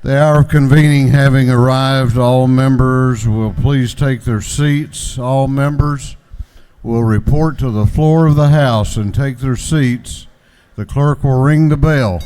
The hour of convening having arrived, all members will please take their seats. All members will report to the floor of the House and take their seats. The clerk will ring the bell.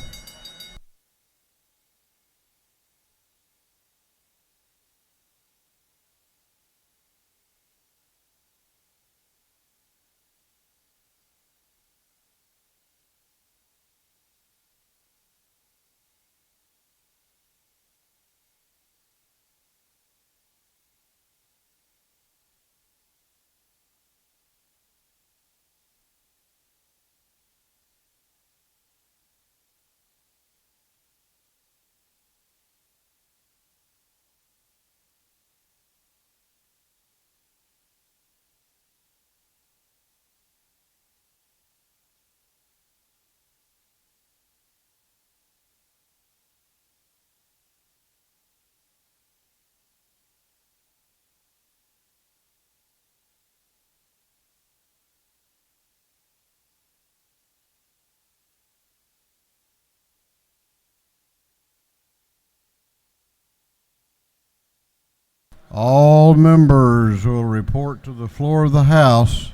All members will report to the floor of the House.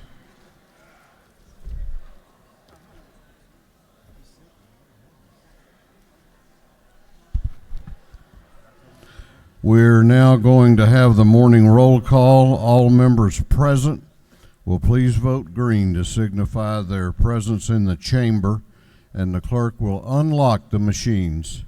We're now going to have the morning roll call. All members present will please vote green to signify their presence in the chamber, and the clerk will unlock the machines.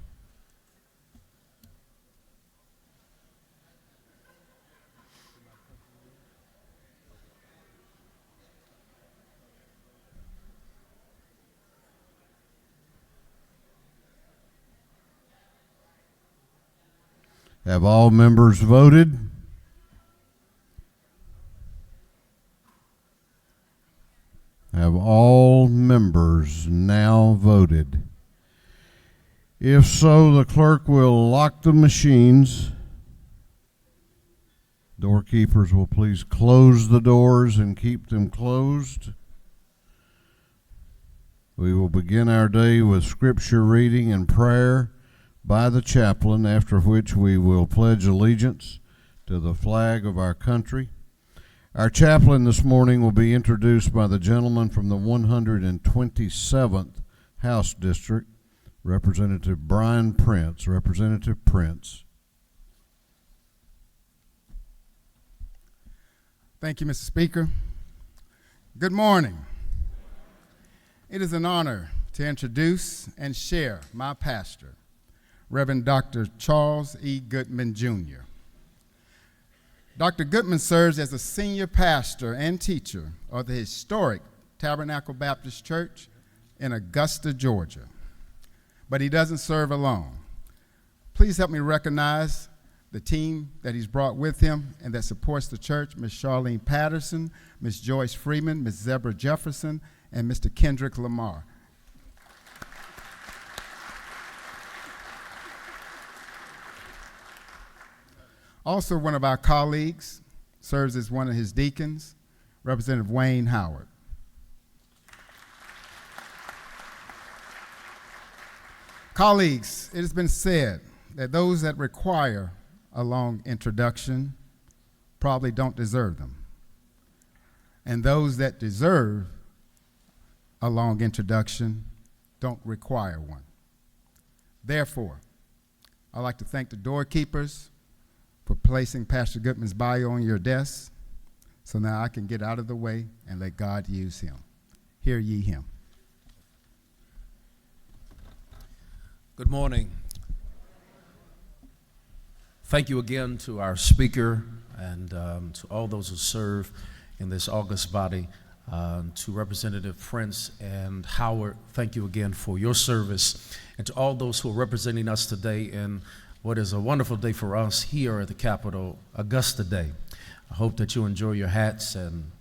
Have all members voted? Have all members now voted? If so, the clerk will lock the machines. Doorkeepers will please close the doors and keep them closed. We will begin our day with scripture reading and prayer by the chaplain, after which we will pledge allegiance to the flag of our country. Our chaplain this morning will be introduced by the gentleman from the 127th House District, Representative Brian Prince. Representative Prince. Thank you, Mr. Speaker. Good morning. It is an honor to introduce and share my pastor, Reverend Dr. Charles E Goodman, Jr. Dr. Goodman serves as a senior pastor and teacher of the historic Tabernacle Baptist Church in Augusta, Georgia. But he doesn't serve alone. Please help me recognize the team that he's brought with him and that supports the church: Ms. Charlene Patterson, Ms. Joyce Freeman, Ms. Zebra Jefferson, and Mr. Kendrick Lamar. Also, one of our colleagues serves as one of his deacons, Representative Wayne Howard. Colleagues, it has been said that those that require a long introduction probably don't deserve them, and those that deserve a long introduction don't require one. Therefore, I'd like to thank the doorkeepers for placing Pastor Goodman's bio on your desk, so now I can get out of the way and let God use him. Hear ye him. Good morning. Thank you again to our speaker and to all those who serve in this august body. To Representative Prince and Howard, thank you again for your service. And to all those who are representing us today in what is a wonderful day for us here at the Capitol, Augusta Day. I hope that you enjoy your hats, and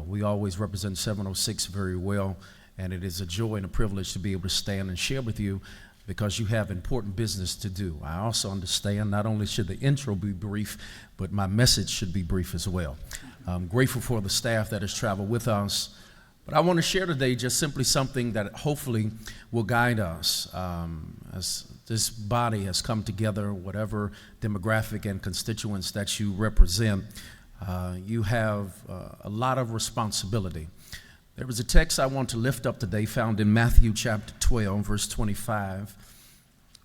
we always represent 706 very well, and it is a joy and a privilege to be able to stand and share with you because you have important business to do. I also understand not only should the intro be brief, but my message should be brief as well. I'm grateful for the staff that has traveled with us, but I want to share today just simply something that hopefully will guide us. As This body has come together, whatever demographic and constituents that you represent. You have a lot of responsibility. There was a text I want to lift up today found in Matthew chapter 12, verse 25.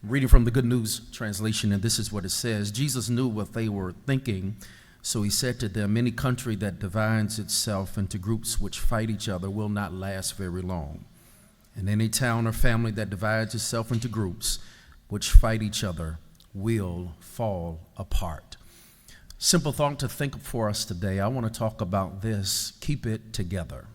Reading from the Good News translation, and this is what it says. Jesus knew what they were thinking, so he said to them, any country that divides itself into groups which fight each other will not last very long. And any town or family that divides itself into groups which fight each other will fall apart. Simple thought to think for us today. I want to talk about this: keep it together.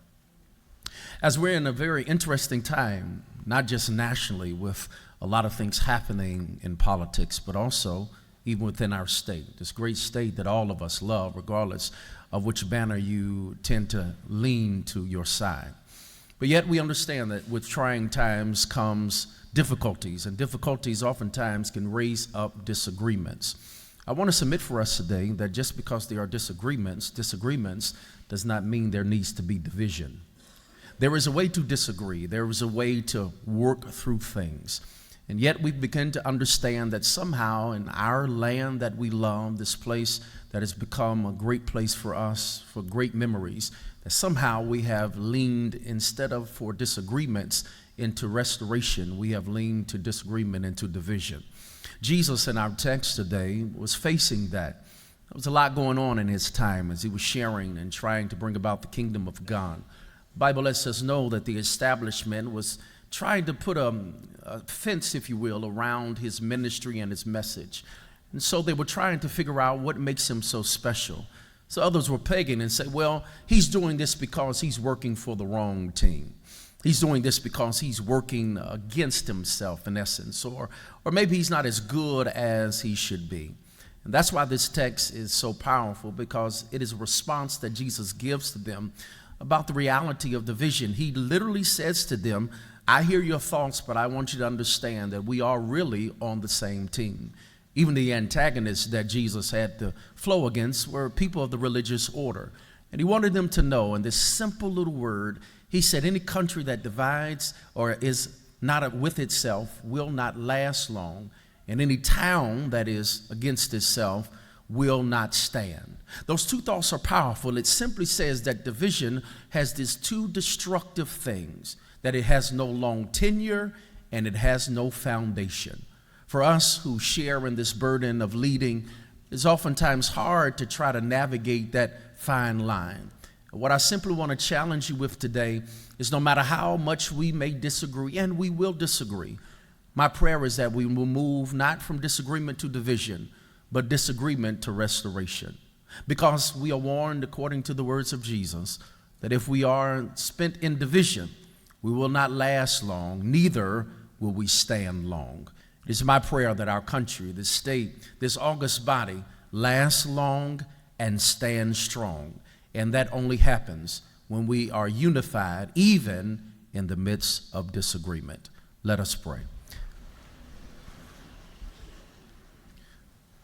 As we're in a very interesting time, not just nationally with a lot of things happening in politics, but also even within our state, this great state that all of us love, regardless of which banner you tend to lean to your side. But yet we understand that with trying times comes difficulties, and difficulties oftentimes can raise up disagreements. I want to submit for us today that just because there are disagreements does not mean there needs to be division. There is a way to disagree. There is a way to work through things. And yet we begin to understand that somehow in our land that we love, this place that has become a great place for us, for great memories, that somehow we have leaned, instead of for disagreements, into restoration. We have leaned to disagreement, into division. Jesus in our text today was facing that. There was a lot going on in his time as he was sharing and trying to bring about the kingdom of God. The Bible lets us know that the establishment was trying to put a fence, if you will, around his ministry and his message. And so they were trying to figure out what makes him so special. So others were pegging and say, well, he's doing this because he's working for the wrong team. He's doing this because he's working against himself, in essence, or maybe he's not as good as he should be. And that's why this text is so powerful, because it is a response that Jesus gives to them about the reality of division. He literally says to them, I hear your thoughts, but I want you to understand that we are really on the same team. Even the antagonists that Jesus had to flow against were people of the religious order. And he wanted them to know, in this simple little word, he said, any country that divides or is not with itself will not last long, and any town that is against itself will not stand. Those two thoughts are powerful. It simply says that division has these two destructive things, that it has no long tenure and it has no foundation. For us who share in this burden of leading, it's oftentimes hard to try to navigate that fine line. What I simply want to challenge you with today is, no matter how much we may disagree, and we will disagree, my prayer is that we will move not from disagreement to division, but disagreement to restoration. Because we are warned, according to the words of Jesus, that if we are spent in division, we will not last long, neither will we stand long. It is my prayer that our country, this state, this august body lasts long and stand strong. And that only happens when we are unified, even in the midst of disagreement. Let us pray.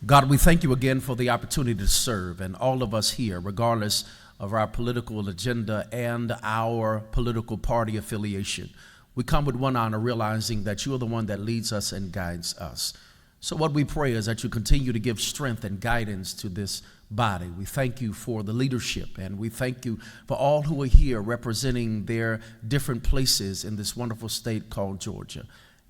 God, we thank you again for the opportunity to serve, and all of us here, regardless of our political agenda and our political party affiliation, we come with one honor, realizing that you are the one that leads us and guides us. So what we pray is that you continue to give strength and guidance to this body. We thank you for the leadership, and we thank you for all who are here representing their different places in this wonderful state called Georgia.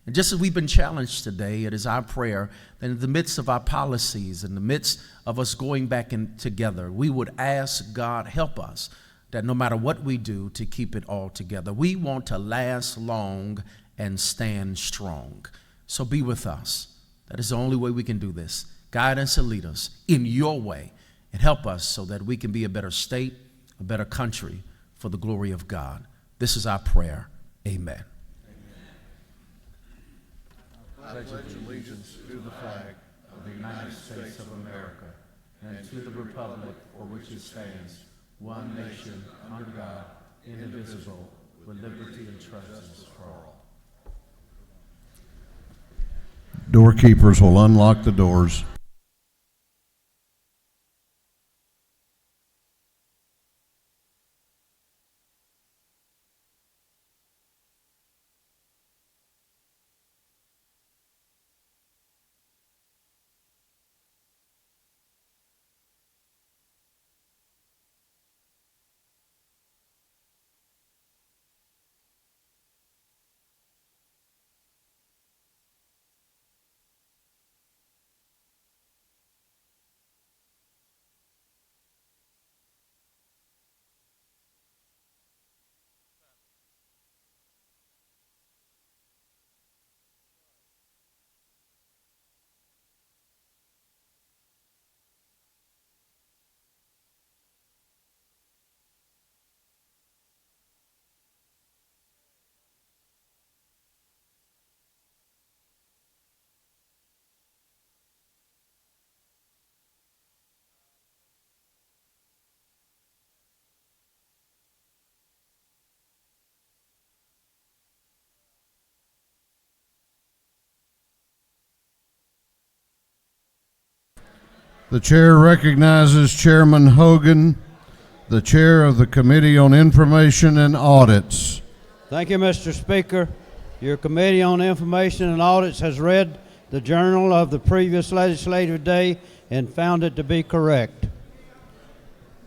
And just as we've been challenged today, it is our prayer that in the midst of our policies, in the midst of us going back in together, we would ask God, help us, that no matter what we do, to keep it all together. We want to last long and stand strong. So be with us. That is the only way we can do this. Guide us and lead us in your way, and help us so that we can be a better state, a better country for the glory of God. This is our prayer. Amen. I pledge allegiance to the flag of the United States of America and to the republic for which it stands, one nation, under God, indivisible, with liberty and justice for all. Doorkeepers will unlock the doors. The chair recognizes Chairman Hogan, the chair of the Committee on Information and Audits. Thank you, Mr. Speaker. Your Committee on Information and Audits has read the journal of the previous legislative day and found it to be correct.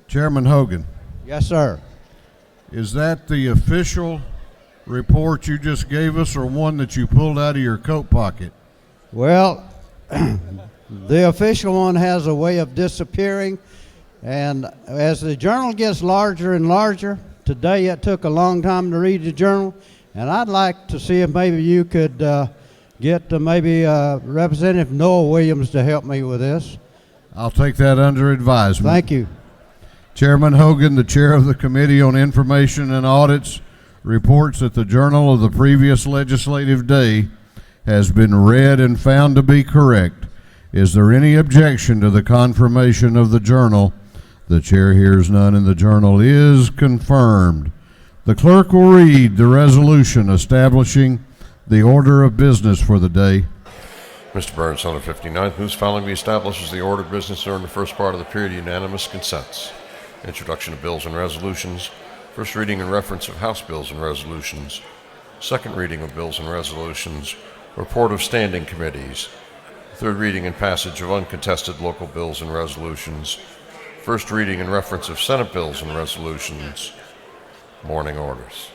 Chairman Hogan, Yes, sir. is that the official report you just gave us or one that you pulled out of your coat pocket? Well, the official one has a way of disappearing, and as the journal gets larger and larger, today it took a long time to read the journal, and I'd like to see if maybe you could get maybe Representative Noah Williams to help me with this. I'll take that under advisement. Thank you. Chairman Hogan, the chair of the Committee on Information and Audits, reports that the journal of the previous legislative day has been read and found to be correct. Is there any objection to the confirmation of the journal? The chair hears none, and the journal is confirmed. The clerk will read the resolution establishing the order of business for the day. Mr. Burns, on the 59th, moves following establishes the order of business during the first part of the period. Unanimous consents. Introduction of bills and resolutions. First reading and reference of House bills and resolutions. Second reading of bills and resolutions. Report of standing committees. Third reading and passage of uncontested local bills and resolutions. First reading and reference of Senate bills and resolutions. Mourning orders.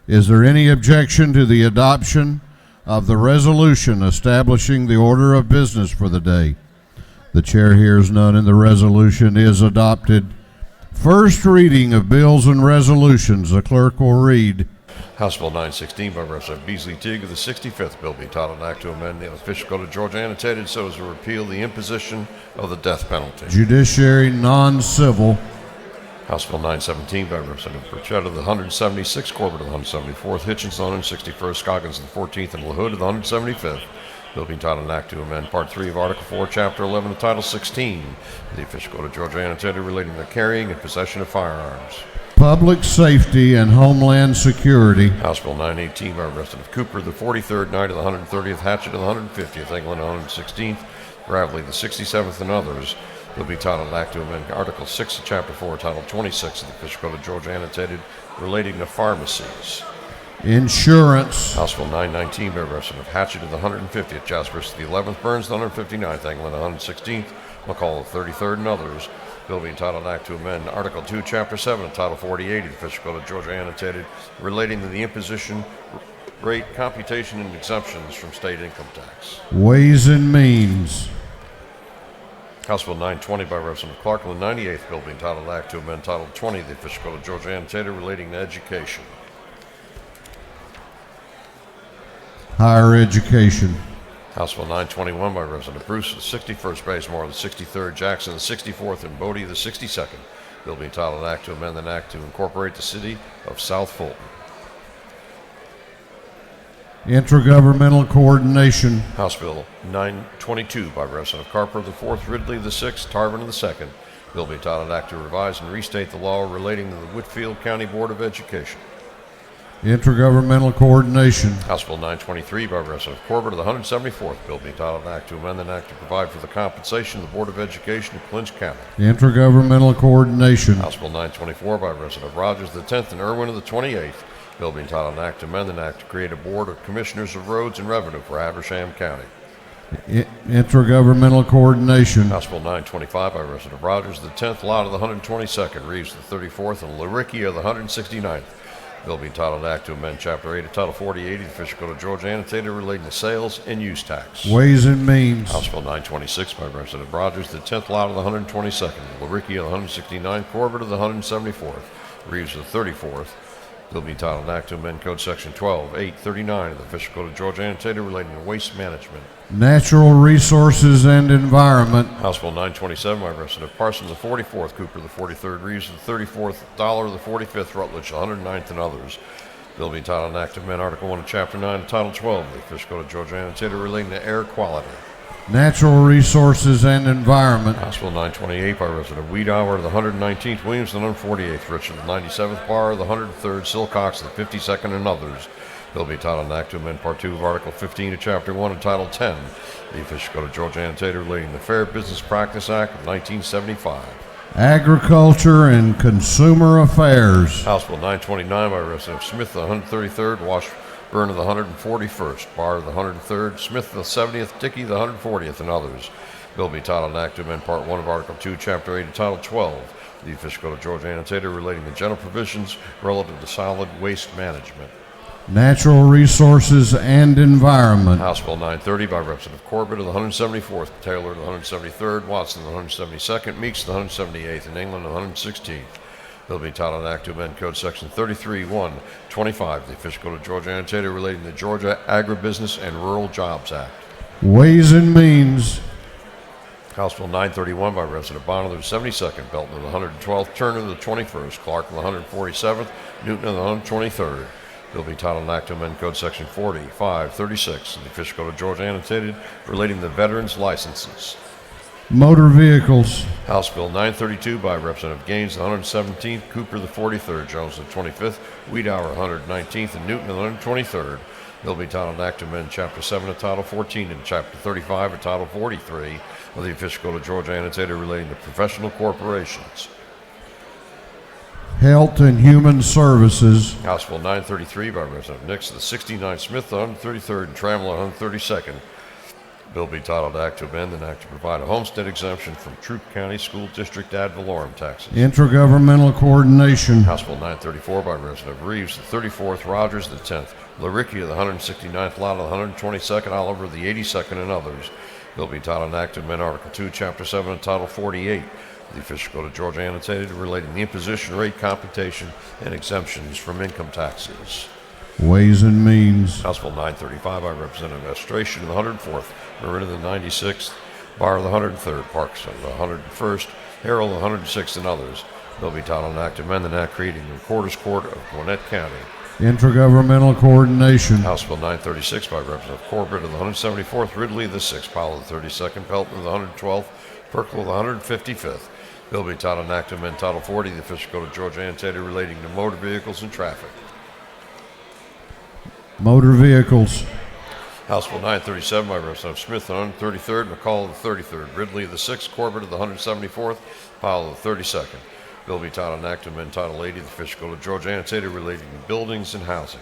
Is there any objection to the adoption of the resolution establishing the order of business for the day? The chair hears none, and the resolution is adopted. First reading of bills and resolutions. The clerk will read. House Bill 916 by Representative Beasley Teague of the 65th bill being titled an act to amend the official code of Georgia annotated so as to repeal the imposition of the death penalty. Judiciary non-civil. House Bill 917 by Representative Burchett of the 176th, Corbett of the 174th, Hitchens of the 161st, Scoggins of the 14th, and LaHood of the 175th. Bill being titled an act to amend Part 3 of Article 4, Chapter 11 of Title 16 of the official code of Georgia annotated relating to the carrying and possession of firearms. Public safety and homeland security. House Bill 918 by Representative Cooper, the 43rd, Knight of the 130th, Hatchett of the 150th, England of the 116th, Gravely the 67th, and others. Bill be titled an act to amend Article 6 of Chapter 4, Title 26 of the official code of Georgia annotated relating to pharmacies. Insurance. House Bill 919 by Representative Hatchett of the 150th, Jaspers of the 11th, Burns of the 159th, England of the 116th, McCall of the 33rd, and others. Bill being titled an act to amend Article 2, Chapter 7 of Title 48 of the official code of Georgia annotated relating to the imposition, rate, computation, and exemptions from state income tax. Ways and Means. House Bill 920 by Representative Clark of the 98th bill being titled an act to amend Title 20 of the official code of Georgia annotated relating to education. Higher education. House Bill 921 by Representative Bruce of the 61st, Bazemore of the 63rd, Jackson of the 64th, and Bodie of the 62nd. Bill being titled an act to amend an act to incorporate the city of South Fulton. Intergovernmental coordination. House Bill 922 by Representative Carper of the 4th, Ridley of the 6th, Tarvin of the 2nd. Bill being titled an act to revise and restate the law relating to the Whitfield County Board of Education. Intergovernmental coordination. House Bill 923 by Representative Corbett of the 174th. Bill being titled an act to amend an act to provide for the compensation of the Board of Education of Clinch County. Intergovernmental coordination. House Bill 924 by Representative Rogers of the 10th and Irwin of the 28th. Bill being titled an act to amend an act to create a Board of Commissioners of Roads and Revenue for Habersham County. Intergovernmental coordination. House Bill 925 by Representative Rogers of the 10th, Lot of the 122nd, Reeves of the 34th, and Laricki of the 169th. Bill being titled Act to amend Chapter 8 of Title 48 of the official code of Georgia annotated relating to sales and use tax. Ways and Means. House Bill 926 by Representative Rogers, the 10th lot of the 122nd, Laricki of the 169th, Corbett of the 174th, Reeves of the 34th. Bill being titled Act to amend Code Section 12.839 of the official code of Georgia annotated relating to waste management. Natural Resources and Environment. House Bill 927 by Representative Parsons, the 44th, Cooper, the 43rd, Reeves, the 34th, Dollar, the 45th, Rutledge, the 109th, and others. Bill being titled an act to amend Article 1 of Chapter 9 of Title 12 of the official code of Georgia annotated relating to air quality. Natural Resources and Environment. House Bill 928 by Representative Wiedauer, the 119th, Williams, the 148th, Richard, the 97th, Barr, the 103rd, Silcox, the 52nd, and others. Bill be titled an act to amend Part 2 of Article 15 of Chapter 1 and Title 10, the official code of Georgia annotated relating to the Fair Business Practice Act of 1975. Agriculture and Consumer Affairs. House Bill 929 by Representative Smith of the 133rd, Washburn of the 141st, Barr of the 103rd, Smith of the 70th, Dickey of the 140th, and others. Bill be titled an act to amend Part 1 of Article 2, Chapter 8 and Title 12, the official code of Georgia annotated relating to general provisions relative to solid waste management. Natural Resources and Environment. House Bill 930 by Representative Corbett of the 174th, Taylor of the 173rd, Watson of the 172nd, Meeks of the 178th, and England of the 116th. Bill be titled an act to amend Code Section 33-125, the official code of Georgia annotated relating to the Georgia Agribusiness and Rural Jobs Act. Ways and Means. House Bill 931 by Representative Bonner of the 72nd, Belton of the 112th, Turner of the 21st, Clark of the 147th, Newton of the 123rd. Bill be titled an act to amend Code Section 4536 of the official code of Georgia annotated relating to veterans' licenses. Motor Vehicles. House Bill 932 by Representative Gaines, the 117th, Cooper, the 43rd, Jones, the 25th, Wiedauer, 119th, and Newton, the 123rd. Bill be titled an act to amend Chapter 7 of Title 14 and Chapter 35 of Title 43 of the official code of Georgia annotated relating to professional corporations. Health and Human Services. House Bill 933 by Representative Nix, the 69th, Smith, the 133rd, and Trammell, the 132nd. Bill be titled Act to amend an act to provide a homestead exemption from Troup County School District ad valorem taxes. Intergovernmental Coordination. House Bill 934 by Representative Reeves, the 34th, Rogers, the 10th, Laricchia, the 169th, Lott, the 122nd, Oliver, the 82nd, and others. Bill be titled an act to amend Article 2, Chapter 7, and Title 48. The official code of Georgia annotated relating the imposition rate, computation, and exemptions from income taxes. Ways and Means. House Bill 935 by Representative Estration of the 104th, Marin of the 96th, Barr of the 103rd, Parks of the 101st, Harrell of the 106th, and others. Bill be titled an act to amend the act creating the Recorder's Court of Gwinnett County. Intergovernmental Coordination. House Bill 936 by Representative Corbett of the 174th, Ridley of the 6th, Powell of the 32nd, Pelton of the 112th, Perkle of the 155th. Bill be titled an act to amend Title 40 of the official code of Georgia annotated relating to motor vehicles and traffic. Motor Vehicles. House Bill 937 by Representative Smith, the 133rd, McCall of the 33rd, Ridley of the 6th, Corbett of the 174th, Powell of the 32nd. Bill be titled an act to amend Title 80 of the official code of Georgia annotated relating to buildings and housings.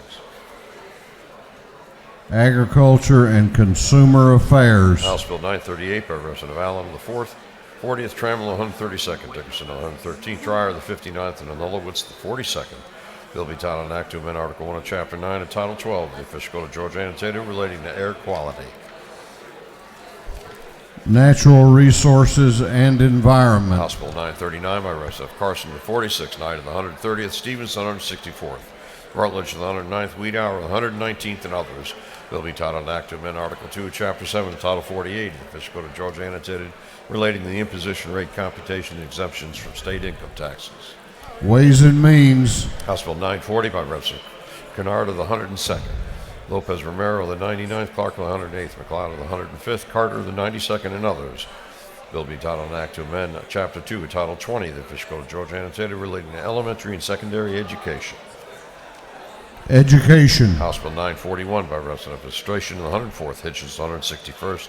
Agriculture and Consumer Affairs. House Bill 938 by Representative Allen of the 4th, 40th, Trammell, the 132nd, Dickerson, the 113th, Dreyer, the 59th, and Anulowitz, the 42nd. Bill be titled an act to amend Article 1 of Chapter 9 and Title 12 of the official code of Georgia annotated relating to air quality. Natural Resources and Environment. House Bill 939 by Representative Carson, the 46th, Knight of the 130th, Stevens, the 164th, Rutledge, the 109th, Wiedauer, the 119th, and others. Bill be titled an act to amend Article 2 of Chapter 7 and Title 48 of the official code of Georgia annotated relating to the imposition rate, computation, and exemptions from state income taxes. Ways and Means. House Bill 940 by Representative Kennard of the 102nd, Lopez Romero of the 99th, Clark of the 108th, McLeod of the 105th, Carter of the 92nd, and others. Bill be titled an act to amend Chapter 2 of Title 20 of the official code of Georgia annotated relating to elementary and secondary education. Education. House Bill 941 by Representative Estration of the 104th, Hitchens of the 161st,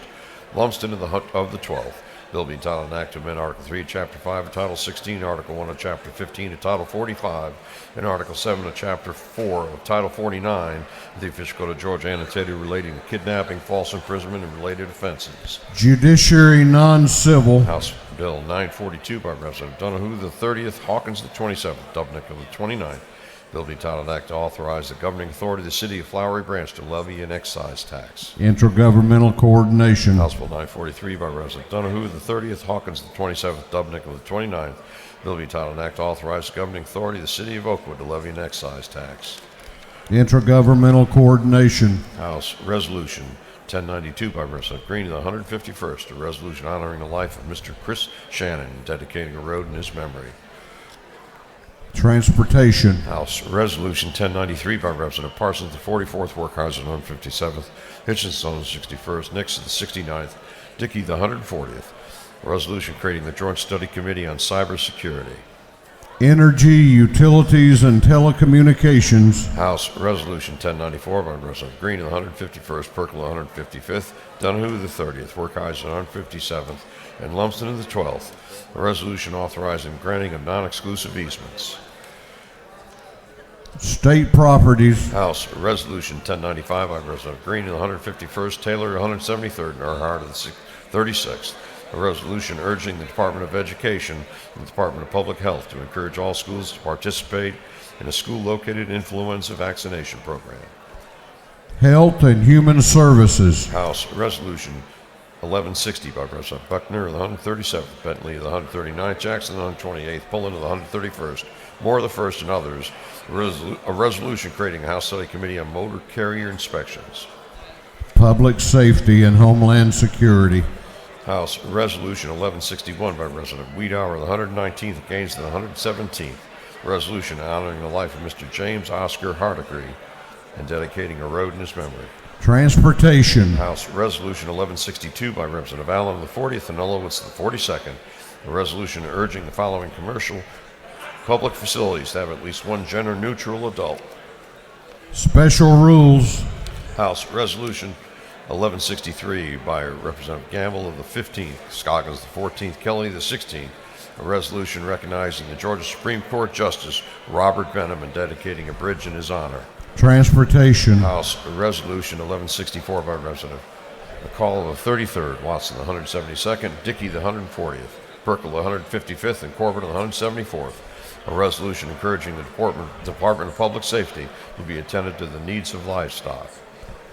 Lumsden of the 12th. Bill be entitled an act to amend Article 3 of Chapter 5 of Title 16, Article 1 of Chapter 15 of Title 45, and Article 7 of Chapter 4 of Title 49 of the official code of Georgia annotated relating to kidnapping, false imprisonment, and related offenses. Judiciary Non-Civil. House Bill 942 by Representative Donahue the 30th, Hawkins the 27th, Dubnik of the 29th. Bill be entitled an act to authorize the governing authority of the city of Flowery Branch to levy an excise tax. Intergovernmental Coordination. House Bill 943 by Representative Donahue the 30th, Hawkins the 27th, Dubnik of the 29th. Bill be entitled an act to authorize the governing authority of the city of Oakwood to levy an excise tax. Intergovernmental Coordination. House Resolution 1092 by Representative Green of the 151st, a resolution honoring the life of Mr. Chris Shannon and dedicating a road in his memory. Transportation. House Resolution 1093 by Representative Parsons, the 44th, Workhausen, the 157th, Hitchinson, the 61st, Nixon, the 69th, Dickey, the 140th. A resolution creating the Joint Study Committee on Cybersecurity. Energy, Utilities, and Telecommunications. House Resolution 1094 by Representative Green of the 151st, Perkle of the 155th, Donahue the 30th, Werkheiser the 157th, and Lumsden of the 12th. A resolution authorizing granting of non-exclusive easements. State Properties. House Resolution 1095 by Representative Green of the 151st, Taylor of the 173rd, and Earhart of the 36th. A resolution urging the Department of Education and the Department of Public Health to encourage all schools to participate in a school-located influenza vaccination program. Health and Human Services. House Resolution 1160 by Representative Buckner of the 137th, Bentley of the 139th, Jackson of the 128th, Pullen of the 131st, Moore of the 1st, and others. A resolution creating a House Study Committee on motor carrier inspections. Public Safety and Homeland Security. House Resolution 1161 by Representative Wiedauer of the 119th and Gaines of the 117th. A resolution honoring the life of Mr. James Oscar Hardigree and dedicating a road in his memory. Transportation. House Resolution 1162 by Representative Allen of the 40th and Ulowitz of the 42nd. A resolution urging the following commercial public facilities to have at least one gender-neutral adult. Special Rules. House Resolution 1163 by Representative Gamble of the 15th, Scoggins the 14th, Kelly the 16th. A resolution recognizing the Georgia Supreme Court Justice Robert Benham and dedicating a bridge in his honor. Transportation. House Resolution 1164 by Representative McCall of the 33rd, Watson the 172nd, Dickey the 140th, Perkle the 155th, and Corbett of the 174th. A resolution encouraging the Department of Public Safety to be attentive to the needs of livestock.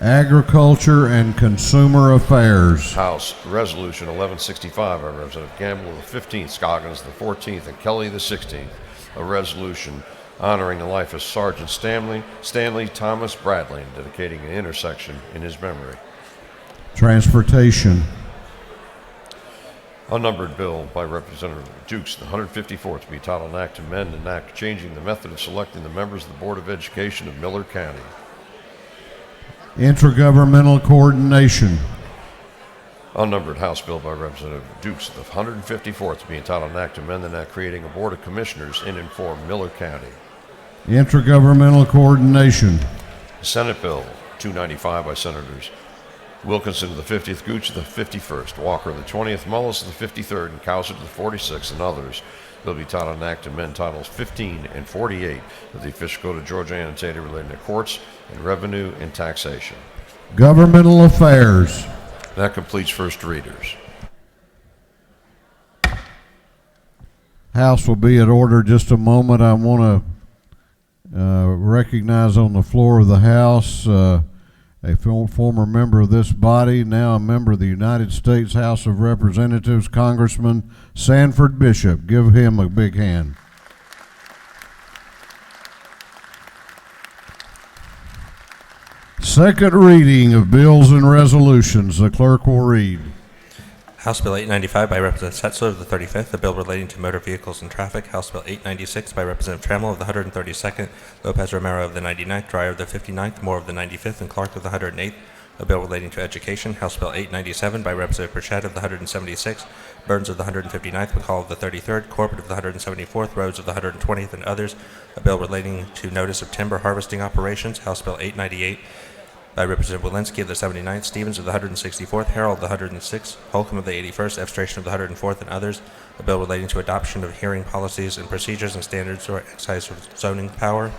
Agriculture and Consumer Affairs. House Resolution 1165 by Representative Gamble of the 15th, Scoggins the 14th, and Kelly the 16th. A resolution honoring the life of Sergeant Stanley Thomas Bradley and dedicating an intersection in his memory. Transportation. Unnumbered bill by Representative Dukes, the 154th, to be titled an act to amend an act changing the method of selecting the members of the Board of Education of Miller County. Intergovernmental Coordination. Unnumbered House bill by Representative Dukes, the 154th, to be entitled an act to amend an act creating a Board of Commissioners in and for Miller County. Intergovernmental Coordination. Senate Bill 295 by Senators Wilkinson of the 50th, Gooch of the 51st, Walker of the 20th, Mullis of the 53rd, and Cowser of the 46th, and others. Will be titled an act to amend titles 15 and 48 of the Official Code of Georgia annotated relating to courts and revenue and taxation. Governmental Affairs. That completes first readers. House will be at order just a moment. I want to recognize on the floor of the House a former member of this body, now a member of the United States House of Representatives, Congressman Sanford Bishop. Give him a big hand. Second reading of bills and resolutions. The clerk will read. House Bill 895 by Representative Setzler of the 35th, a bill relating to motor vehicles and traffic. House Bill 896 by Representative Trammell of the 132nd, Lopez Romero of the 99th, Dreyer of the 59th, Moore of the 95th, and Clark of the 108th, a bill relating to education. House Bill 897 by Representative Burchett of the 176th, Burns of the 159th, McCall of the 33rd, Corbett of the 174th, Rhodes of the 120th, and others, a bill relating to notice of timber harvesting operations. House Bill 898 by Representative Walensky of the 79th, Stevens of the 164th, Harrell of the 106th, Holcomb of the 81st, Abstration of the 104th, and others, a bill relating to adoption of hearing policies and procedures and standards for exercise of zoning power.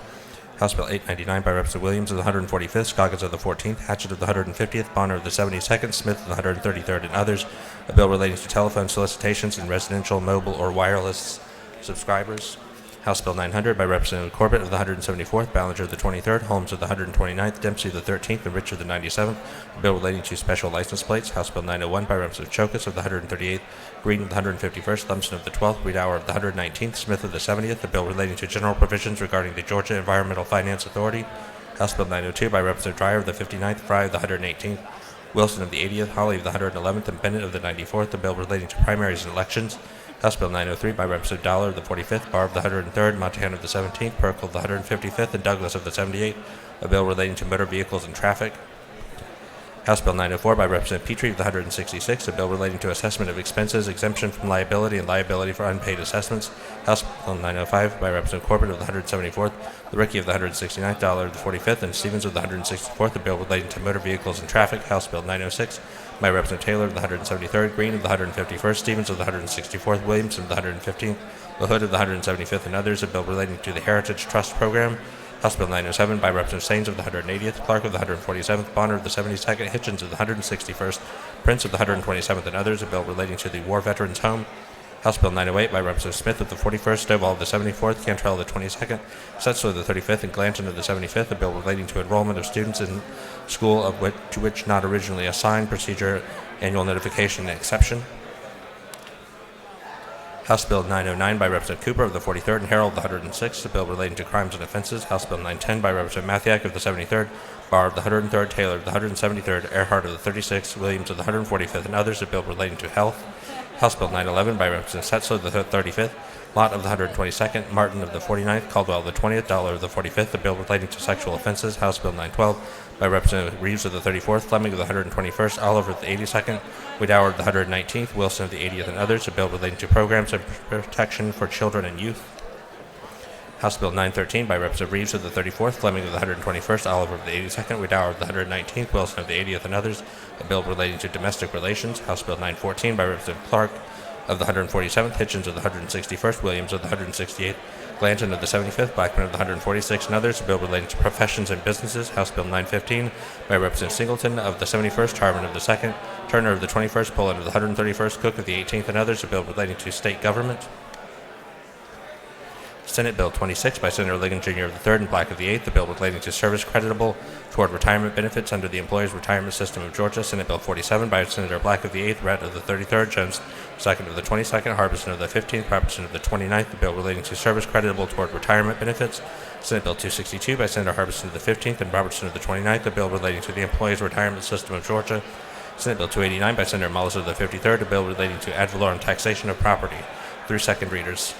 House Bill 899 by Representative Williams of the 145th, Scoggins of the 14th, Hatchett of the 150th, Bonner of the 72nd, Smith of the 133rd, and others, a bill relating to telephone solicitations and residential, mobile, or wireless subscribers. House Bill 900 by Representative Corbett of the 174th, Ballinger of the 23rd, Holmes of the 129th, Dempsey of the 13th, and Richard of the 97th, a bill relating to special license plates. House Bill 901 by Representative Chokas of the 138th, Green of the 151st, Lumsden of the 12th, Wiedauer of the 119th, Smith of the 70th, a bill relating to general provisions regarding the Georgia Environmental Finance Authority. House Bill 902 by Representative Dreyer of the 59th, Fry of the 118th, Wilson of the 80th, Hawley of the 111th, and Bennett of the 94th, a bill relating to primaries and elections. House Bill 903 by Representative Dollar of the 45th, Barr of the 103rd, Montana of the 17th, Perkle of the 155th, and Douglas of the 78th, a bill relating to motor vehicles and traffic. House Bill 904 by Representative Petrie of the 166th, a bill relating to assessment of expenses, exemption from liability, and liability for unpaid assessments. House Bill 905 by Representative Corbett of the 174th, the Rickey of the 169th, Dollar of the 45th, and Stevens of the 164th, a bill relating to motor vehicles and traffic. House Bill 906 by Representative Taylor of the 173rd, Green of the 151st, Stevens of the 164th, Williams of the 115th, LaHood of the 175th, and others, a bill relating to the Heritage Trust Program. House Bill 907 by Representative Saines of the 180th, Clark of the 147th, Bonner of the 72nd, Hitchens of the 161st, Prince of the 127th, and others, a bill relating to the War Veterans Home. House Bill 908 by Representative Smith of the 41st, Stovall of the 74th, Cantrell of the 22nd, Setzler of the 35th, and Glanton of the 75th, a bill relating to enrollment of students in school to which not originally assigned, procedure, annual notification, and exception. House Bill 909 by Representative Cooper of the 43rd and Harrell of the 106th, a bill relating to crimes and offenses. House Bill 910 by Representative Mathiak of the 73rd, Barr of the 103rd, Taylor of the 173rd, Earhart of the 36th, Williams of the 145th, and others, a bill relating to health. House Bill 911 by Representative Setzler of the 35th, Mott of the 122nd, Martin of the 49th, Caldwell of the 20th, Dollar of the 45th, a bill relating to sexual offenses. House Bill 912 by Representative Reeves of the 34th, Fleming of the 121st, Oliver of the 82nd, Wiedauer of the 119th, Wilson of the 80th, and others, a bill relating to programs of protection for children and youth. House Bill 913 by Representative Reeves of the 34th, Fleming of the 121st, Oliver of the 82nd, Wiedauer of the 119th, Wilson of the 80th, and others, a bill relating to domestic relations. House Bill 914 by Representative Clark of the 147th, Hitchens of the 161st, Williams of the 168th, Glanton of the 75th, Blackman of the 146th, and others, a bill relating to professions and businesses. House Bill 915 by Representative Singleton of the 71st, Harmon of the 2nd, Turner of the 21st, Pullen of the 131st, Cook of the 18th, and others, a bill relating to state government. Senate Bill 26 by Senator Ligon Jr. of the 3rd and Black of the 8th, the bill relating to service creditable toward retirement benefits under the Employees Retirement System of Georgia. Senate Bill 47 by Senator Black of the 8th, Rhett of the 33rd, Jones II of the 22nd, Harbison of the 15th, Robertson of the 29th, the bill relating to service creditable toward retirement benefits. Senate Bill 262 by Senator Harbison of the 15th and Robertson of the 29th, the bill relating to the Employees Retirement System of Georgia. Senate Bill 289 by Senator Mullis of the 53rd, a bill relating to ad valorem taxation of property. Through second readers.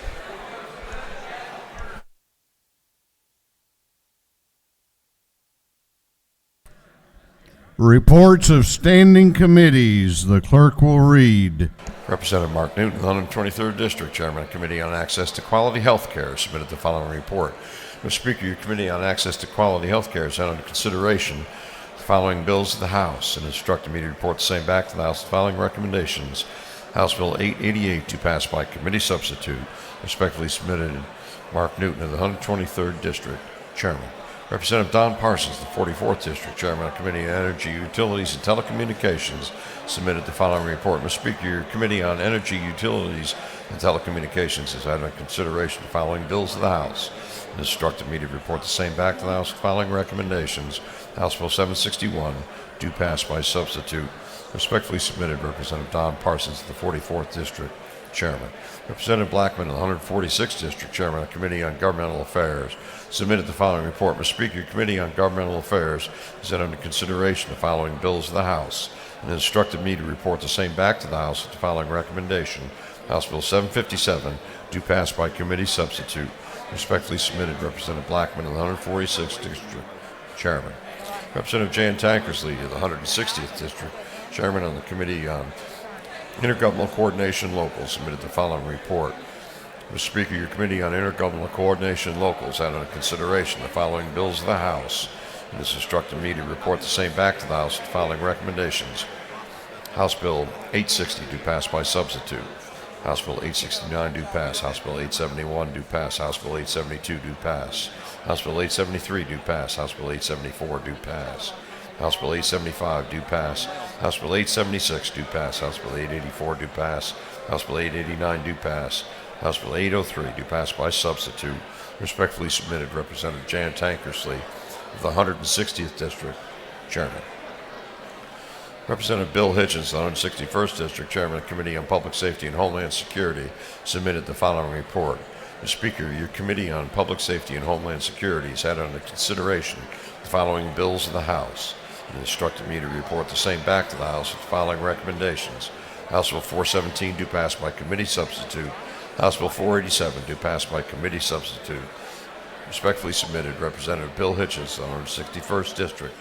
Reports of standing committees. The clerk will read. Representative Mark Newton, 123rd District, Chairman of the Committee on Access to Quality Health Care, submitted the following report. Mr. Speaker, your Committee on Access to Quality Health Care has had under consideration the following bills of the House and instructed me to report the same back to the House. The following recommendations. House Bill 888 to pass by committee substitute, respectfully submitted Mark Newton of the 123rd District, Chairman. Representative Don Parsons, the 44th District, Chairman of the Committee on Energy, Utilities, and Telecommunications, submitted the following report. Mr. Speaker, your Committee on Energy, Utilities, and Telecommunications has had under consideration the following bills of the House and instructed me to report the same back to the House. The following recommendations. House Bill 761, do pass by substitute. Respectfully submitted Representative Don Parsons of the 44th District, Chairman. Representative Blackman of the 146th District, Chairman of the Committee on Governmental Affairs, submitted the following report. Mr. Speaker, your Committee on Governmental Affairs has had under consideration the following bills of the House and instructed me to report the same back to the House with the following recommendation. House Bill 757, do pass by committee substitute. Respectfully submitted Representative Blackman of the 146th District, Chairman. Representative Jan Tankersley of the 160th District, Chairman of the Committee on Intergovernmental Coordination Locals, submitted the following report. Mr. Speaker, your Committee on Intergovernmental Coordination Locals had under consideration the following bills of the House and has instructed me to report the same back to the House with the following recommendations. House Bill 860, do pass by substitute. House Bill 869, do pass. House Bill 871, do pass. House Bill 872, do pass. House Bill 873, do pass. House Bill 874, do pass. House Bill 875, do pass. House Bill 876, do pass. House Bill 884, do pass. House Bill 889, do pass. House Bill 803, do pass by substitute. Respectfully submitted Representative Jan Tankersley of the 160th District, Chairman. Representative Bill Hitchens, the 161st District, Chairman of the Committee on Public Safety and Homeland Security, submitted the following report. Mr. Speaker, your Committee on Public Safety and Homeland Security has had under consideration the following bills of the House and instructed me to report the same back to the House with the following recommendations. House Bill 417, do pass by committee substitute. House Bill 487, do pass by committee substitute. Respectfully submitted Representative Bill Hitchens, the 161st District,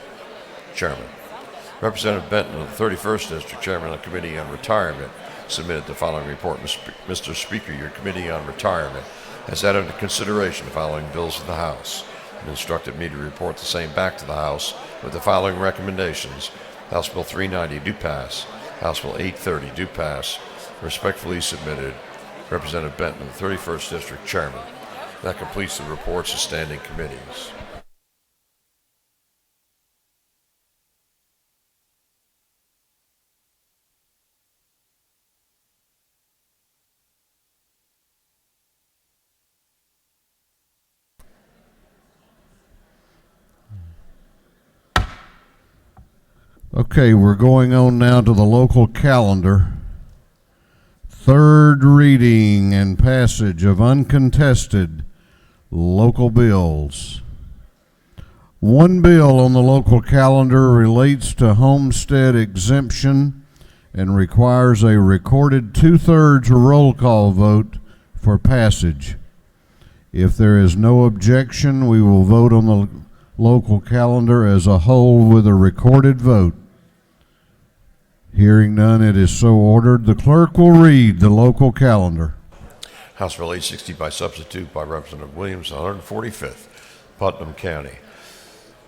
Chairman. Representative Benton of the 31st District, Chairman of the Committee on Retirement, submitted the following report. Mr. Speaker, your Committee on Retirement has had under consideration the following bills of the House and instructed me to report the same back to the House with the following recommendations. House Bill 390 do pass. House Bill 830 do pass. Respectfully submitted, Representative Benton of the 31st District, Chairman. That completes the reports of standing committees. Okay, we're going on now to the local calendar. Third reading and passage of uncontested local bills. One bill on the local calendar relates to homestead exemption and requires a recorded 2/3 roll call vote for passage. If there is no objection, we will vote on the local calendar as a whole with a recorded vote. Hearing none, it is so ordered. The clerk will read the local calendar. House Bill 860 by substitute by Representative Williams, 145th, Putnam County.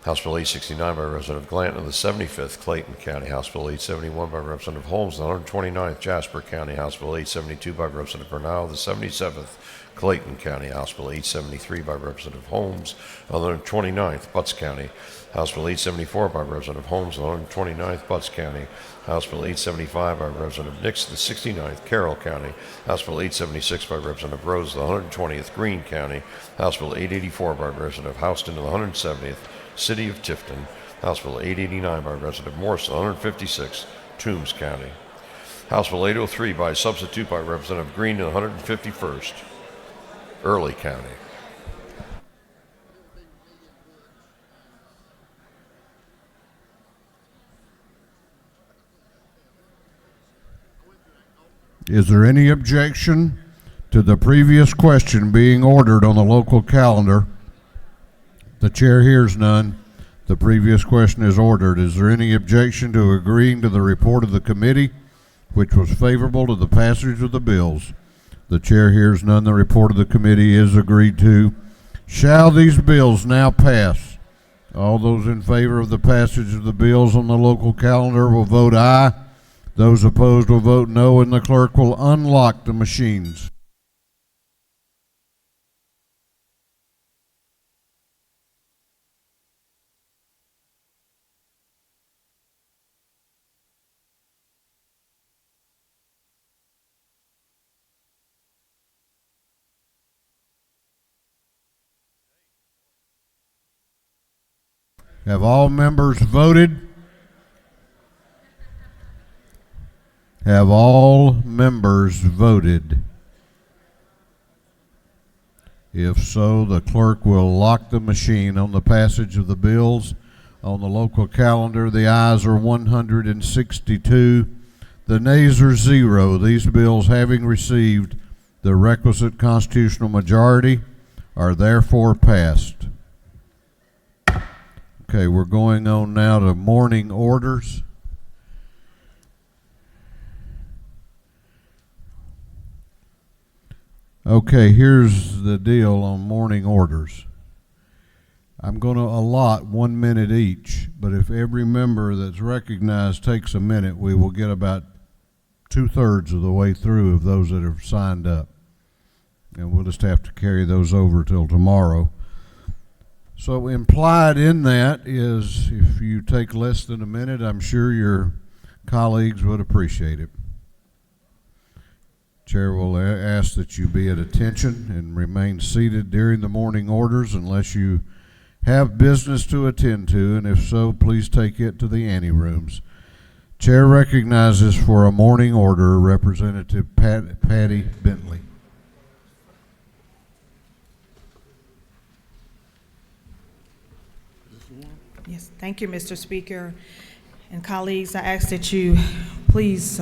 House Bill 869 by Representative Glanton of the 75th, Clayton County. House Bill 871 by Representative Holmes, the 129th, Jasper County. House Bill 872 by Representative Bernal of the 77th, Clayton County. House Bill 873 by Representative Holmes, the 129th, Butts County. House Bill 874 by Representative Holmes, the 129th, Butts County. House Bill 875 by Representative Nix, the 69th, Carroll County. House Bill 876 by Representative Rose, the 120th, Greene County. House Bill 884 by Representative Houston, the 170th, City of Tifton. House Bill 889 by Representative Morse, the 156th, Toombs County. House Bill 803 by substitute by Representative Green, the 151st, Early County. Is there any objection to the previous question being ordered on the local calendar? The chair hears none. The previous question is ordered. Is there any objection to agreeing to the report of the committee, which was favorable to the passage of the bills? The chair hears none. The report of the committee is agreed to. Shall these bills now pass? All those in favor of the passage of the bills on the local calendar will vote aye. Those opposed will vote no, and the clerk will unlock the machines. Have all members voted? Have all members voted? If so, the clerk will lock the machine on the passage of the bills. On the local calendar, the ayes are 162. The nays are 0. These bills, having received the requisite constitutional majority, are therefore passed. Okay, we're going on now to mourning orders. Okay, here's the deal on mourning orders. I'm going to allot 1 minute each, but if every member that's recognized takes a minute, we will get about 2/3 of the way through of those that have signed up. And we'll just have to carry those over till tomorrow. So implied in that is if you take less than a minute, I'm sure your colleagues would appreciate it. Chair will ask that you be at attention and remain seated during the mourning orders unless you have business to attend to, and if so, please take it to the anterooms. Chair recognizes for a mourning order Representative Patty Bentley. Yes, thank you, Mr. Speaker. And colleagues, I ask that you please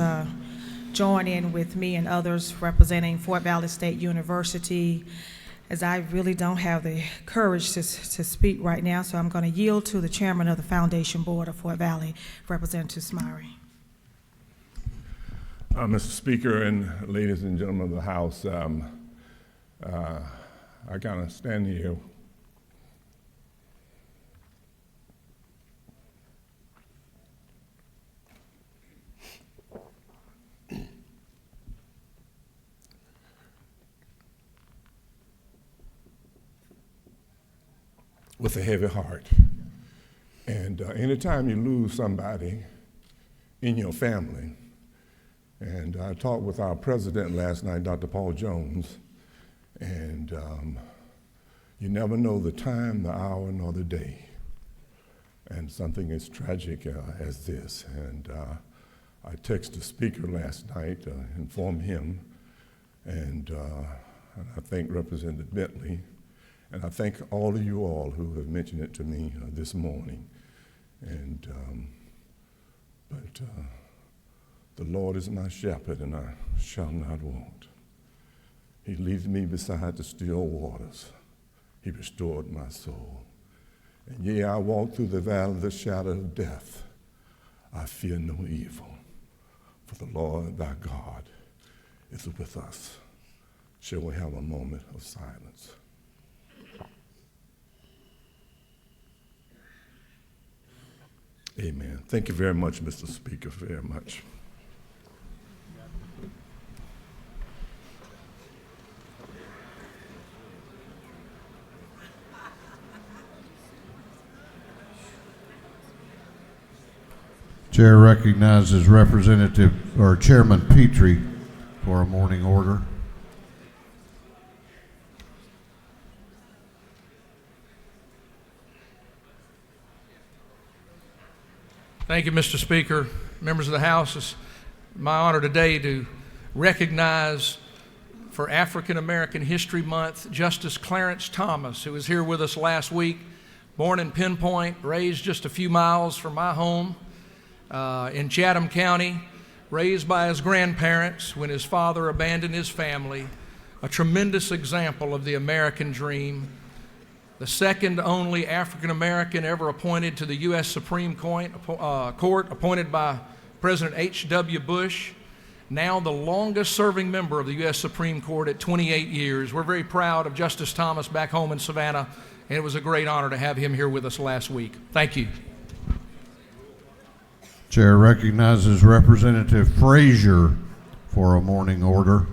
join in with me and others representing Fort Valley State University as I really don't have the courage to speak right now, so I'm going to yield to the chairman of the Foundation Board of Fort Valley, Representative Smyrie. Mr. Speaker and ladies and gentlemen of the House, I kind of stand here with a heavy heart. And anytime you lose somebody in your family, and I talked with our president last night, Dr. Paul Jones, and you never know the time, the hour, nor the day. And something as tragic as this. And I texted the speaker last night, informed him, and I thank Representative Bentley, and I thank all of you all who have mentioned it to me this morning. And but the Lord is my shepherd, and I shall not want. He leads me beside the still waters. He restored my soul. And yea, I walk through the valley of the shadow of death. I fear no evil, for the Lord thy God is with us. Shall we have a moment of silence? Amen. Thank you very much, Mr. Speaker, very much. Chair recognizes Representative or Chairman Petrie for a morning order. Thank you, Mr. Speaker. Members of the House, it's my honor today to recognize for African American History Month Justice Clarence Thomas, who was here with us last week, born in Pinpoint, raised just a few miles from my home in Chatham County, raised by his grandparents when his father abandoned his family, a tremendous example of the American dream. The second only African American ever appointed to the U.S. Supreme Court, appointed by President H.W. Bush, now the longest serving member of the U.S. Supreme Court at 28 years. We're very proud of Justice Thomas back home in Savannah, and it was a great honor to have him here with us last week. Thank you. Chair recognizes Representative Frazier for a morning order.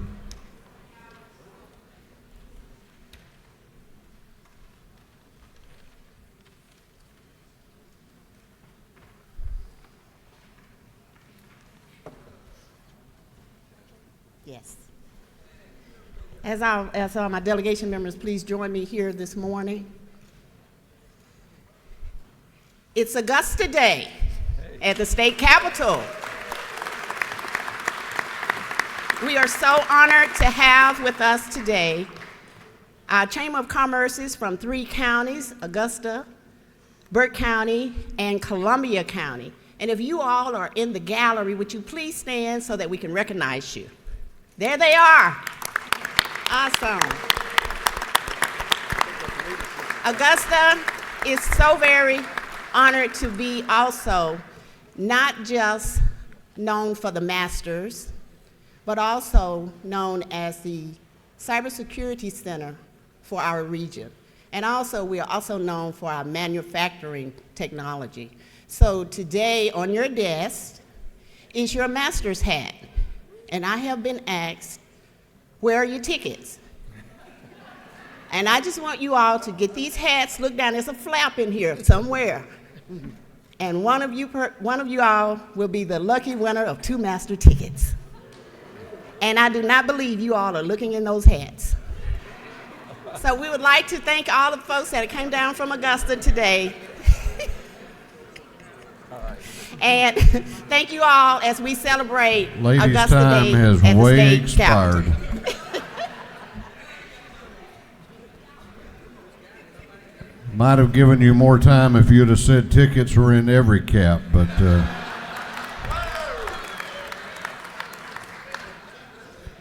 Yes. As my delegation members, please join me here this morning. It's Augusta Day at the state capitol. We are so honored to have with us today our Chamber of Commerce's from 3 counties, Augusta, Burke County, and Columbia County. And if you all are in the gallery, would you please stand so that we can recognize you? There they are. Awesome. Augusta is so very honored to be also not just known for the Masters, but also known as the cybersecurity center for our region. And also, we are also known for our manufacturing technology. So today on your desk is your Master's hat. And I have been asked, where are your tickets? And I just want you all to get these hats. Look down, there's a flap in here somewhere. And one of you all will be the lucky winner of 2 Master tickets. And I do not believe you all are looking in those hats. So we would like to thank all the folks that came down from Augusta today. And thank you all as we celebrate Ladies' Augusta time Day has at the way state expired. capitol. Might have given you more time if you'd have said tickets were in every cap, but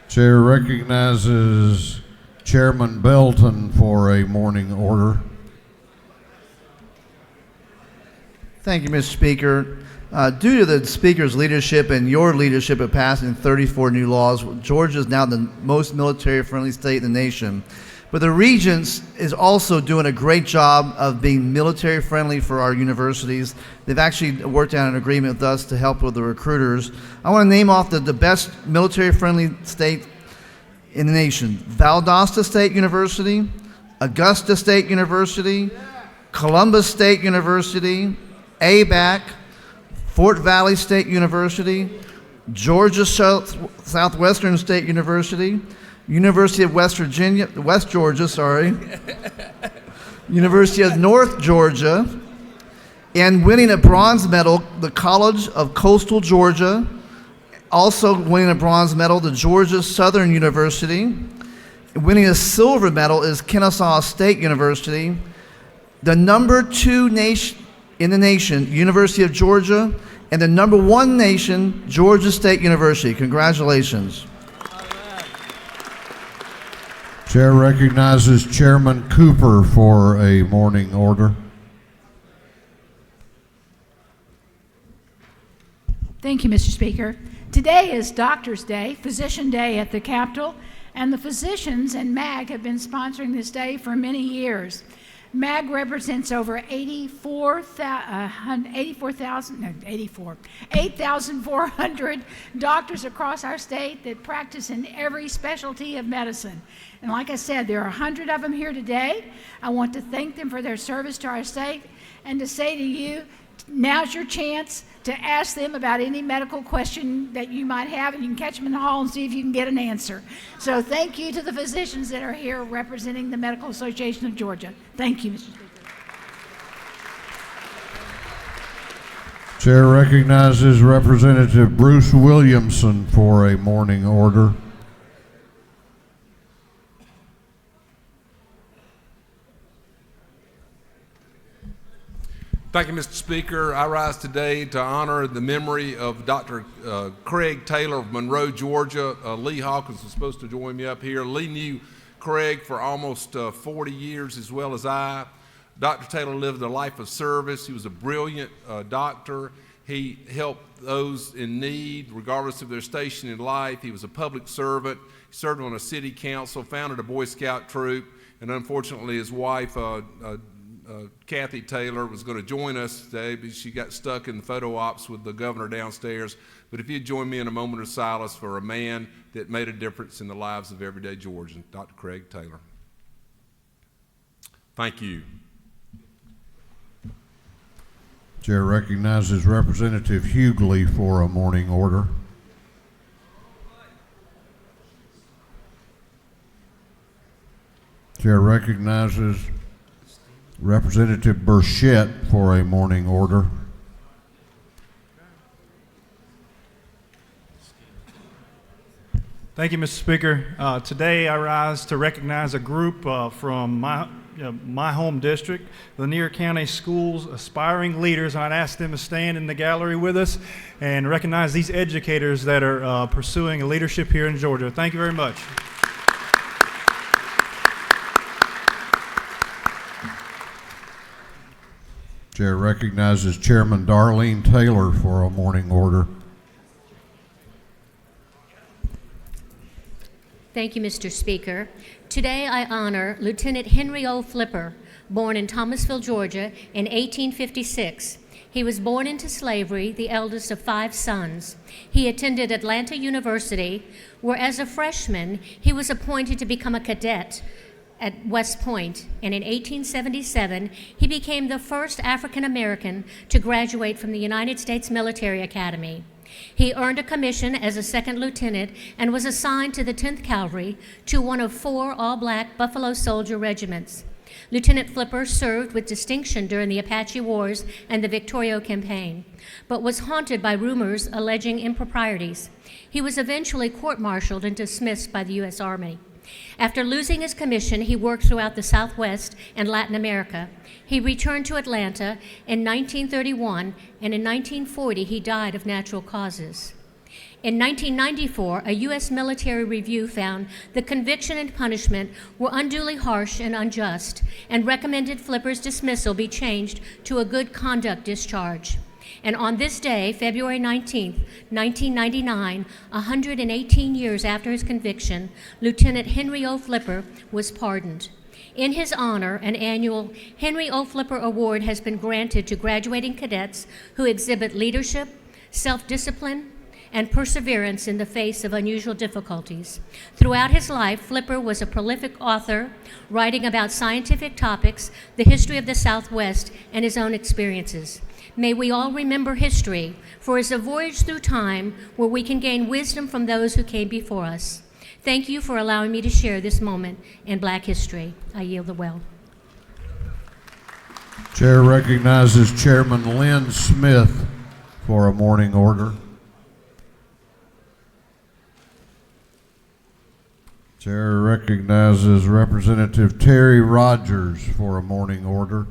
Chair recognizes Chairman Belton for a morning order. Thank you, Mr. Speaker. Due to the Speaker's leadership and your leadership of passing 34 new laws, Georgia is now the most military-friendly state in the nation. But the Regents is also doing a great job of being military-friendly for our universities. They've actually worked out an agreement with us to help with the recruiters. I want to name off the best military-friendly state in the nation. Valdosta State University, Augusta State University, Columbus State University, ABAC, Fort Valley State University, Georgia Southwestern State University, University of West Georgia, University of North Georgia, and winning a bronze medal, the College of Coastal Georgia, also winning a bronze medal, the Georgia Southern University. Winning a silver medal is Kennesaw State University. The number 2 nation in the nation, University of Georgia, and the number 1 nation, Georgia State University. Congratulations. Chair recognizes Chairman Cooper for a morning order. Thank you, Mr. Speaker. Today is Doctor's Day, Physician Day at the Capitol, and the physicians and MAG have been sponsoring this day for many years. MAG represents over 8,400 doctors across our state that practice in every specialty of medicine. And like I said, there are 100 of them here today. I want to thank them for their service to our state and to say to you, now's your chance to ask them about any medical question that you might have, and you can catch them in the hall and see if you can get an answer. So thank you to the physicians that are here representing the Medical Association of Georgia. Thank you, Mr. Speaker. Chair recognizes Representative Bruce Williamson for a morning order. Thank you, Mr. Speaker. I rise today to honor the memory of Dr. Craig Taylor of Monroe, Georgia. Lee Hawkins was supposed to join me up here. Lee knew Craig for almost 40 years as well as I. Dr. Taylor lived a life of service. He was a brilliant doctor. He helped those in need regardless of their station in life. He was a public servant. He served on a city council, founded a Boy Scout troop, and unfortunately his wife, Kathy Taylor, was going to join us today, but she got stuck in the photo ops with the governor downstairs. But if you'd join me in a moment of silence for a man that made a difference in the lives of everyday Georgians, Dr. Craig Taylor. Thank you. Chair recognizes Representative Hughley for a morning order. Chair recognizes Representative Burchett for a morning order. Thank you, Mr. Speaker. Today I rise to recognize a group from my home district, Lanier County Schools aspiring leaders. I'd ask them to stand in the gallery with us and recognize these educators that are pursuing leadership here in Georgia. Thank you very much. Chair recognizes Chairman Darlene Taylor for a morning order. Thank you, Mr. Speaker. Today I honor Lieutenant Henry O. Flipper, born in Thomasville, Georgia in 1856. He was born into slavery, the eldest of 5 sons. He attended Atlanta University, where as a freshman, he was appointed to become a cadet at West Point, and in 1877, he became the first African American to graduate from the United States Military Academy. He earned a commission as a 2nd lieutenant and was assigned to the 10th Cavalry to one of 4 all-black Buffalo Soldier regiments. Lieutenant Flipper served with distinction during the Apache Wars and the Victorio Campaign, but was haunted by rumors alleging improprieties. He was eventually court-martialed and dismissed by the U.S. Army. After losing his commission, he worked throughout the Southwest and Latin America. He returned to Atlanta in 1931, and in 1940 he died of natural causes. In 1994, a U.S. military review found the conviction and punishment were unduly harsh and unjust, and recommended Flipper's dismissal be changed to a good conduct discharge. And on this day, February 19, 1999, 118 years after his conviction, Lieutenant Henry O. Flipper was pardoned. In his honor, an annual Henry O. Flipper Award has been granted to graduating cadets who exhibit leadership, self-discipline, and perseverance in the face of unusual difficulties. Throughout his life, Flipper was a prolific author, writing about scientific topics, the history of the Southwest, and his own experiences. May we all remember history, for it's a voyage through time where we can gain wisdom from those who came before us. Thank you for allowing me to share this moment in Black history. I yield the well. Chair recognizes Chairman Lynn Smith for a morning order. Chair recognizes Representative Terry Rogers for a morning order.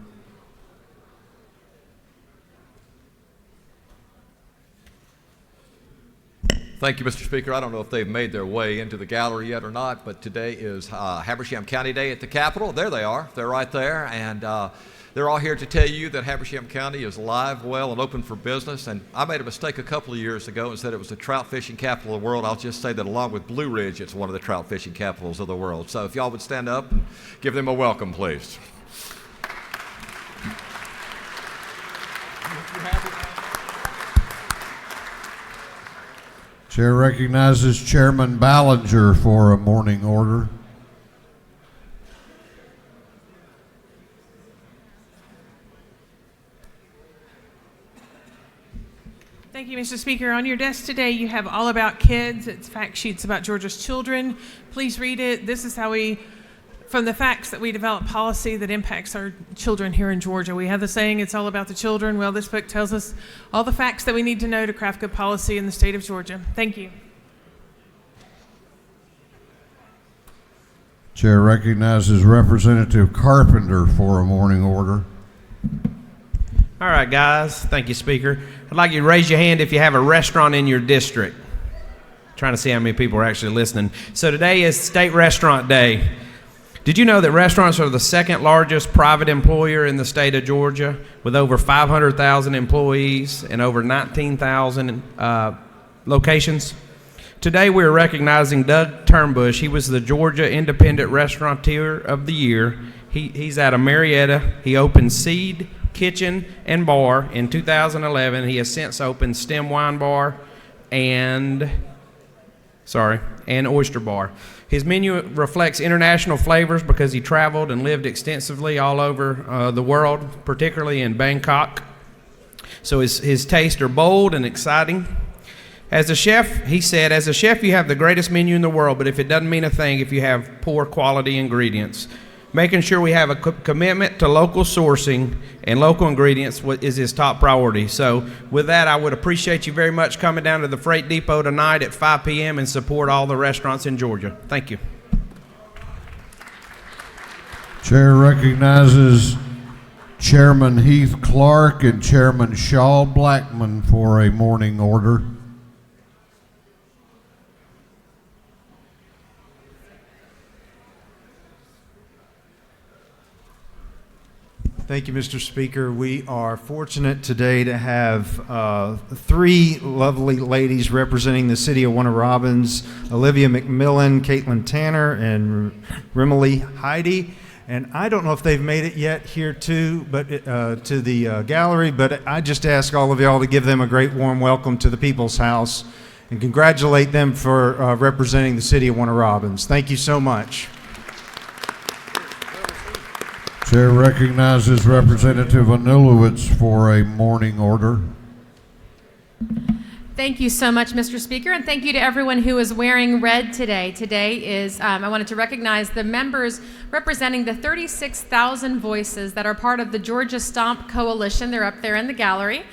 Thank you, Mr. Speaker. I don't know if they've made their way into the gallery yet or not, but today is Habersham County Day at the Capitol. There they are. They're right there. And they're all here to tell you that Habersham County is alive, well, and open for business. And I made a mistake a couple of years ago and said it was the trout fishing capital of the world. I'll just say that along with Blue Ridge, it's one of the trout fishing capitals of the world. So if y'all would stand up and give them a welcome, please. Chair recognizes Chairman Ballinger for a morning order. Thank you, Mr. Speaker. On your desk today, you have All About Kids. It's fact sheets about Georgia's children. Please read it. This is how from the facts that we develop policy that impacts our children here in Georgia. We have the saying, it's all about the children. Well, this book tells us all the facts that we need to know to craft good policy in the state of Georgia. Thank you. Chair recognizes Representative Carpenter for a morning order. All right, guys. Thank you, Speaker. I'd like you to raise your hand if you have a restaurant in your district. Trying to see how many people are actually listening. So today is State Restaurant Day. Did you know that restaurants are the second largest private employer in the state of Georgia, with over 500,000 employees and over 19,000 locations? Today we're recognizing Doug Turnbush. He was the Georgia Independent Restaurateur of the Year. He's out of Marietta. He opened Seed Kitchen and Bar in 2011. He has since opened Stem Wine Bar and Oyster Bar. His menu reflects international flavors because he traveled and lived extensively all over the world, particularly in Bangkok. So his tastes are bold and exciting. As a chef, he said, as a chef, you have the greatest menu in the world, but if it doesn't mean a thing if you have poor quality ingredients. Making sure we have a commitment to local sourcing and local ingredients is his top priority. So with that, I would appreciate you very much coming down to the Freight Depot tonight at 5 p.m. and support all the restaurants in Georgia. Thank you. Chair recognizes Chairman Heath Clark and Chairman Shaw Blackman for a morning order. Thank you, Mr. Speaker. We are fortunate today to have three lovely ladies representing the city of Warner Robins: Olivia McMillan, Caitlin Tanner, and Rimley Heidi. And I don't know if they've made it yet here too, but to the gallery, but I just ask all of y'all to give them a great warm welcome to the People's House and congratulate them for representing the city of Warner Robins. Thank you so much. Chair recognizes Representative Anulowicz for a morning order. Thank you so much, Mr. Speaker, and thank you to everyone who is wearing red today. Today is, I wanted to recognize the members representing the 36,000 voices that are part of the Georgia Stomp Coalition. They're up there in the gallery.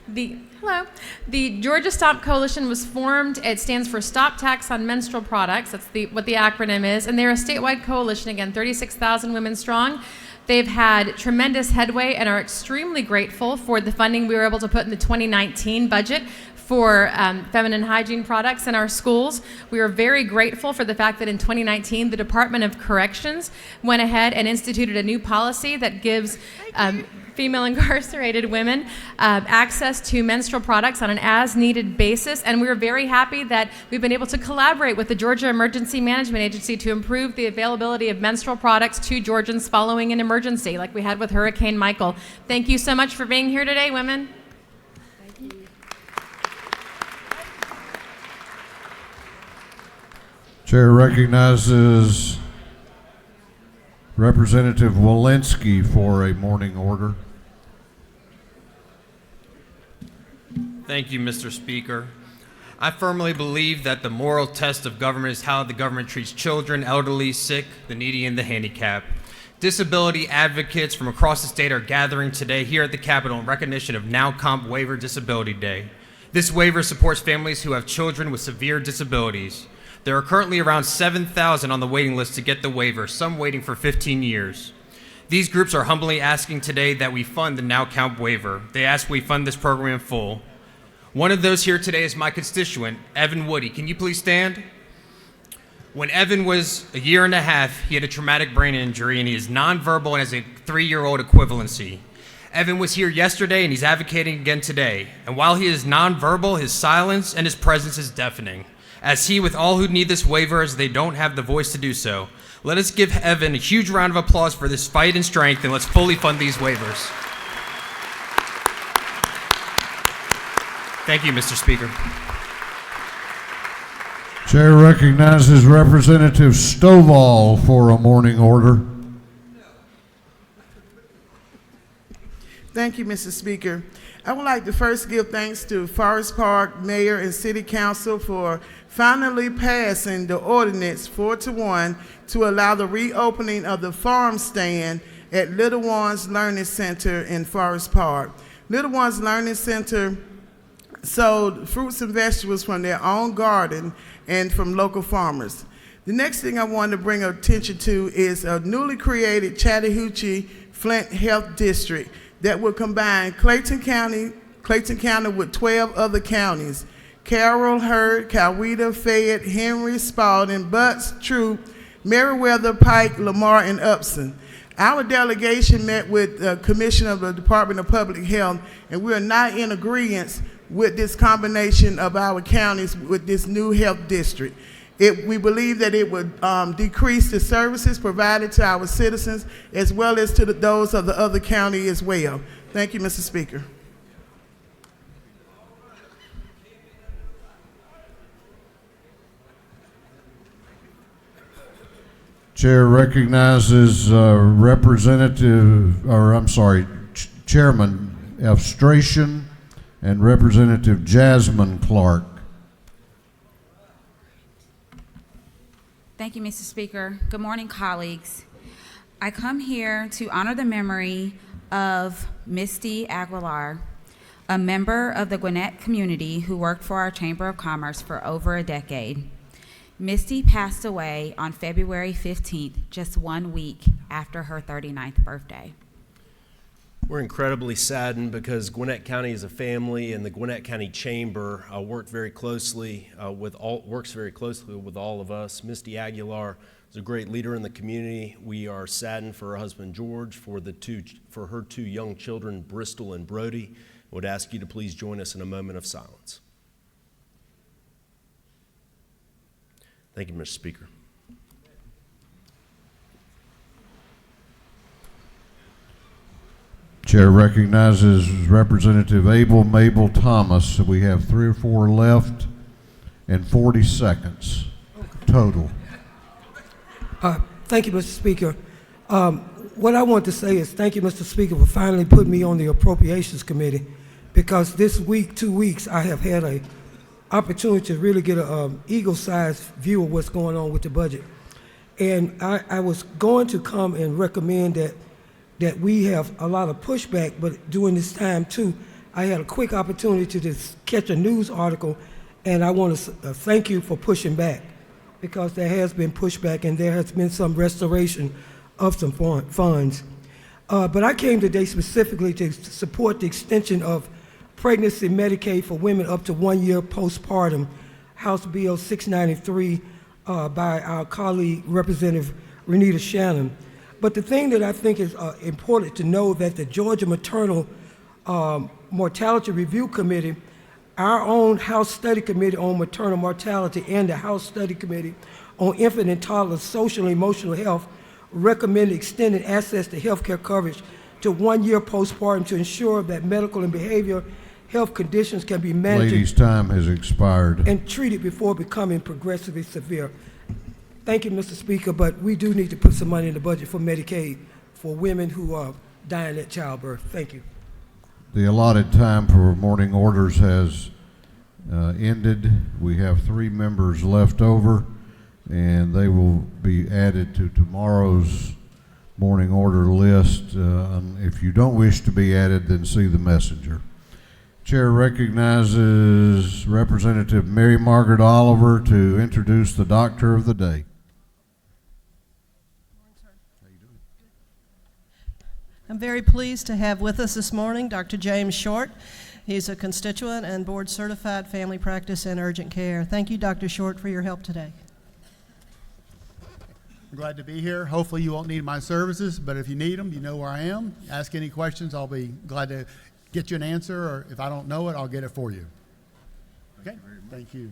The Georgia Stomp Coalition was formed. It stands for Stop Tax on Menstrual Products. That's what the acronym is. And they're a statewide coalition, again, 36,000 women strong. They've had tremendous headway and are extremely grateful for the funding we were able to put in the 2019 budget for feminine hygiene products in our schools. We are very grateful for the fact that in 2019, the Department of Corrections went ahead and instituted a new policy that gives female incarcerated women access to menstrual products on an as-needed basis, and we're very happy that we've been able to collaborate with the Georgia Emergency Management Agency to improve the availability of menstrual products to Georgians following an emergency, like we had with Hurricane Michael. Thank you so much for being here today, women. Chair recognizes Representative Walensky for a morning order. Thank you, Mr. Speaker. I firmly believe that the moral test of government is how the government treats children, elderly, sick, the needy, and the handicapped. Disability advocates from across the state are gathering today here at the Capitol in recognition of Now Comp Waiver Disability Day. This waiver supports families who have children with severe disabilities. There are currently around 7,000 on the waiting list to get the waiver, some waiting for 15 years. These groups are humbly asking today that we fund the Now Comp waiver. They ask we fund this program in full. One of those here today is my constituent, Evan Woody. Can you please stand? When Evan was a year and a half, he had a traumatic brain injury and he is nonverbal and has a 3-year-old equivalency. Evan was here yesterday and he's advocating again today. And while he is nonverbal, his silence and his presence is deafening. As he, with all who need this waiver, as they don't have the voice to do so. Let us give Evan a huge round of applause for this fight and strength, and let's fully fund these waivers. Thank you, Mr. Speaker. Chair recognizes Representative Stovall for a morning order. Thank you, Mr. Speaker. I would like to first give thanks to Forest Park Mayor and City Council for finally passing the ordinance 4-1 to allow the reopening of the farm stand at Little Ones Learning Center in Forest Park. Little Ones Learning Center sold fruits and vegetables from their own garden and from local farmers. The next thing I want to bring attention to is a newly created Chattahoochee Flint Health District that will combine Clayton County with 12 other counties: Carroll, Hurd, Coweta, Fayette, Henry, Spalding, Butts, Troup, Meriwether, Pike, Lamar, and Upson. Our delegation met with the Commissioner of the Department of Public Health, and we are not in agreement with this combination of our counties with this new health district. We believe that it would decrease the services provided to our citizens as well as to those of the other county as well. Thank you, Mr. Speaker. Chair recognizes Chairman Elstration and Representative Jasmine Clark. Thank you, Mr. Speaker. Good morning, colleagues. I come here to honor the memory of Misty Aguilar, a member of the Gwinnett community who worked for our Chamber of Commerce for over a decade. Misty passed away on February 15th, just 1 week after her 39th birthday. We're incredibly saddened because Gwinnett County is a family, and the Gwinnett County Chamber works very closely with all of us. Misty Aguilar is a great leader in the community. We are saddened for her husband George, for her 2 young children, Bristol and Brody. I would ask you to please join us in a moment of silence. Thank you, Mr. Speaker. Chair recognizes Representative Mabel Thomas. We have 3 or 4 left and 40 seconds total. Thank you, Mr. Speaker. What I want to say is thank you, Mr. Speaker, for finally putting me on the Appropriations Committee, because this week, 2 weeks, I have had an opportunity to really get an eagle-sized view of what's going on with the budget. And I was going to come and recommend that we have a lot of pushback, but during this time too, I had a quick opportunity to just catch a news article, and I want to thank you for pushing back, because there has been pushback and there has been some restoration of some funds. But I came today specifically to support the extension of pregnancy Medicaid for women up to 1 year postpartum, House Bill 693 by our colleague Representative Renita Shannon. But the thing that I think is important to know that the Georgia Maternal Mortality Review Committee, our own House Study Committee on Maternal Mortality and the House Study Committee on Infant and Toddler Social and Emotional Health recommended extending access to health care coverage to 1 year postpartum to ensure that medical and behavioral health conditions can be managed. Lady's time has expired. And treated before becoming progressively severe. Thank you, Mr. Speaker, but we do need to put some money in the budget for Medicaid for women who are dying at childbirth. Thank you. The allotted time for morning orders has ended. We have 3 members left over, and they will be added to tomorrow's morning order list. If you don't wish to be added, then see the messenger. Chair recognizes Representative Mary Margaret Oliver to introduce the Doctor of the Day. I'm very pleased to have with us this morning Dr. James Short. He's a constituent and board certified family practice and urgent care. Thank you, Dr. Short, for your help today. I'm glad to be here. Hopefully you won't need my services, but if you need them, you know where I am. Ask any questions. I'll be glad to get you an answer, or if I don't know it, I'll get it for you. Okay? Thank you.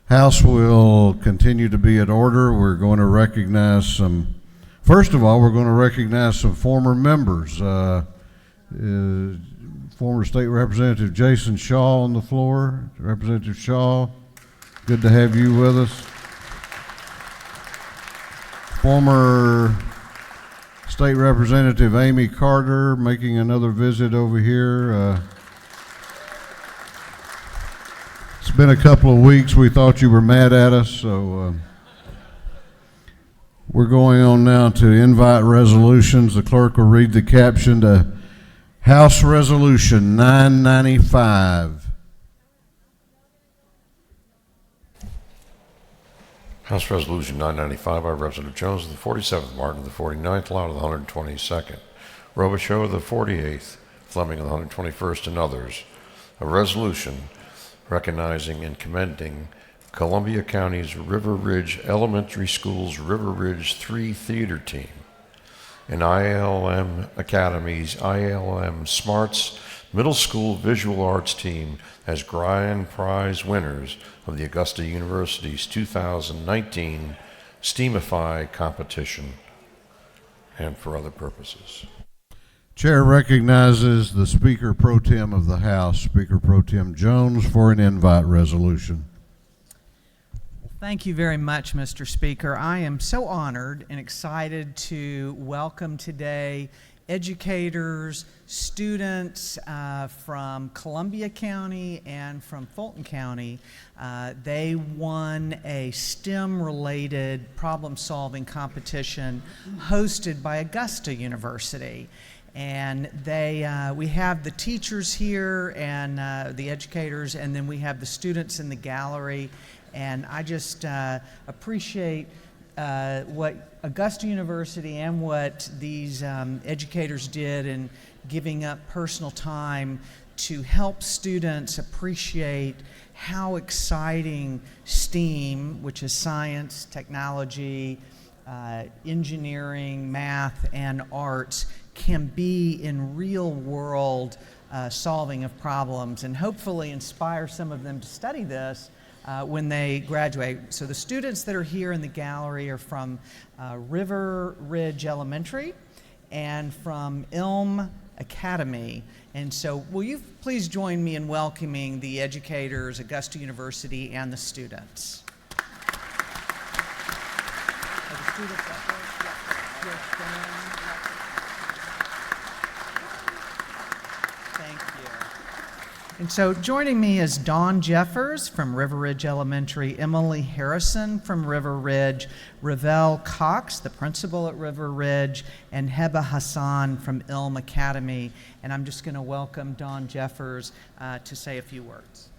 House will continue to be in order. We're going to recognize some, first of all, we're going to recognize some former members. Former State Representative Jason Shaw on the floor. Representative Shaw, good to have you with us. Former State Representative Amy Carter making another visit over here. It's been a couple of weeks. We thought you were mad at us, so we're going on now to invite resolutions. The clerk will read the caption to House Resolution 995. House Resolution 995 by Representative Jones of the 47th, Martin of the 49th, Loud of the 122nd, Robichaud of the 48th, Fleming of the 121st, and others. A resolution recognizing and commending Columbia County's River Ridge Elementary School's River Ridge 3 theater team and ILM Academy's ILM Smarts Middle School Visual Arts team as grand prize winners of the Augusta University's 2019 STEAMify competition, and for other purposes. Chair recognizes the Speaker Pro Tem of the House, Speaker Pro Tem Jones, for an invite resolution. Thank you very much, Mr. Speaker. I am so honored and excited to welcome today educators, students from Columbia County and from Fulton County. They won a STEM-related problem-solving competition hosted by Augusta University. And we have the teachers here and the educators, and then we have the students in the gallery. And I just appreciate what Augusta University and what these educators did in giving up personal time to help students appreciate how exciting STEAM, which is science, technology, engineering, math, and arts, can be in real world solving of problems, and hopefully inspire some of them to study this when they graduate. So the students that are here in the gallery are from River Ridge Elementary and from Elm Academy. And so will you please join me in welcoming the educators, Augusta University, and the students. Are the students up there? Thank you. And so joining me is Dawn Jeffers from River Ridge Elementary, Emily Harrison from River Ridge, Ravel Cox, the principal at River Ridge, and Heba Hassan from Elm Academy. And I'm just going to welcome Dawn Jeffers to say a few words.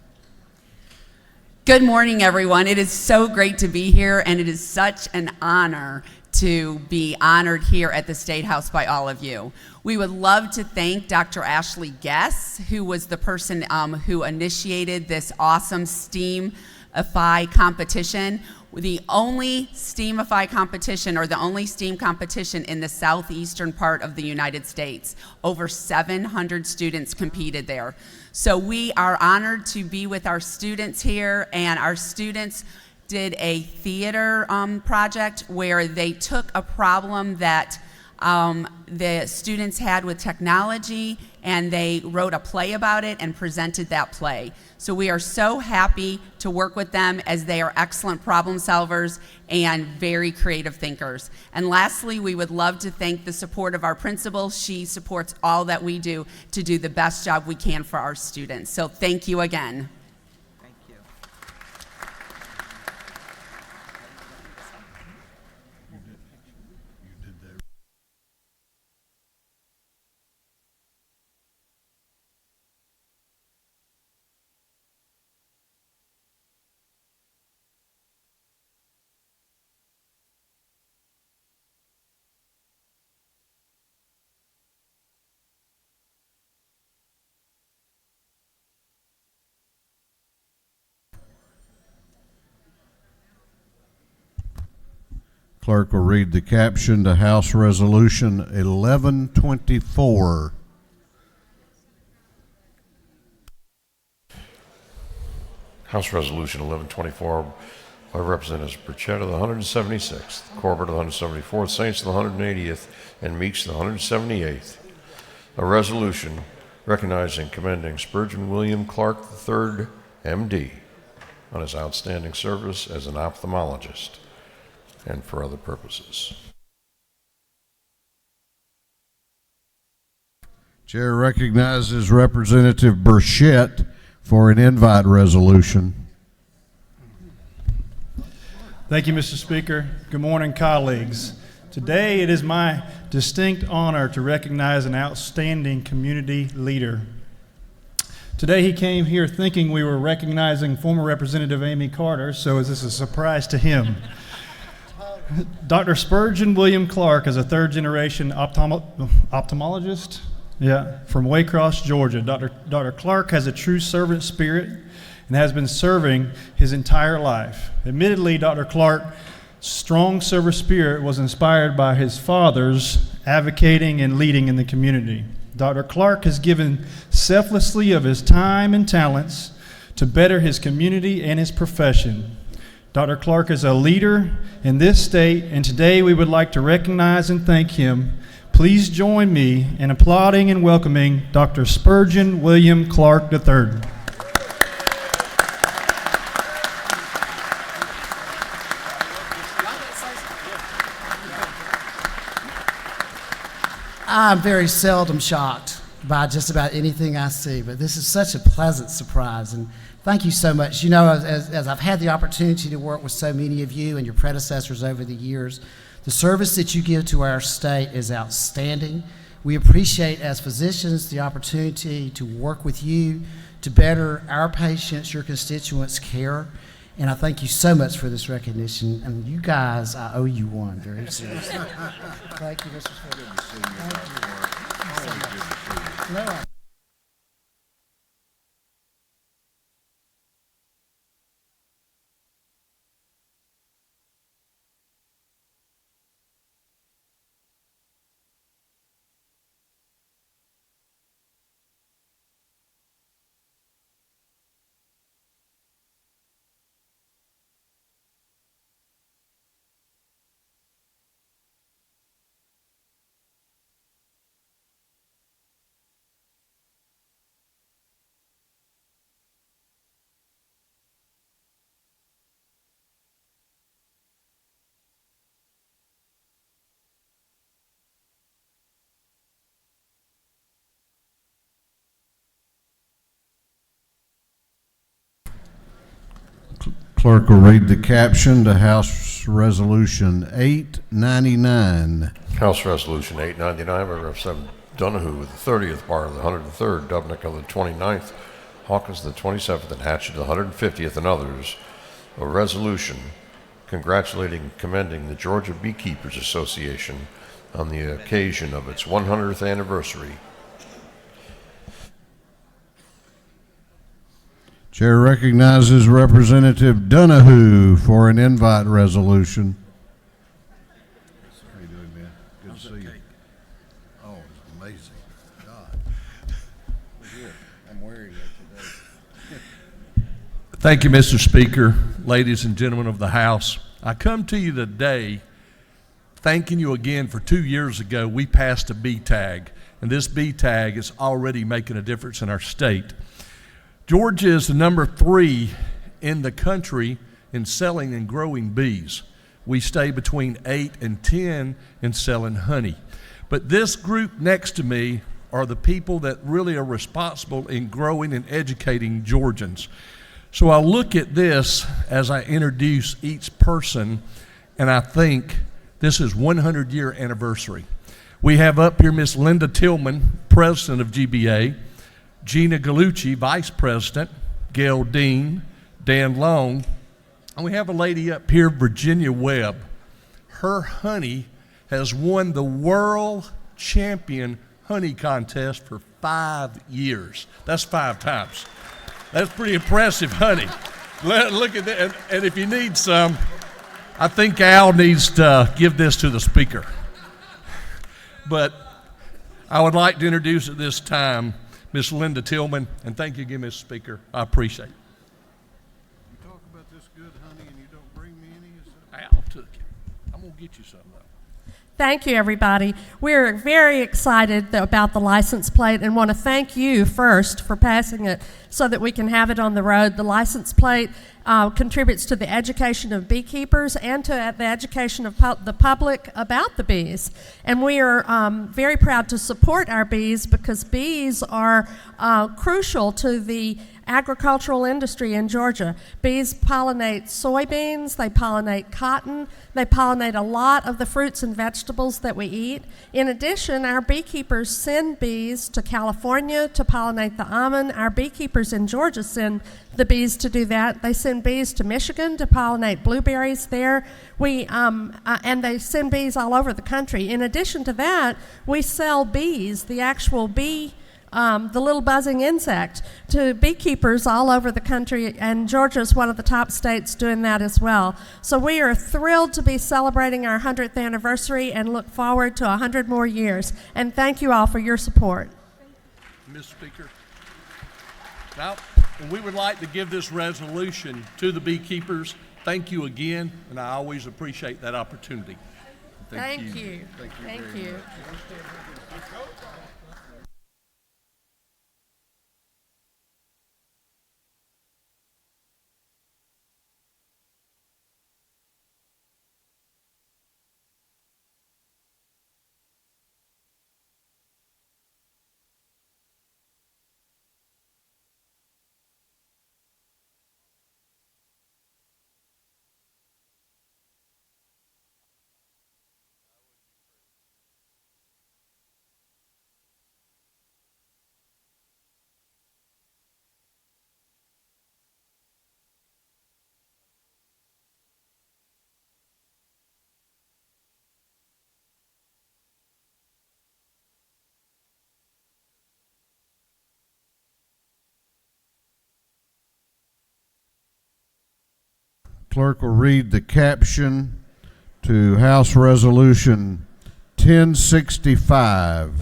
Good morning, everyone. It is so great to be here, and it is such an honor to be honored here at the State House by all of you. We would love to thank Dr. Ashley Guess, who was the person who initiated this awesome STEAMify competition. The only STEAMify competition, or the only STEAM competition in the southeastern part of the United States. Over 700 students competed there. So we are honored to be with our students here, and our students did a theater project where they took a problem that the students had with technology, and they wrote a play about it and presented that play. So we are so happy to work with them, as they are excellent problem solvers and very creative thinkers. And lastly, we would love to thank the support of our principal. She supports all that we do to do the best job we can for our students. So thank you again. Clerk will read the caption to House Resolution 1124. House Resolution 1124 by Representatives Burchett of the 176th, Corbett of the 174th, Saints of the 180th, and Meeks of the 178th. A resolution recognizing and commending Spurgeon William Clark III, M.D., on his outstanding service as an ophthalmologist, and for other purposes. Chair recognizes Representative Burchett for an invite resolution. Thank you, Mr. Speaker. Good morning, colleagues. Today it is my distinct honor to recognize an outstanding community leader. Today he came here thinking we were recognizing former Representative Amy Carter, so is this a surprise to him? Dr. Spurgeon William Clark is a third-generation ophthalmologist from Waycross, Georgia. Dr. Clark has a true servant spirit and has been serving his entire life. Admittedly, Dr. Clark's strong servant spirit was inspired by his father's advocating and leading in the community. Dr. Clark has given selflessly of his time and talents to better his community and his profession. Dr. Clark is a leader in this state, and today we would like to recognize and thank him. Please join me in applauding and welcoming Dr. Spurgeon William Clark III. I'm very seldom shocked by just about anything I see, but this is such a pleasant surprise, and thank you so much. You know, as I've had the opportunity to work with so many of you and your predecessors over the years, the service that you give to our state is outstanding. We appreciate, as physicians, the opportunity to work with you to better our patients, your constituents' care. And I thank you so much for this recognition. And you guys, I owe you one, very seriously. Thank you, Mr. Speaker. Thank you. Clerk will read the caption to House Resolution 899. House Resolution 899 by Representative Donahue, the 30th part of the 103rd, Dubnik of the 29th, Hawkins the 27th, and Hatchet the 150th, and others. A resolution congratulating and commending the Georgia Beekeepers Association on the occasion of its 100th anniversary. Chair recognizes Representative Donahue for an invite resolution. How you doing, man? Good to see you. Oh, it's amazing. God. Look here. I'm wearing it today. Thank you, Mr. Speaker, ladies and gentlemen of the House. I come to you today thanking you again for 2 years ago we passed a B tag, and this B tag is already making a difference in our state. Georgia is the number 3 in the country in selling and growing bees. We stay between 8 and 10 in selling honey. But this group next to me are the people that really are responsible in growing and educating Georgians. So I look at this as I introduce each person, and I think this is 100-year anniversary. We have up here Miss Linda Tillman, president of GBA, Gina Gallucci, vice president, Gail Dean, Dan Long, and we have a lady up here, Virginia Webb. Her honey has won the world champion honey contest for 5 years. That's 5 times. That's pretty impressive honey. Look at that. And if you need some, I think Al needs to give this to the speaker. But I would like to introduce at this time Miss Linda Tillman, and thank you again, Mr. Speaker. I appreciate it. You talk about this good honey and you don't bring me any? Al took it. I'm going to get you some though. Thank you, everybody. We're very excited about the license plate and want to thank you first for passing it so that we can have it on the road. The license plate contributes to the education of beekeepers and to the education of the public about the bees. And we are very proud to support our bees because bees are crucial to the agricultural industry in Georgia. Bees pollinate soybeans, they pollinate cotton, they pollinate a lot of the fruits and vegetables that we eat. In addition, our beekeepers send bees to California to pollinate the almond. Our beekeepers in Georgia send the bees to do that. They send bees to Michigan to pollinate blueberries there. And they send bees all over the country. In addition to that, we sell bees, the actual bee the little buzzing insect, to beekeepers all over the country, and Georgia is one of the top states doing that as well. So we are thrilled to be celebrating our 100th anniversary and look forward to 100 more years. And thank you all for your support. Mr. Speaker. Now, we would like to give this resolution to the beekeepers. Thank you again, and I always appreciate that opportunity. Thank you. Thank you. Clerk will read the caption to House Resolution 1065.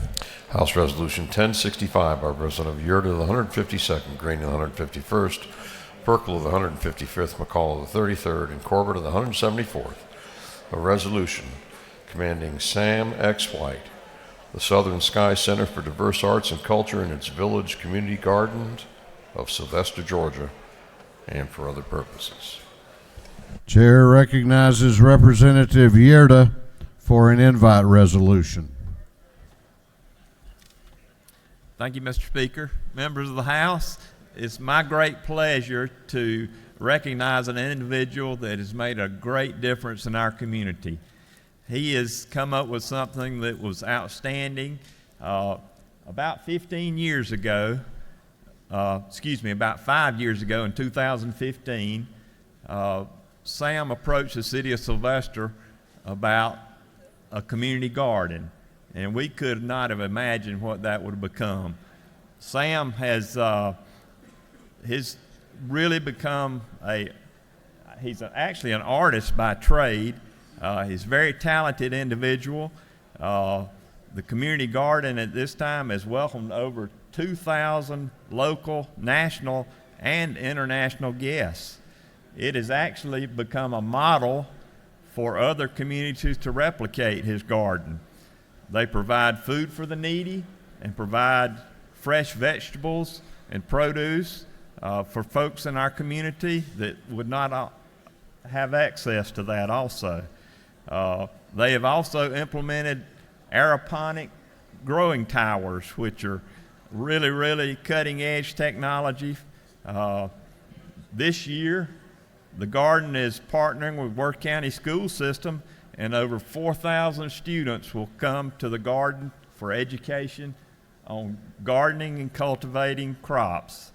House Resolution 1065 by Representative Yurda of the 152nd, Green of the 151st, Perkel of the 155th, McCall of the 33rd, and Corbett of the 174th. A resolution commanding Sam X. White, the Southern Sky Center for Diverse Arts and Culture, in its Village Community Gardens of Sylvester, Georgia, and for other purposes. Chair recognizes Representative Yerda for an invite resolution. Thank you, Mr. Speaker. Members of the House, it's my great pleasure to recognize an individual that has made a great difference in our community. He has come up with something that was outstanding. About 15 years ago, about 5 years ago in 2015, Sam approached the city of Sylvester about a community garden, and we could not have imagined what that would have become. Sam has really become he's actually an artist by trade. He's a very talented individual. The community garden at this time has welcomed over 2,000 local, national, and international guests. It has actually become a model for other communities to replicate his garden. They provide food for the needy and provide fresh vegetables and produce for folks in our community that would not have access to that also. They have also implemented aeroponic growing towers, which are really, really cutting edge technology. This year, the garden is partnering with Worth County School System, and over 4,000 students will come to the garden for education on gardening and cultivating crops.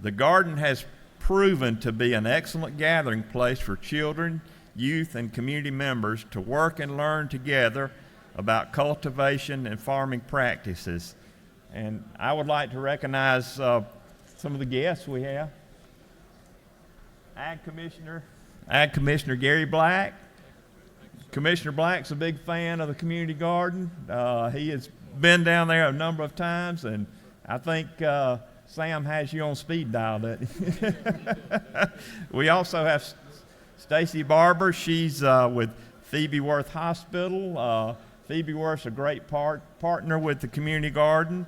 The garden has proven to be an excellent gathering place for children, youth, and community members to work and learn together about cultivation and farming practices. And I would like to recognize some of the guests we have. Ag Commissioner Gary Black. Commissioner Black's a big fan of the community garden. He has been down there a number of times, and I think Sam has you on speed dial, doesn't he? We also have Stacy Barber. She's with Phoebe Worth Hospital. Phoebe Worth's a great partner with the community garden.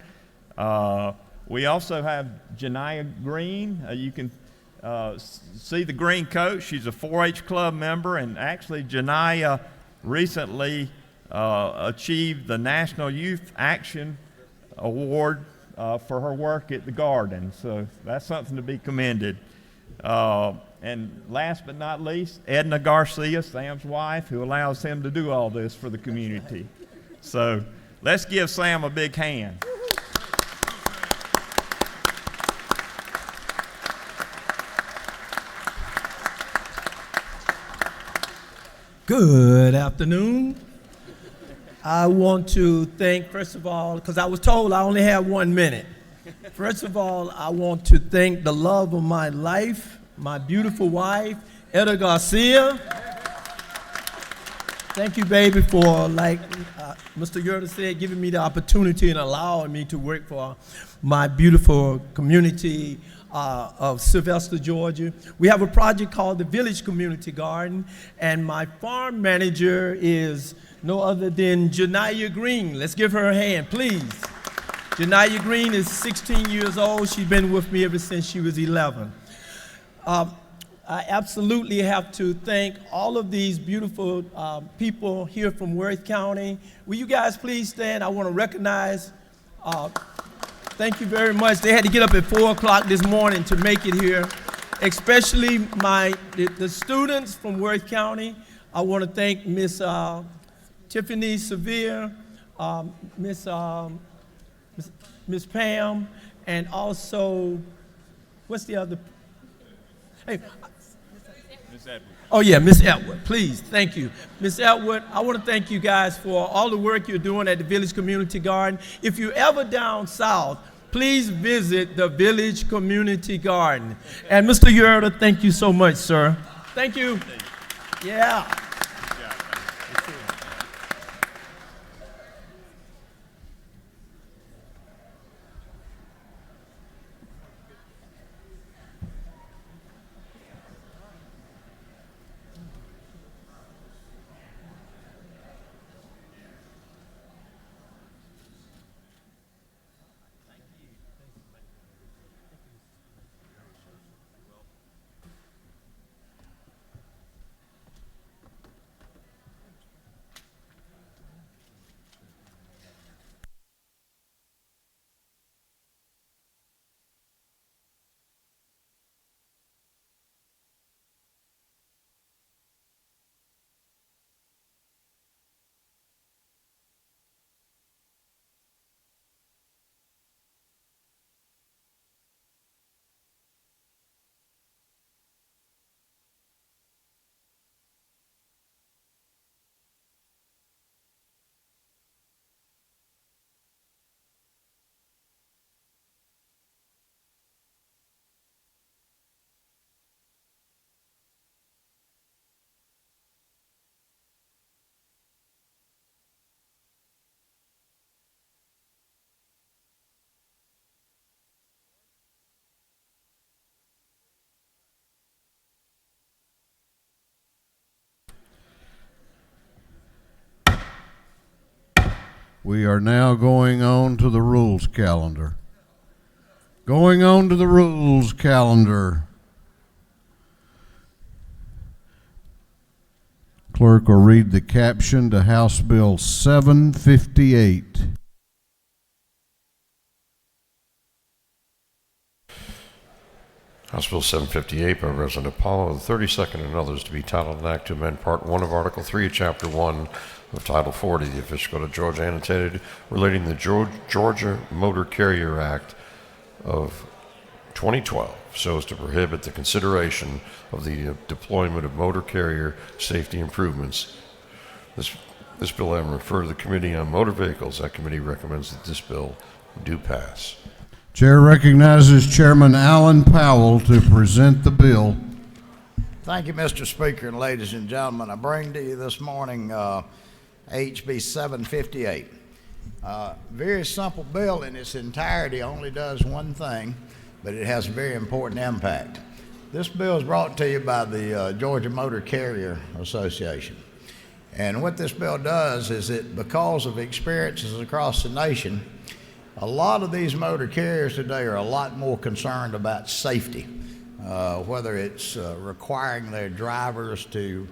We also have Janiyah Green. You can see the green coat. She's a 4-H club member, and actually Janiyah recently achieved the National Youth Action Award for her work at the garden, so that's something to be commended. And last but not least, Edna Garcia, Sam's wife, who allows him to do all this for the community. So let's give Sam a big hand. Good afternoon. I want to thank, first of all, because I was told I only have 1 minute. First of all, I want to thank the love of my life, my beautiful wife, Etta Garcia. Thank you, baby, for, like Mr. Yerda said, giving me the opportunity and allowing me to work for my beautiful community of Sylvester, Georgia. We have a project called the Village Community Garden, and my farm manager is no other than Janiyah Green. Let's give her a hand, please. Janiyah Green is 16 years old. She's been with me ever since she was 11. I absolutely have to thank all of these beautiful people here from Worth County. Will you guys please stand? I want to recognize, thank you very much. They had to get up at 4 o'clock this morning to make it here, especially the students from Worth County. I want to thank Miss Tiffany Severe, Miss Pam, and also, what's the other? Hey, Miss Edward. Oh yeah, Miss Edward, please, thank you. Miss Edward, I want to thank you guys for all the work you're doing at the Village Community Garden. If you're ever down south, please visit the Village Community Garden. And Mr. Yerda, thank you so much, sir. Thank you. Yeah. We are now going on to the rules calendar. Going on to the rules calendar. Clerk will read the caption to House Bill 758. House Bill 758 by Representative Apollo, the 32nd and others, to be titled an act to amend Part 1 of Article 3 of Chapter 1 of Title 40, the official code of Georgia, annotated, relating to the Georgia Motor Carrier Act of 2012, so as to prohibit the consideration of the deployment of motor carrier safety improvements. This bill having referred to the Committee on Motor Vehicles, that committee recommends that this bill do pass. Chair recognizes Chairman Alan Powell to present the bill. Thank you, Mr. Speaker, and ladies and gentlemen. I bring to you this morning HB 758. Very simple bill in its entirety, only does one thing, but it has a very important impact. This bill is brought to you by the Georgia Motor Carrier Association. And what this bill does is that because of experiences across the nation, a lot of these motor carriers today are a lot more concerned about safety, whether it's requiring their drivers to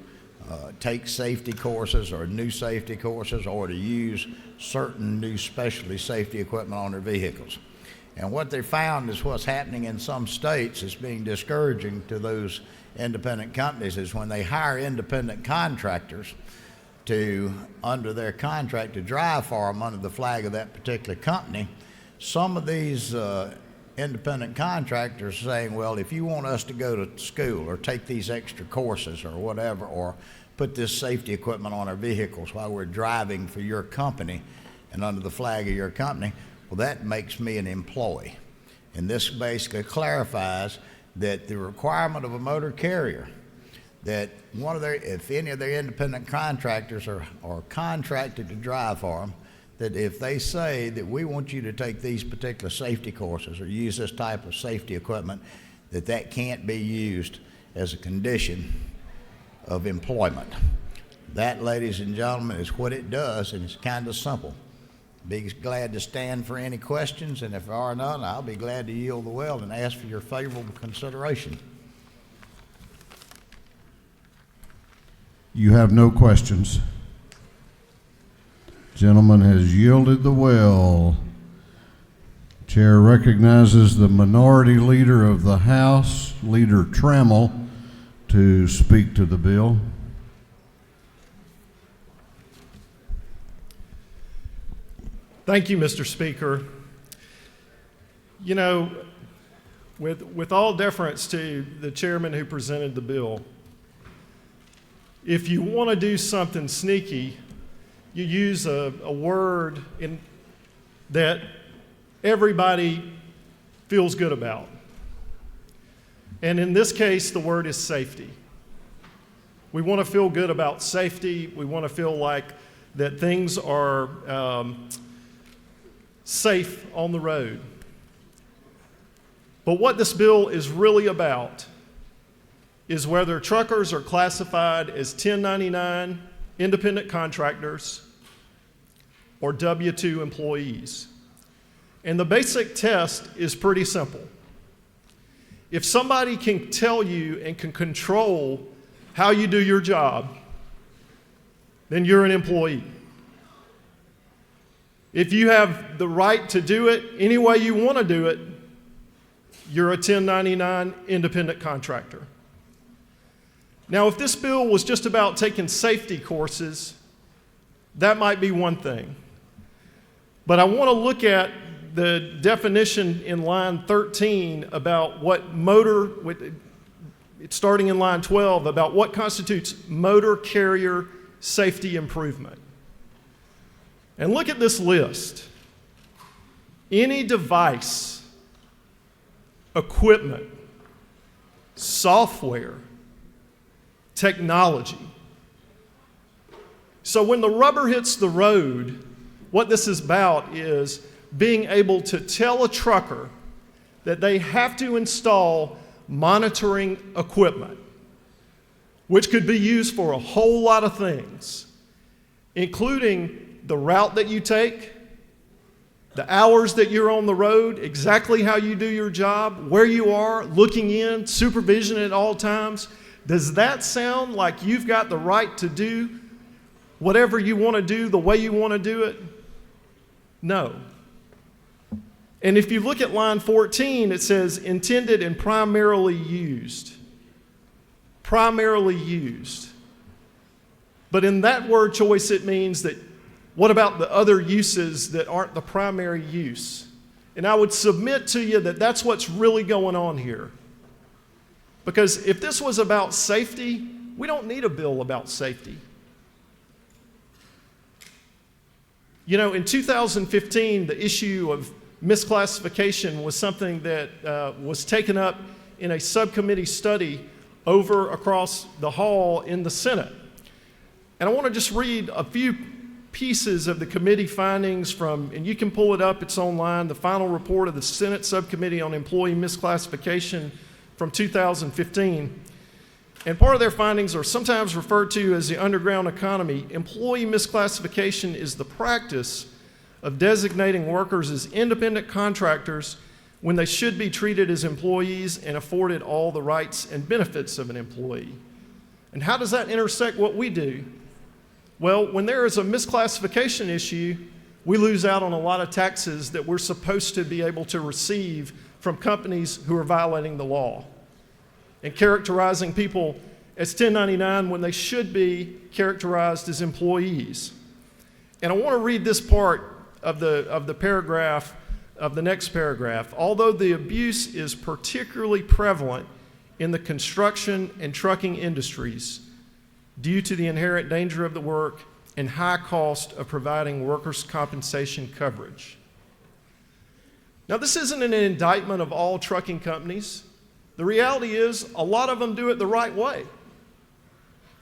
take safety courses or new safety courses, or to use certain new specialty safety equipment on their vehicles. And what they found is what's happening in some states is being discouraging to those independent companies is when they hire independent contractors to, under their contract, to drive for them under the flag of that particular company. Some of these independent contractors saying, well, if you want us to go to school or take these extra courses or whatever, or put this safety equipment on our vehicles while we're driving for your company and under the flag of your company, well, that makes me an employee. And this basically clarifies that the requirement of a motor carrier, that if any of their independent contractors are contracted to drive for them, that if they say that we want you to take these particular safety courses or use this type of safety equipment, that can't be used as a condition of employment. That, ladies and gentlemen, is what it does, and it's kind of simple. Be glad to stand for any questions, and if there are none, I'll be glad to yield the well and ask for your favorable consideration. You have no questions. Gentleman has yielded the well. Chair recognizes the minority leader of the House, Leader Trammell, to speak to the bill. Thank you, Mr. Speaker. You know, with all deference to the chairman who presented the bill, if you want to do something sneaky, you use a word that everybody feels good about. And in this case, the word is safety. We want to feel good about safety. We want to feel like that things are safe on the road. But what this bill is really about is whether truckers are classified as 1099 independent contractors or W-2 employees. And the basic test is pretty simple. If somebody can tell you and can control how you do your job, then you're an employee. If you have the right to do it any way you want to do it, you're a 1099 independent contractor. Now, if this bill was just about taking safety courses, that might be one thing. But I want to look at the definition in line 13 about starting in line 12, about what constitutes motor carrier safety improvement. And look at this list. Any device, equipment, software, technology. So when the rubber hits the road, what this is about is being able to tell a trucker that they have to install monitoring equipment, which could be used for a whole lot of things, including the route that you take, the hours that you're on the road, exactly how you do your job, where you are, looking in, supervision at all times. Does that sound like you've got the right to do whatever you want to do the way you want to do it? No. And if you look at line 14, it says intended and primarily used. Primarily used. But in that word choice, it means that what about the other uses that aren't the primary use? And I would submit to you that that's what's really going on here. Because if this was about safety, we don't need a bill about safety. You know, in 2015, the issue of misclassification was something that was taken up in a subcommittee study over across the hall in the Senate. And I want to just read a few pieces of the committee findings from, and you can pull it up, it's online, the final report of the Senate Subcommittee on Employee Misclassification from 2015. And part of their findings are sometimes referred to as the underground economy. Employee misclassification is the practice of designating workers as independent contractors when they should be treated as employees and afforded all the rights and benefits of an employee. And how does that intersect what we do? Well, when there is a misclassification issue, we lose out on a lot of taxes that we're supposed to be able to receive from companies who are violating the law and characterizing people as 1099 when they should be characterized as employees. And I want to read this part of the paragraph, of the next paragraph. Although the abuse is particularly prevalent in the construction and trucking industries, due to the inherent danger of the work and high cost of providing workers' compensation coverage. Now, this isn't an indictment of all trucking companies. The reality is a lot of them do it the right way.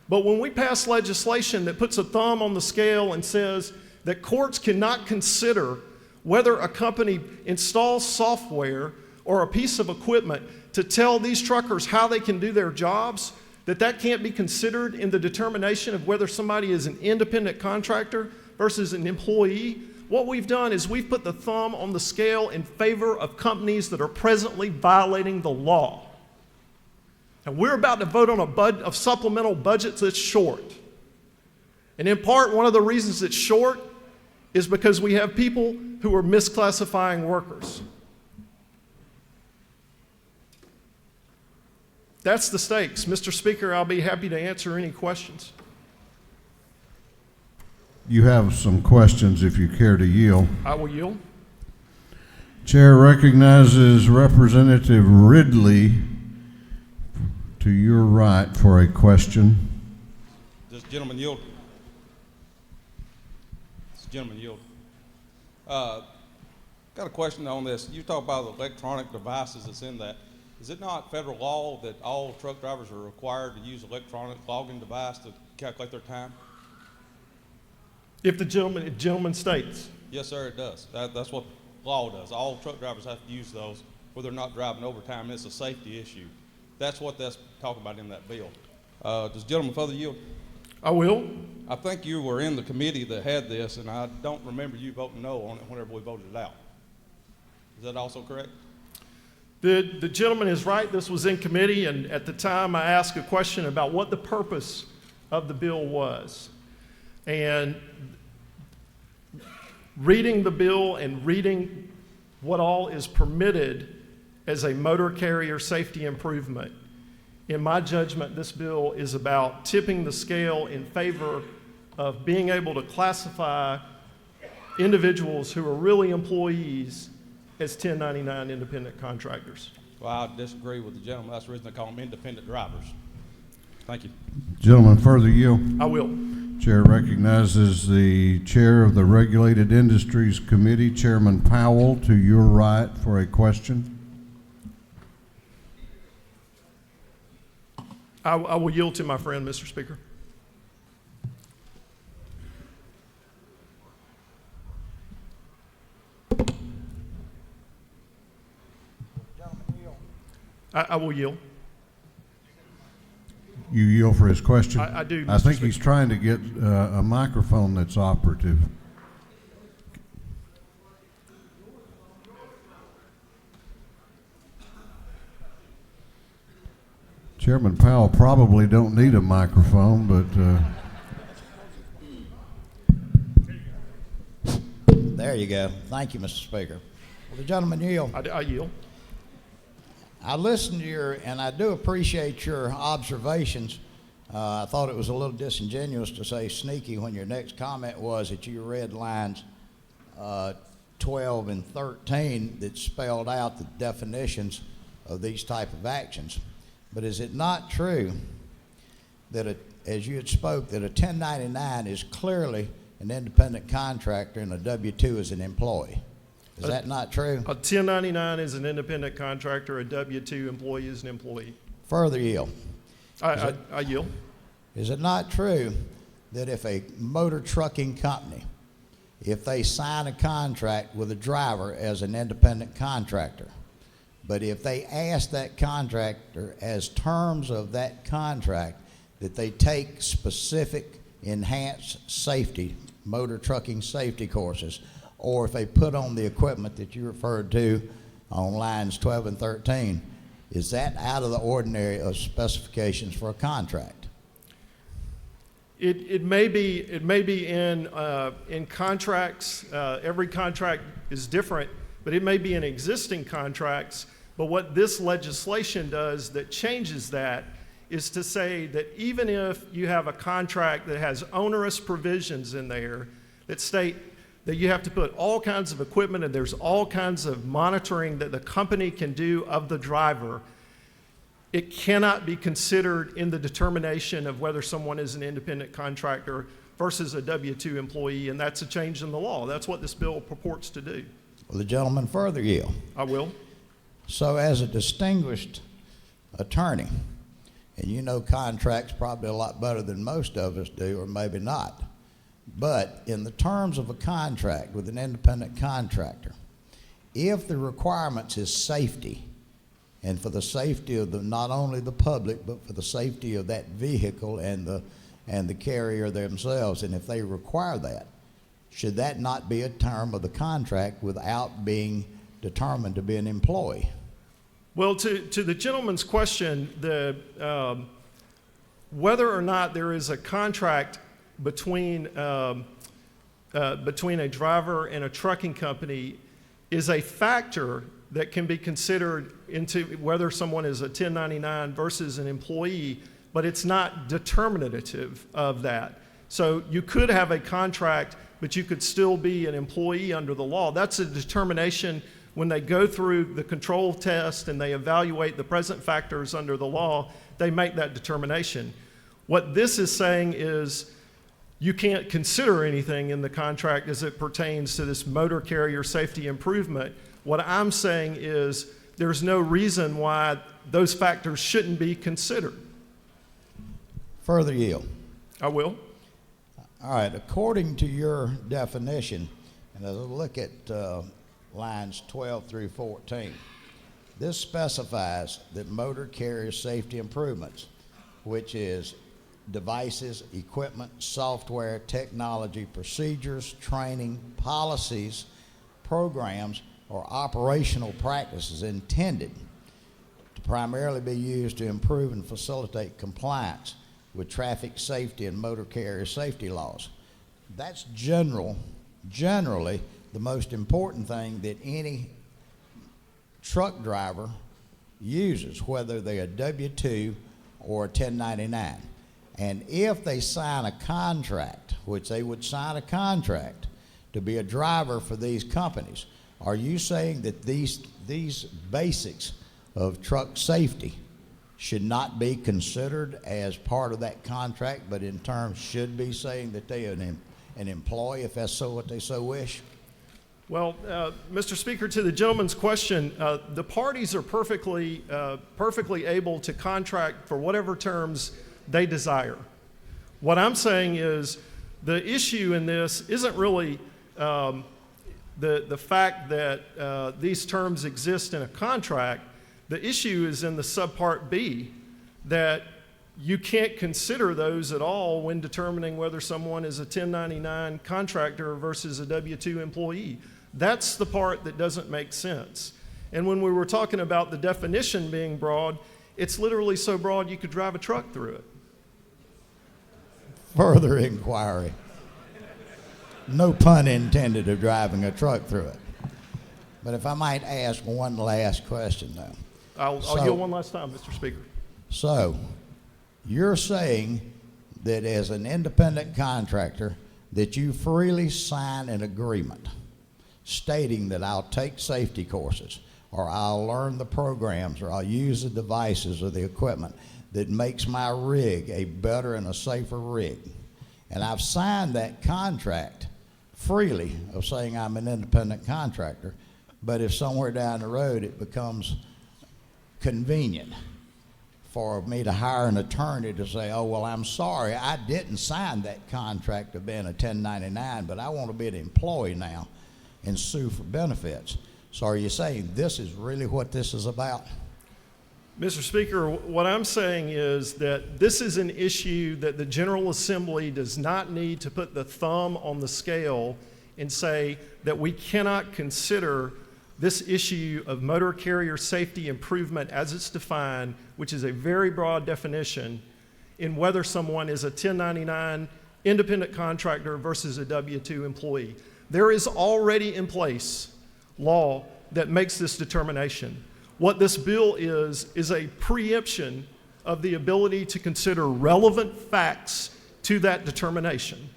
But when we pass legislation that puts a thumb on the scale and says that courts cannot consider whether a company installs software or a piece of equipment to tell these truckers how they can do their jobs, that can't be considered in the determination of whether somebody is an independent contractor versus an employee, what we've done is we've put the thumb on the scale in favor of companies that are presently violating the law. And we're about to vote on a supplemental budget that's short. And in part, one of the reasons it's short is because we have people who are misclassifying workers. That's the stakes. Mr. Speaker, I'll be happy to answer any questions. You have some questions if you care to yield. I will yield. Chair recognizes Representative Ridley to your right for a question. This gentleman yield. Got a question on this. You talk about the electronic devices that's in that. Is it not federal law that all truck drivers are required to use electronic logging device to calculate their time? If the gentleman states. Yes, sir, it does. That's what law does. All truck drivers have to use those, whether they're not driving overtime. It's a safety issue. That's what that's talking about in that bill. Does the gentleman further yield? I will. I think you were in the committee that had this, and I don't remember you voting no on it whenever we voted it out. Is that also correct? The gentleman is right. This was in committee, and at the time I asked a question about what the purpose of the bill was. And reading the bill and reading what all is permitted as a motor carrier safety improvement, in my judgment, this bill is about tipping the scale in favor of being able to classify individuals who are really employees as 1099 independent contractors. Well, I disagree with the gentleman. That's the reason they call them independent drivers. Thank you. Gentleman, further yield. I will. Chair recognizes the chair of the Regulated Industries Committee, Chairman Powell, to your right for a question. I will yield to my friend, Mr. Speaker. I will yield. You yield for his question? I do, Mr. I think Speaker. he's trying to get a microphone that's operative. Chairman Powell probably don't need a microphone, but There you go. Thank you, Mr. Speaker. Will the gentleman yield? I yield. I listened to and I do appreciate your observations. I thought it was a little disingenuous to say sneaky when your next comment was that you read lines 12 and 13 that spelled out the definitions of these type of actions. But is it not true that, as you had spoke, that a 1099 is clearly an independent contractor and a W-2 is an employee? Is that not true? A 1099 is an independent contractor, a W-2 employee is an employee. Further yield. I yield. Is it not true that if a motor trucking company, if they sign a contract with a driver as an independent contractor, but if they ask that contractor as terms of that contract that they take specific enhanced safety, motor trucking safety courses, or if they put on the equipment that you referred to on lines 12 and 13, is that out of the ordinary of specifications for a contract? It may be in contracts. Every contract is different, but it may be in existing contracts. But what this legislation does that changes that is to say that even if you have a contract that has onerous provisions in there that state that you have to put all kinds of equipment and there's all kinds of monitoring that the company can do of the driver, it cannot be considered in the determination of whether someone is an independent contractor versus a W-2 employee, and that's a change in the law. That's what this bill purports to do. Will the gentleman further yield? I will. So as a distinguished attorney, and you know contracts probably a lot better than most of us do, or maybe not, but in the terms of a contract with an independent contractor, if the requirements is safety, and for the safety of not only the public, but for the safety of that vehicle and the carrier themselves, and if they require that, should that not be a term of the contract without being determined to be an employee? Well, to the gentleman's question, whether or not there is a contract between a driver and a trucking company is a factor that can be considered into whether someone is a 1099 versus an employee, but it's not determinative of that. So you could have a contract, but you could still be an employee under the law. That's a determination when they go through the control test and they evaluate the present factors under the law, they make that determination. What this is saying is you can't consider anything in the contract as it pertains to this motor carrier safety improvement. What I'm saying is there's no reason why those factors shouldn't be considered. Further yield. I will. All right, according to your definition, and as I look at lines 12 through 14, this specifies that motor carrier safety improvements, which is devices, equipment, software, technology, procedures, training, policies, programs, or operational practices intended to primarily be used to improve and facilitate compliance with traffic safety and motor carrier safety laws. That's generally the most important thing that any truck driver uses, whether they're a W-2 or a 1099. And if they sign a contract, which they would sign a contract to be a driver for these companies, are you saying that these basics of truck safety should not be considered as part of that contract, but in terms should be saying that they are an employee if that's so what they so wish? Well, Mr. Speaker, to the gentleman's question, the parties are perfectly able to contract for whatever terms they desire. What I'm saying is the issue in this isn't really the fact that these terms exist in a contract. The issue is in the subpart B, that you can't consider those at all when determining whether someone is a 1099 contractor versus a W-2 employee. That's the part that doesn't make sense. And when we were talking about the definition being broad, it's literally so broad you could drive a truck through it. Further inquiry. No pun intended of driving a truck through it. But if I might ask one last question though. I'll yield one last time, Mr. Speaker. So, you're saying that as an independent contractor that you freely sign an agreement stating that I'll take safety courses, or I'll learn the programs, or I'll use the devices or the equipment that makes my rig a better and a safer rig. And I've signed that contract freely of saying I'm an independent contractor, but if somewhere down the road it becomes convenient for me to hire an attorney to say, oh, well, I'm sorry, I didn't sign that contract of being a 1099, but I want to be an employee now and sue for benefits. So are you saying this is really what this is about? Mr. Speaker, what I'm saying is that this is an issue that the General Assembly does not need to put the thumb on the scale and say that we cannot consider this issue of motor carrier safety improvement as it's defined, which is a very broad definition, in whether someone is a 1099 independent contractor versus a W-2 employee. There is already in place law that makes this determination. What this bill is a preemption of the ability to consider relevant facts to that determination.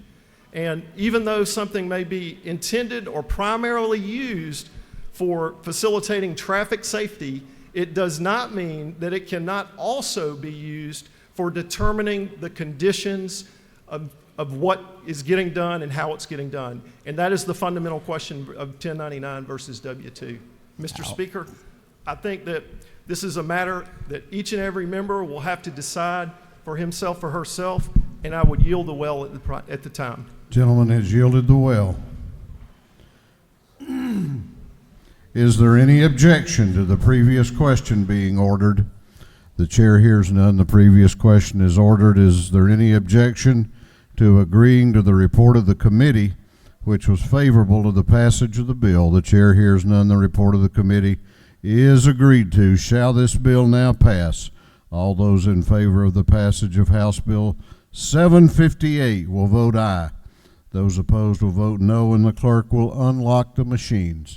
And even though something may be intended or primarily used for facilitating traffic safety, It does not mean that it cannot also be used for determining the conditions of what is getting done and how it's getting done. And that is the fundamental question of 1099 versus W-2. Mr. Speaker, I think that this is a matter that each and every member will have to decide for himself or herself, and I would yield the well at the time. Gentleman has yielded the well. Is there any objection to the previous question being ordered? The chair hears none. The previous question is ordered. Is there any objection to agreeing to the report of the committee, which was favorable to the passage of the bill? The chair hears none. The report of the committee is agreed to. Shall this bill now pass? All those in favor of the passage of House Bill 758 will vote aye. Those opposed will vote no, and the clerk will unlock the machines.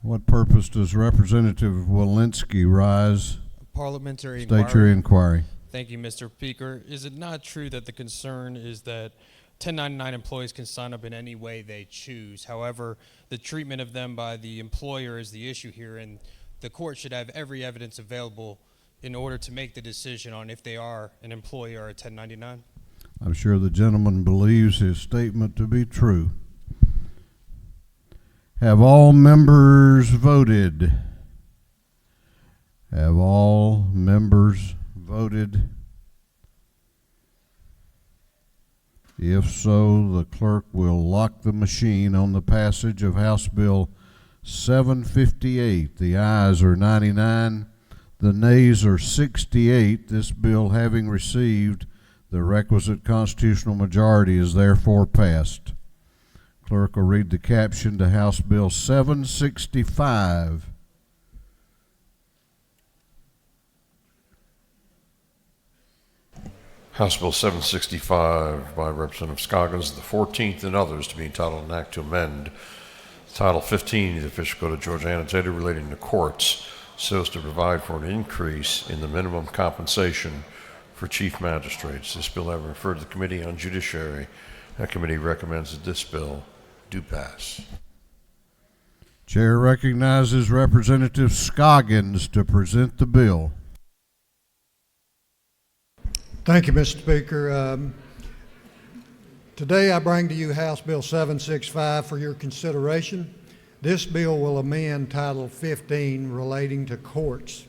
What purpose does Representative Walensky rise? Parliamentary State your inquiry. Thank you, Mr. Speaker. Is it not true that the concern is that 1099 employees can sign up in any way they choose? However, the treatment of them by the employer is the issue here, and the court should have every evidence available in order to make the decision on if they are an employee or a 1099? I'm sure the gentleman believes his statement to be true. Have all members voted? Have all members voted? If so, the clerk will lock the machine on the passage of House Bill 758. The ayes are 99, the nays are 68. This bill, having received the requisite constitutional majority, is therefore passed. Clerk will read the caption to House Bill 765. House Bill 765 by Representative Scoggins, the 14th and others, to be entitled an act to amend Title 15 of the Official Code of Georgia annotated relating to courts so as to provide for an increase in the minimum compensation for chief magistrates. This bill having referred to the Committee on Judiciary, that committee recommends that this bill do pass. Chair recognizes Representative Scoggins to present the bill. Thank you, Mr. Speaker. Today I bring to you House Bill 765 for your consideration. This bill will amend Title 15 relating to courts.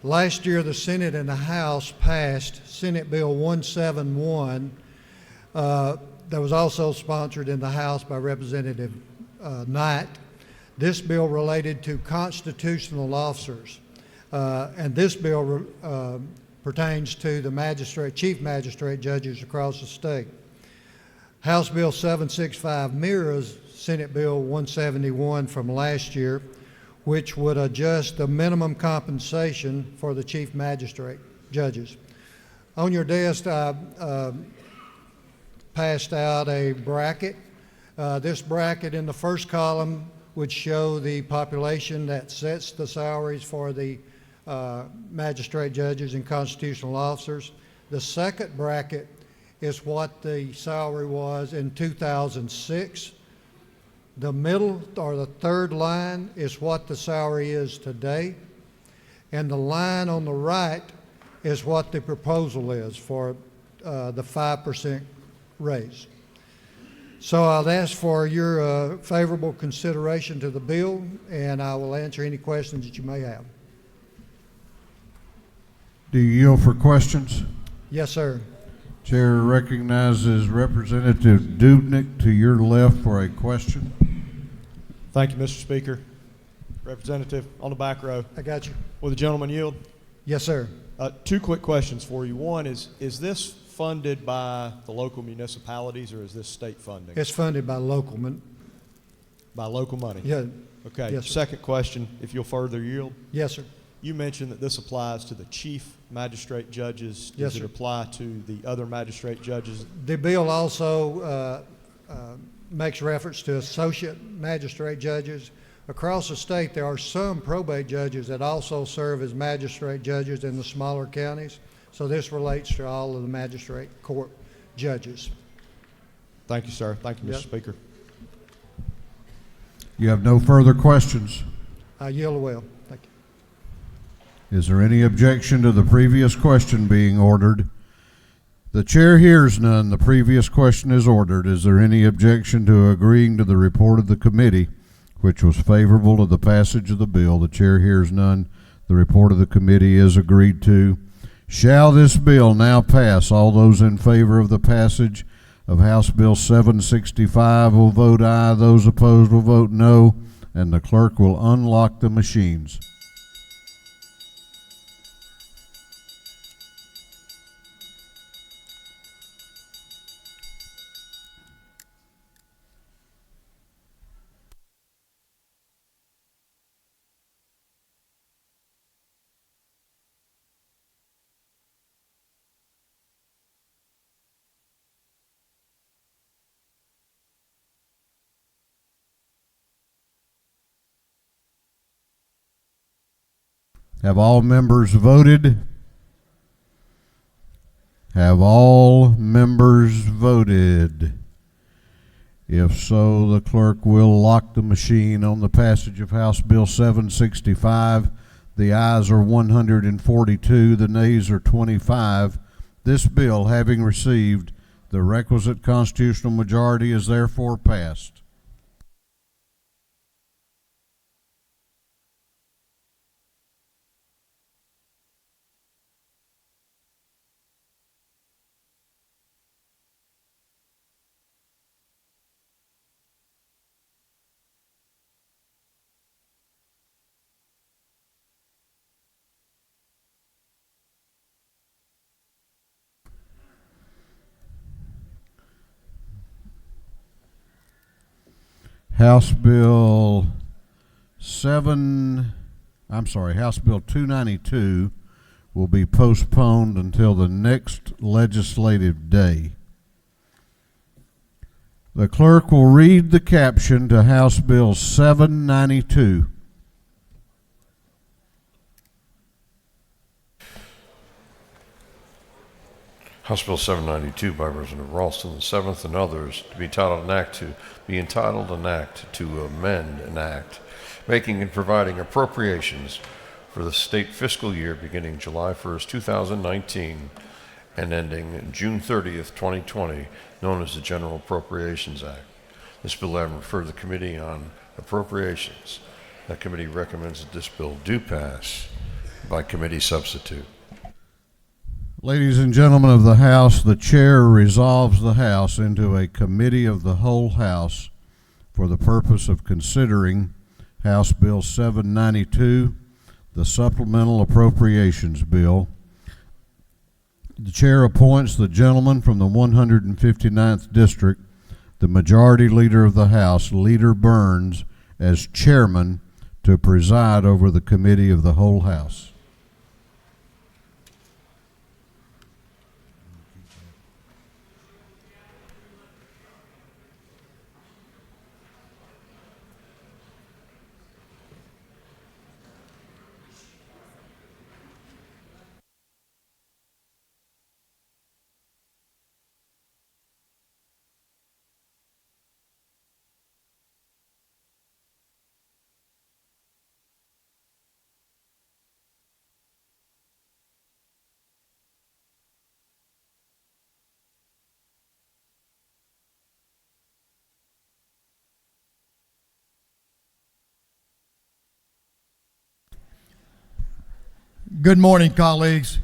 Last year, the Senate and the House passed Senate Bill 171 that was also sponsored in the House by Representative Knight. This bill related to constitutional officers, and this bill pertains to the chief magistrate judges across the state. House Bill 765 mirrors Senate Bill 171 from last year, which would adjust the minimum compensation for the chief magistrate judges. On your desk, I passed out a bracket. This bracket in the first column would show the population that sets the salaries for the magistrate judges and constitutional officers. The second bracket is what the salary was in 2006. The middle or the third line is what the salary is today. And the line on the right is what the proposal is for the 5% raise. So I'll ask for your favorable consideration to the bill, and I will answer any questions that you may have. Do you yield for questions? Yes, sir. Chair recognizes Representative Dubnik to your left for a question. Thank you, Mr. Speaker. Representative on the back row. I got you. Will the gentleman yield? Yes, sir. Two quick questions for you. One is this funded by the local municipalities or is this state funding? It's funded by local money. By local money? Yeah. Okay. Yes, sir. Second question, if you'll further yield. Yes, sir. You mentioned that this applies to the chief magistrate judges. Yes, Does it sir. apply to the other magistrate judges? The bill also makes reference to associate magistrate judges. Across the state, there are some probate judges that also serve as magistrate judges in the smaller counties. So this relates to all of the magistrate court judges. Thank you, sir. Thank you, Mr. Yep. Speaker. You have no further questions. I yield the will. Thank you. Is there any objection to the previous question being ordered? The chair hears none. The previous question is ordered. Is there any objection to agreeing to the report of the committee, which was favorable to the passage of the bill? The chair hears none. The report of the committee is agreed to. Shall this bill now pass? All those in favor of the passage of House Bill 765 will vote aye. Those opposed will vote no. And the clerk will unlock the machines. Have all members voted? Have all members voted? If so, the clerk will lock the machine on the passage of House Bill 765. The ayes are 142, the nays are 25. This bill, having received the requisite constitutional majority, is therefore passed. House Bill 292 will be postponed until the next legislative day. The clerk will read the caption to House Bill 792. House Bill 792 by Representative Ralston the 7th and others to be entitled an act to amend an act making and providing appropriations for the state fiscal year beginning July 1st, 2019 and ending June 30th, 2020, known as the General Appropriations Act. This bill having referred to the Committee on Appropriations. That committee recommends that this bill do pass by committee substitute. Ladies and gentlemen of the House, the chair resolves the House into a committee of the whole House for the purpose of considering House Bill 792, the Supplemental Appropriations Bill. The chair appoints the gentleman from the 159th District, the Majority Leader of the House, Leader Burns, as chairman to preside over the committee of the whole House. Good morning, colleagues.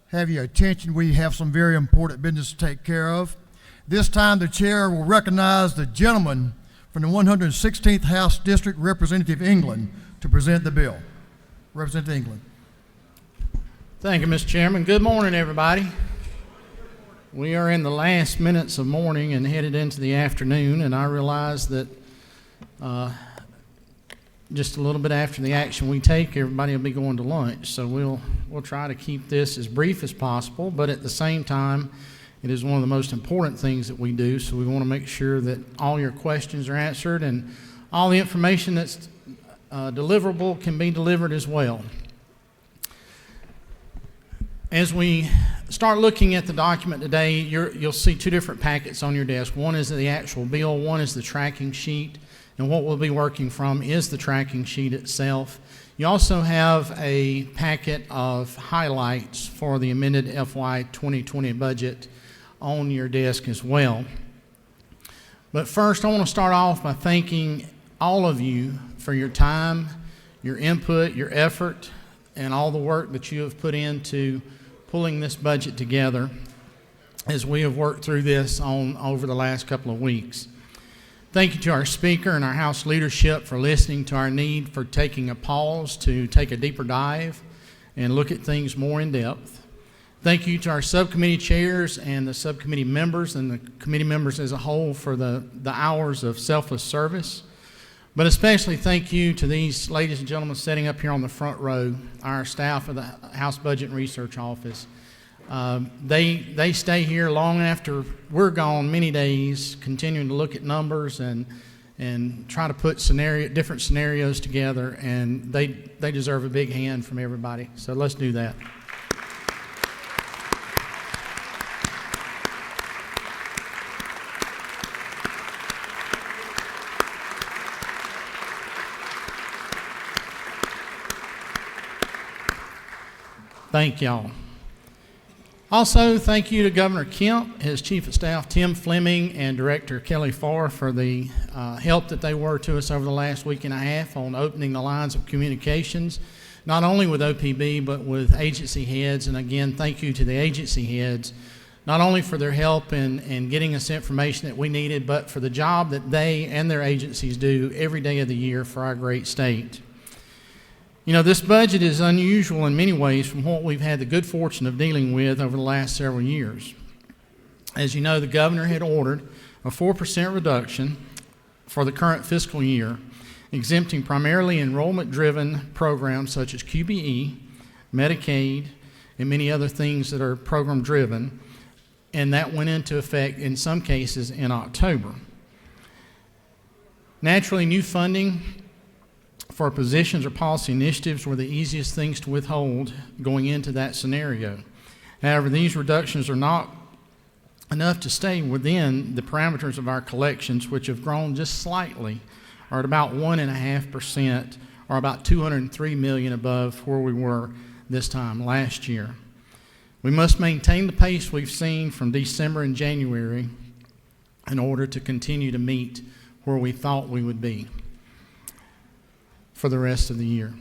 Have your attention. We have some very important business to take care of. This time the chair will recognize the gentleman from the 116th House District, Representative England, to present the bill. Representative England. Thank you, Mr. Chairman. Good morning, everybody. We are in the last minutes of morning and headed into the afternoon, and I realize that just a little bit after the action we take, everybody will be going to lunch. So we'll try to keep this as brief as possible, but at the same time, it is one of the most important things that we do, so we want to make sure that all your questions are answered and all the information that's deliverable can be delivered as well. As we start looking at the document today, you'll see two different packets on your desk. One is the actual bill, one is the tracking sheet, and what we'll be working from is the tracking sheet itself. You also have a packet of highlights for the amended FY 2020 budget on your desk as well. But first, I want to start off by thanking all of you for your time, your input, your effort, and all the work that you have put into pulling this budget together as we have worked through this over the last couple of weeks. Thank you to our speaker and our House leadership for listening to our need for taking a pause to take a deeper dive and look at things more in depth. Thank you to our subcommittee chairs and the subcommittee members and the committee members as a whole for the hours of selfless service. But especially thank you to these ladies and gentlemen sitting up here on the front row, our staff of the House Budget and Research Office. They stay here long after we're gone, many days, continuing to look at numbers and try to put different scenarios together, and they deserve a big hand from everybody. So let's do that. Thank y'all. Also, thank you to Governor Kemp, his Chief of Staff Tim Fleming, and Director Kelly Farr for the help that they were to us over the last week and a half on opening the lines of communications, not only with OPB, but with agency heads. And again, thank you to the agency heads, not only for their help in getting us information that we needed, but for the job that they and their agencies do every day of the year for our great state. You know, this budget is unusual in many ways from what we've had the good fortune of dealing with over the last several years. As you know, the governor had ordered a 4% reduction for the current fiscal year, exempting primarily enrollment-driven programs such as QBE, Medicaid, and many other things that are program-driven, and that went into effect in some cases in October. Naturally, new funding for positions or policy initiatives were the easiest things to withhold going into that scenario. However, these reductions are not enough to stay within the parameters of our collections, which have grown just slightly, or at about 1.5%, or about $203 million above where we were this time last year. We must maintain the pace we've seen from December and January in order to continue to meet where we thought we would be for the rest of the year.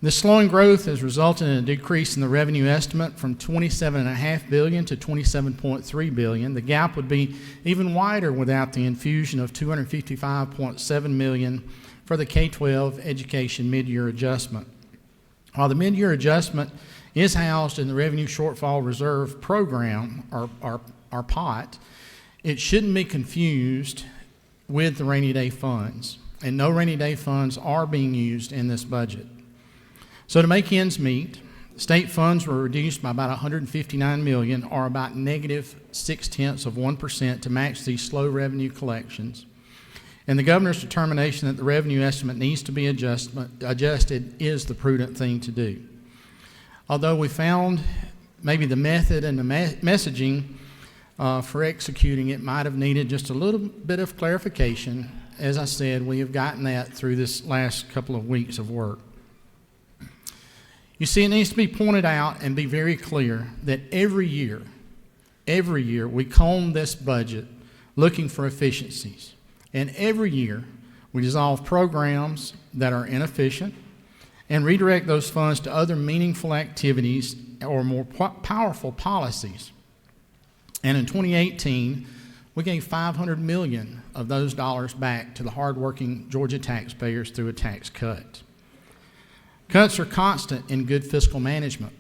This slowing growth has resulted in a decrease in the revenue estimate from $27.5 billion to $27.3 billion. The gap would be even wider without the infusion of $255.7 million for the K-12 education mid-year adjustment. While the mid-year adjustment is housed in the Revenue Shortfall Reserve Program, or pot, it shouldn't be confused with the rainy day funds, and no rainy day funds are being used in this budget. So to make ends meet, state funds were reduced by about $159 million, or about -0.6% to match these slow revenue collections. And the governor's determination that the revenue estimate needs to be adjusted is the prudent thing to do. Although we found maybe the method and the messaging for executing it might have needed just a little bit of clarification, as I said, we have gotten that through this last couple of weeks of work. You see, it needs to be pointed out and be very clear that every year we comb this budget looking for efficiencies. And every year we dissolve programs that are inefficient and redirect those funds to other meaningful activities or more powerful policies. And in 2018, we gave $500 million of those dollars back to the hardworking Georgia taxpayers through a tax cut. Cuts are constant in good fiscal management.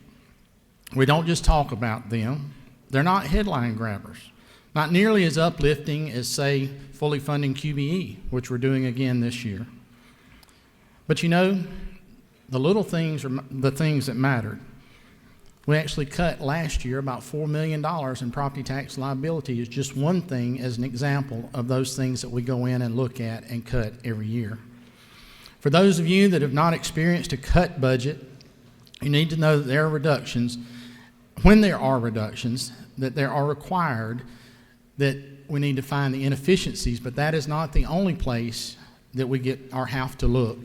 We don't just talk about them. They're not headline grabbers. Not nearly as uplifting as, say, fully funding QBE, which we're doing again this year. But you know, the little things are the things that mattered. We actually cut last year about $4 million in property tax liability is just one thing as an example of those things that we go in and look at and cut every year. For those of you that have not experienced a cut budget, you need to know that there are reductions. When there are reductions, that there are required, that we need to find the inefficiencies, but that is not the only place that we get or have to look.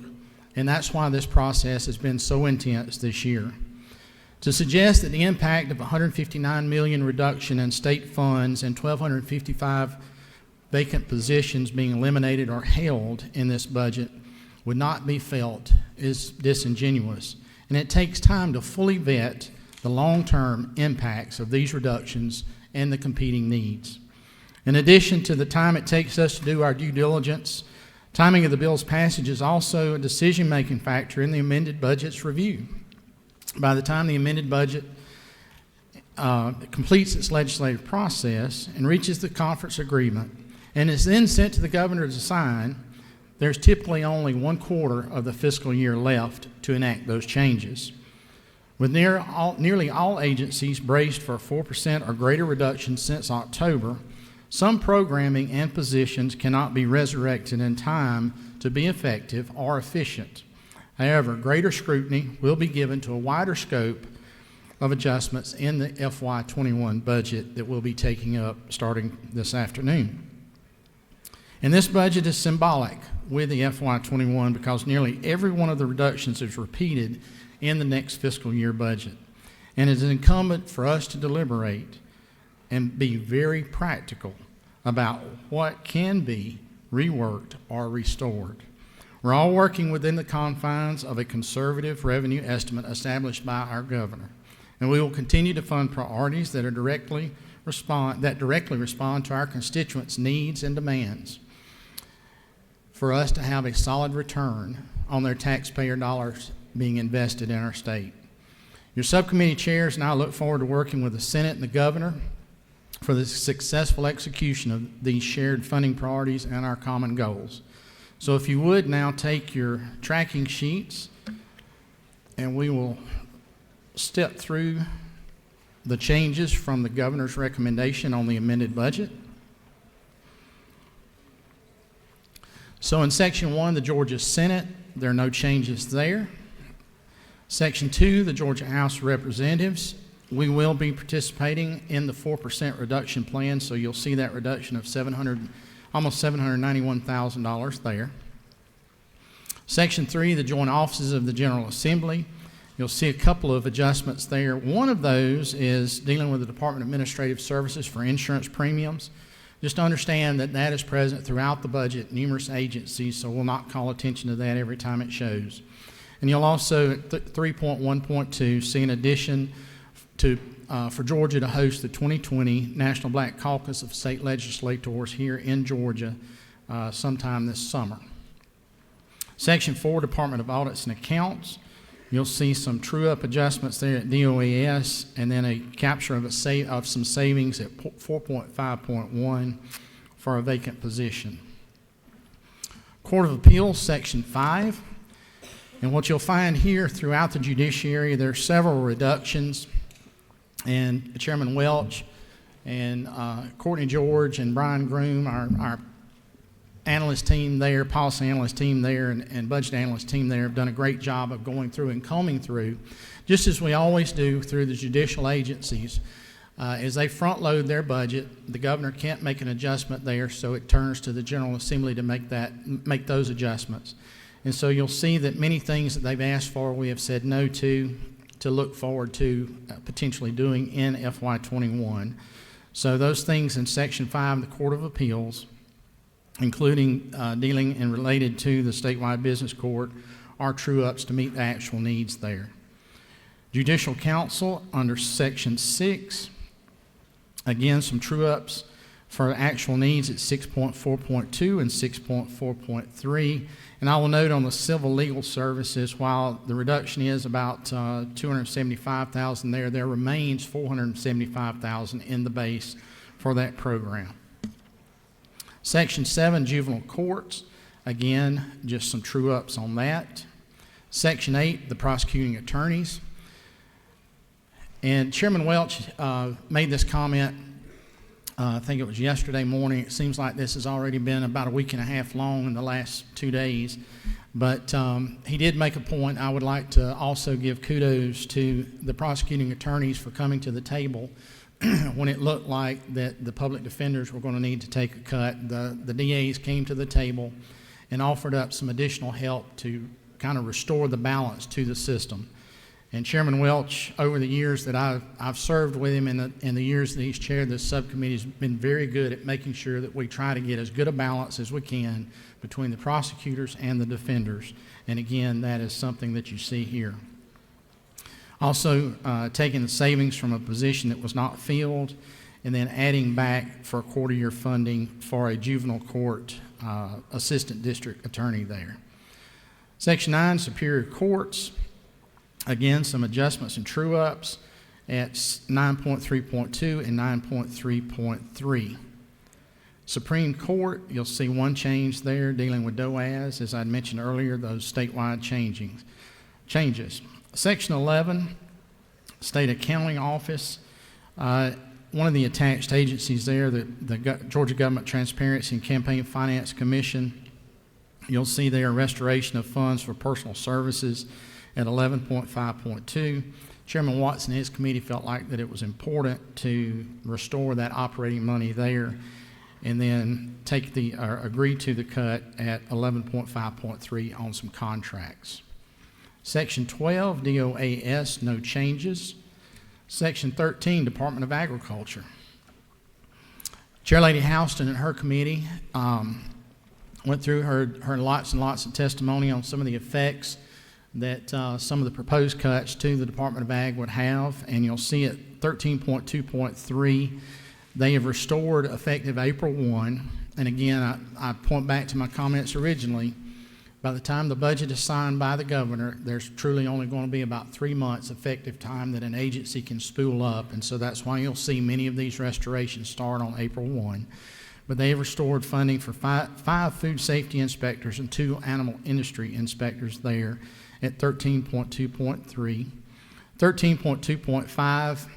And that's why this process has been so intense this year. To suggest that the impact of $159 million reduction in state funds and 1,255 vacant positions being eliminated or held in this budget would not be felt is disingenuous. And it takes time to fully vet the long-term impacts of these reductions and the competing needs. In addition to the time it takes us to do our due diligence, timing of the bill's passage is also a decision-making factor in the amended budget's review. By the time the amended budget completes its legislative process and reaches the conference agreement and is then sent to the governor to sign, there's typically only 1/4 of the fiscal year left to enact those changes. With nearly all agencies braced for a 4% or greater reduction since October, some programming and positions cannot be resurrected in time to be effective or efficient. However, greater scrutiny will be given to a wider scope of adjustments in the FY21 budget that we'll be taking up starting this afternoon. And this budget is symbolic with the FY21 because nearly every one of the reductions is repeated in the next fiscal year budget. And it is incumbent for us to deliberate and be very practical about what can be reworked or restored. We're all working within the confines of a conservative revenue estimate established by our governor, and we will continue to fund priorities that directly respond to our constituents' needs and demands for us to have a solid return on their taxpayer dollars being invested in our state. Your subcommittee chairs and I look forward to working with the Senate and the governor for the successful execution of these shared funding priorities and our common goals. So if you would now take your tracking sheets and we will step through the changes from the governor's recommendation on the amended budget. So in Section 1, the Georgia Senate, there are no changes there. Section 2, the Georgia House of Representatives, we will be participating in the 4% reduction plan, so you'll see that reduction of almost $791,000 there. Section 3, the joint offices of the General Assembly. You'll see a couple of adjustments there. One of those is dealing with the Department of Administrative Services for insurance premiums. Just understand that that is present throughout the budget, numerous agencies, so we'll not call attention to that every time it shows. And you'll also, at 3.1.2, see an addition to for Georgia to host the 2020 National Black Caucus of State Legislators here in Georgia sometime this summer. Section 4, Department of Audits and Accounts. You'll see some true-up adjustments there at DOES and then a capture of some savings at 4.5.1 for a vacant position. Court of Appeals, Section 5. And what you'll find here throughout the judiciary, there are several reductions. And Chairman Welch and Courtney George and Brian Groom, our analyst team there, policy analyst team there, and budget analyst team there have done a great job of going through and combing through, just as we always do through the judicial agencies. As they front load their budget, the governor can't make an adjustment there, so it turns to the General Assembly to make those adjustments. And so you'll see that many things that they've asked for, we have said no to look forward to potentially doing in FY21. So those things in Section 5 of the Court of Appeals, including dealing and related to the statewide business court, are true-ups to meet the actual needs there. Judicial Council under Section 6, again, some true-ups for actual needs at 6.4.2 and 6.4.3. And I will note on the civil legal services, while the reduction is about $275,000 there remains $475,000 in the base for that program. Section 7, Juvenile Courts, again, just some true-ups on that. Section 8, the prosecuting attorneys. And Chairman Welch made this comment, I think it was yesterday morning. It seems like this has already been about a week and a half long in the last 2 days. But he did make a point. I would like to also give kudos to the prosecuting attorneys for coming to the table when it looked like that the public defenders were going to need to take a cut. The DAs came to the table and offered up some additional help to kind of restore the balance to the system. And Chairman Welch, over the years that I've served with him and the years that he's chaired this subcommittee, has been very good at making sure that we try to get as good a balance as we can between the prosecutors and the defenders. And again, that is something that you see here. Also, taking the savings from a position that was not filled and then adding back for a quarter-year funding for a juvenile court assistant district attorney there. Section 9, Superior Courts. Again, some adjustments and true-ups at 9.3.2 and 9.3.3. Supreme Court, you'll see one change there dealing with DOAS, as I mentioned earlier, those statewide changes. Section 11, State Accounting Office. One of the attached agencies there, the Georgia Government Transparency and Campaign Finance Commission. You'll see there restoration of funds for personal services at 11.5.2. Chairman Watson and his committee felt like that it was important to restore that operating money there and then agree to the cut at 11.5.3 on some contracts. Section 12, DOAS, no changes. Section 13, Department of Agriculture. Chairlady Houston and her committee went through her lots and lots of testimony on some of the effects that some of the proposed cuts to the Department of Ag would have, and you'll see at 13.2.3, they have restored effective April 1, and again, I point back to my comments originally. By the time the budget is signed by the governor, there's truly only going to be about 3 months effective time that an agency can spool up, and so that's why you'll see many of these restorations start on April 1. But they have restored funding for five food safety inspectors and 2 animal industry inspectors there at 13.2.3. 13.2.5,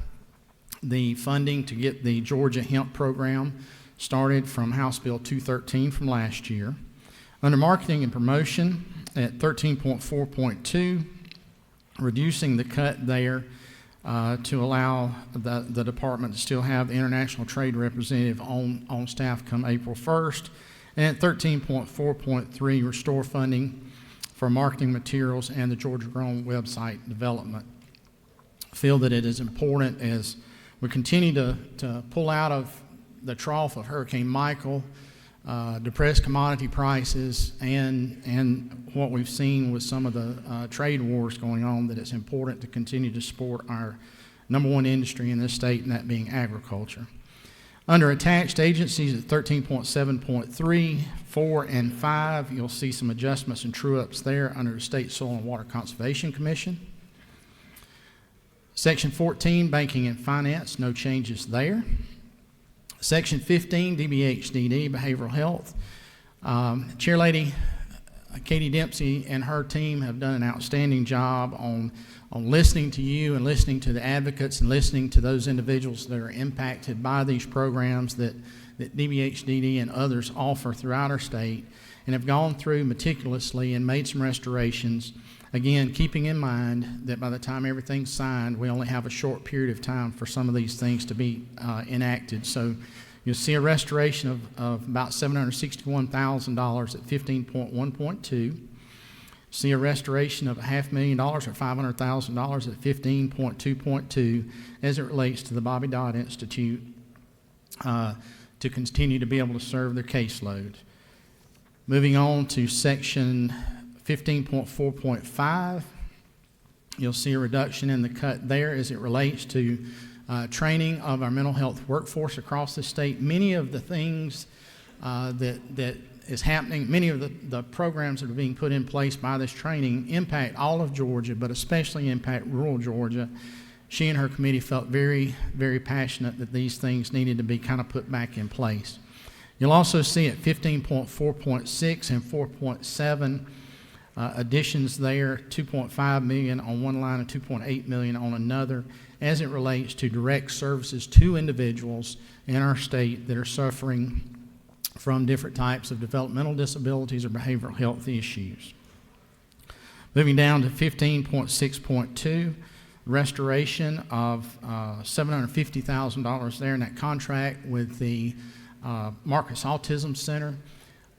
the funding to get the Georgia hemp program started from House Bill 213 from last year. Under marketing and promotion at 13.4.2, reducing the cut there to allow the department to still have the international trade representative on staff come April 1st. And at 13.4.3, restore funding for marketing materials and the Georgia Grown website development. I feel that it is important as we continue to pull out of the trough of Hurricane Michael, depressed commodity prices, and what we've seen with some of the trade wars going on, that it's important to continue to support our #1 industry in this state, and that being agriculture. Under attached agencies at 13.7.3, 4, and 5, you'll see some adjustments and true-ups there under the State Soil and Water Conservation Commission. Section 14, Banking and Finance, no changes there. Section 15, DBHDD, Behavioral Health. Chairlady Katie Dempsey and her team have done an outstanding job on listening to you and listening to the advocates and listening to those individuals that are impacted by these programs that DBHDD and others offer throughout our state, and have gone through meticulously and made some restorations. Again, keeping in mind that by the time everything's signed, we only have a short period of time for some of these things to be enacted. So you'll see a restoration of about $761,000 at 15.1.2. See a restoration of $500,000 or $500,000 at 15.2.2 as it relates to the Bobby Dodd Institute to continue to be able to serve their caseload. Moving on to section 15.4.5, you'll see a reduction in the cut there as it relates to training of our mental health workforce across the state. Many of the things that is happening, many of the programs that are being put in place by this training impact all of Georgia, but especially impact rural Georgia. She and her committee felt very, very passionate that these things needed to be kind of put back in place. You'll also see at 15.4.6 and 4.7 Additions there, $2.5 million on one line and $2.8 million on another, as it relates to direct services to individuals in our state that are suffering from different types of developmental disabilities or behavioral health issues. Moving down to 15.6.2, restoration of $750,000 there in that contract with the Marcus Autism Center.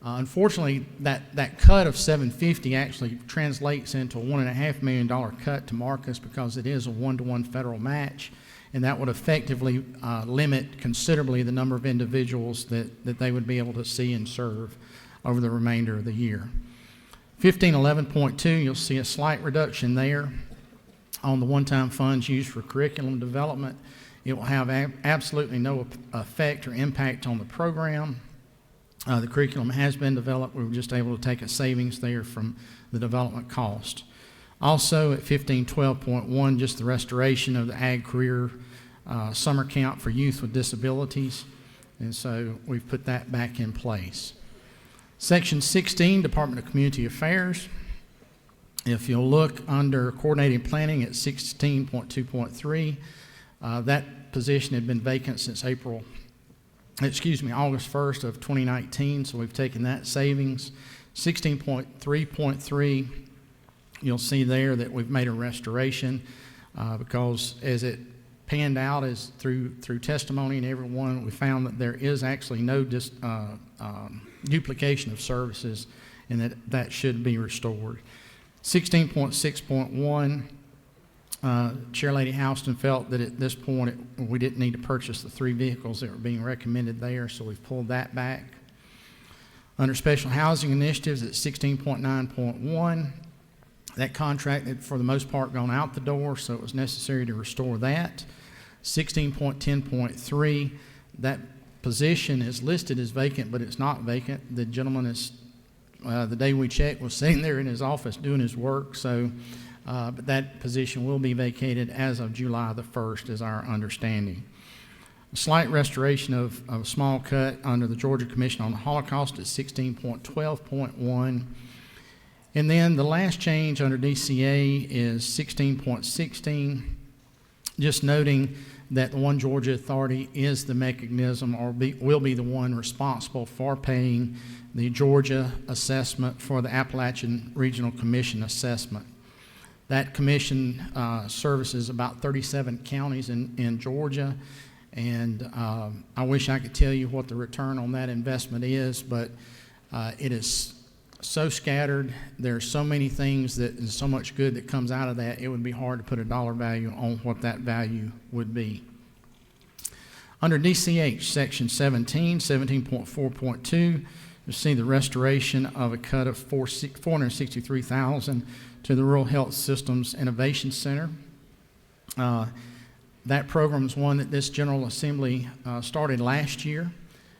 Unfortunately, that cut of $750,000 actually translates into a $1.5 million cut to Marcus because it is a one-to-one federal match, and that would effectively limit considerably the number of individuals that they would be able to see and serve over the remainder of the year. 1511.2, you'll see a slight reduction there on the one-time funds used for curriculum development. It will have absolutely no effect or impact on the program. The curriculum has been developed. We were just able to take a savings there from the development cost. Also at 1512.1, just the restoration of the Ag Career Summer Camp for youth with disabilities. And so we've put that back in place. Section 16, Department of Community Affairs. If you'll look under Coordinating Planning at 16.2.3, that position had been vacant since August 1st of 2019, so we've taken that savings. 16.3.3, you'll see there that we've made a restoration because as it panned out as through testimony and everyone, we found that there is actually no duplication of services and that should be restored. 16.6.1, Chair Lady Houston felt that at this point we didn't need to purchase the 3 vehicles that were being recommended there, so we've pulled that back. Under Special Housing Initiatives at 16.9.1, that contract had for the most part gone out the door, so it was necessary to restore that. 16.10.3, that position is listed as vacant, but it's not vacant. The gentleman is, the day we checked, was sitting there in his office doing his work, so but that position will be vacated as of July the 1st is our understanding. A slight restoration of a small cut under the Georgia Commission on the Holocaust at 16.12.1. And then the last change under DCA is 16.16, just noting that the One Georgia Authority is the mechanism or will be the one responsible for paying the Georgia assessment for the Appalachian Regional Commission assessment. That commission services about 37 counties in Georgia, and I wish I could tell you what the return on that investment is, but it is so scattered. There are so many things that is so much good that comes out of that, it would be hard to put a dollar value on what that value would be. Under DCH, Section 17, 17.4.2, you'll see the restoration of a cut of $463,000 to the Rural Health Systems Innovation Center. That program is one that this General Assembly started last year.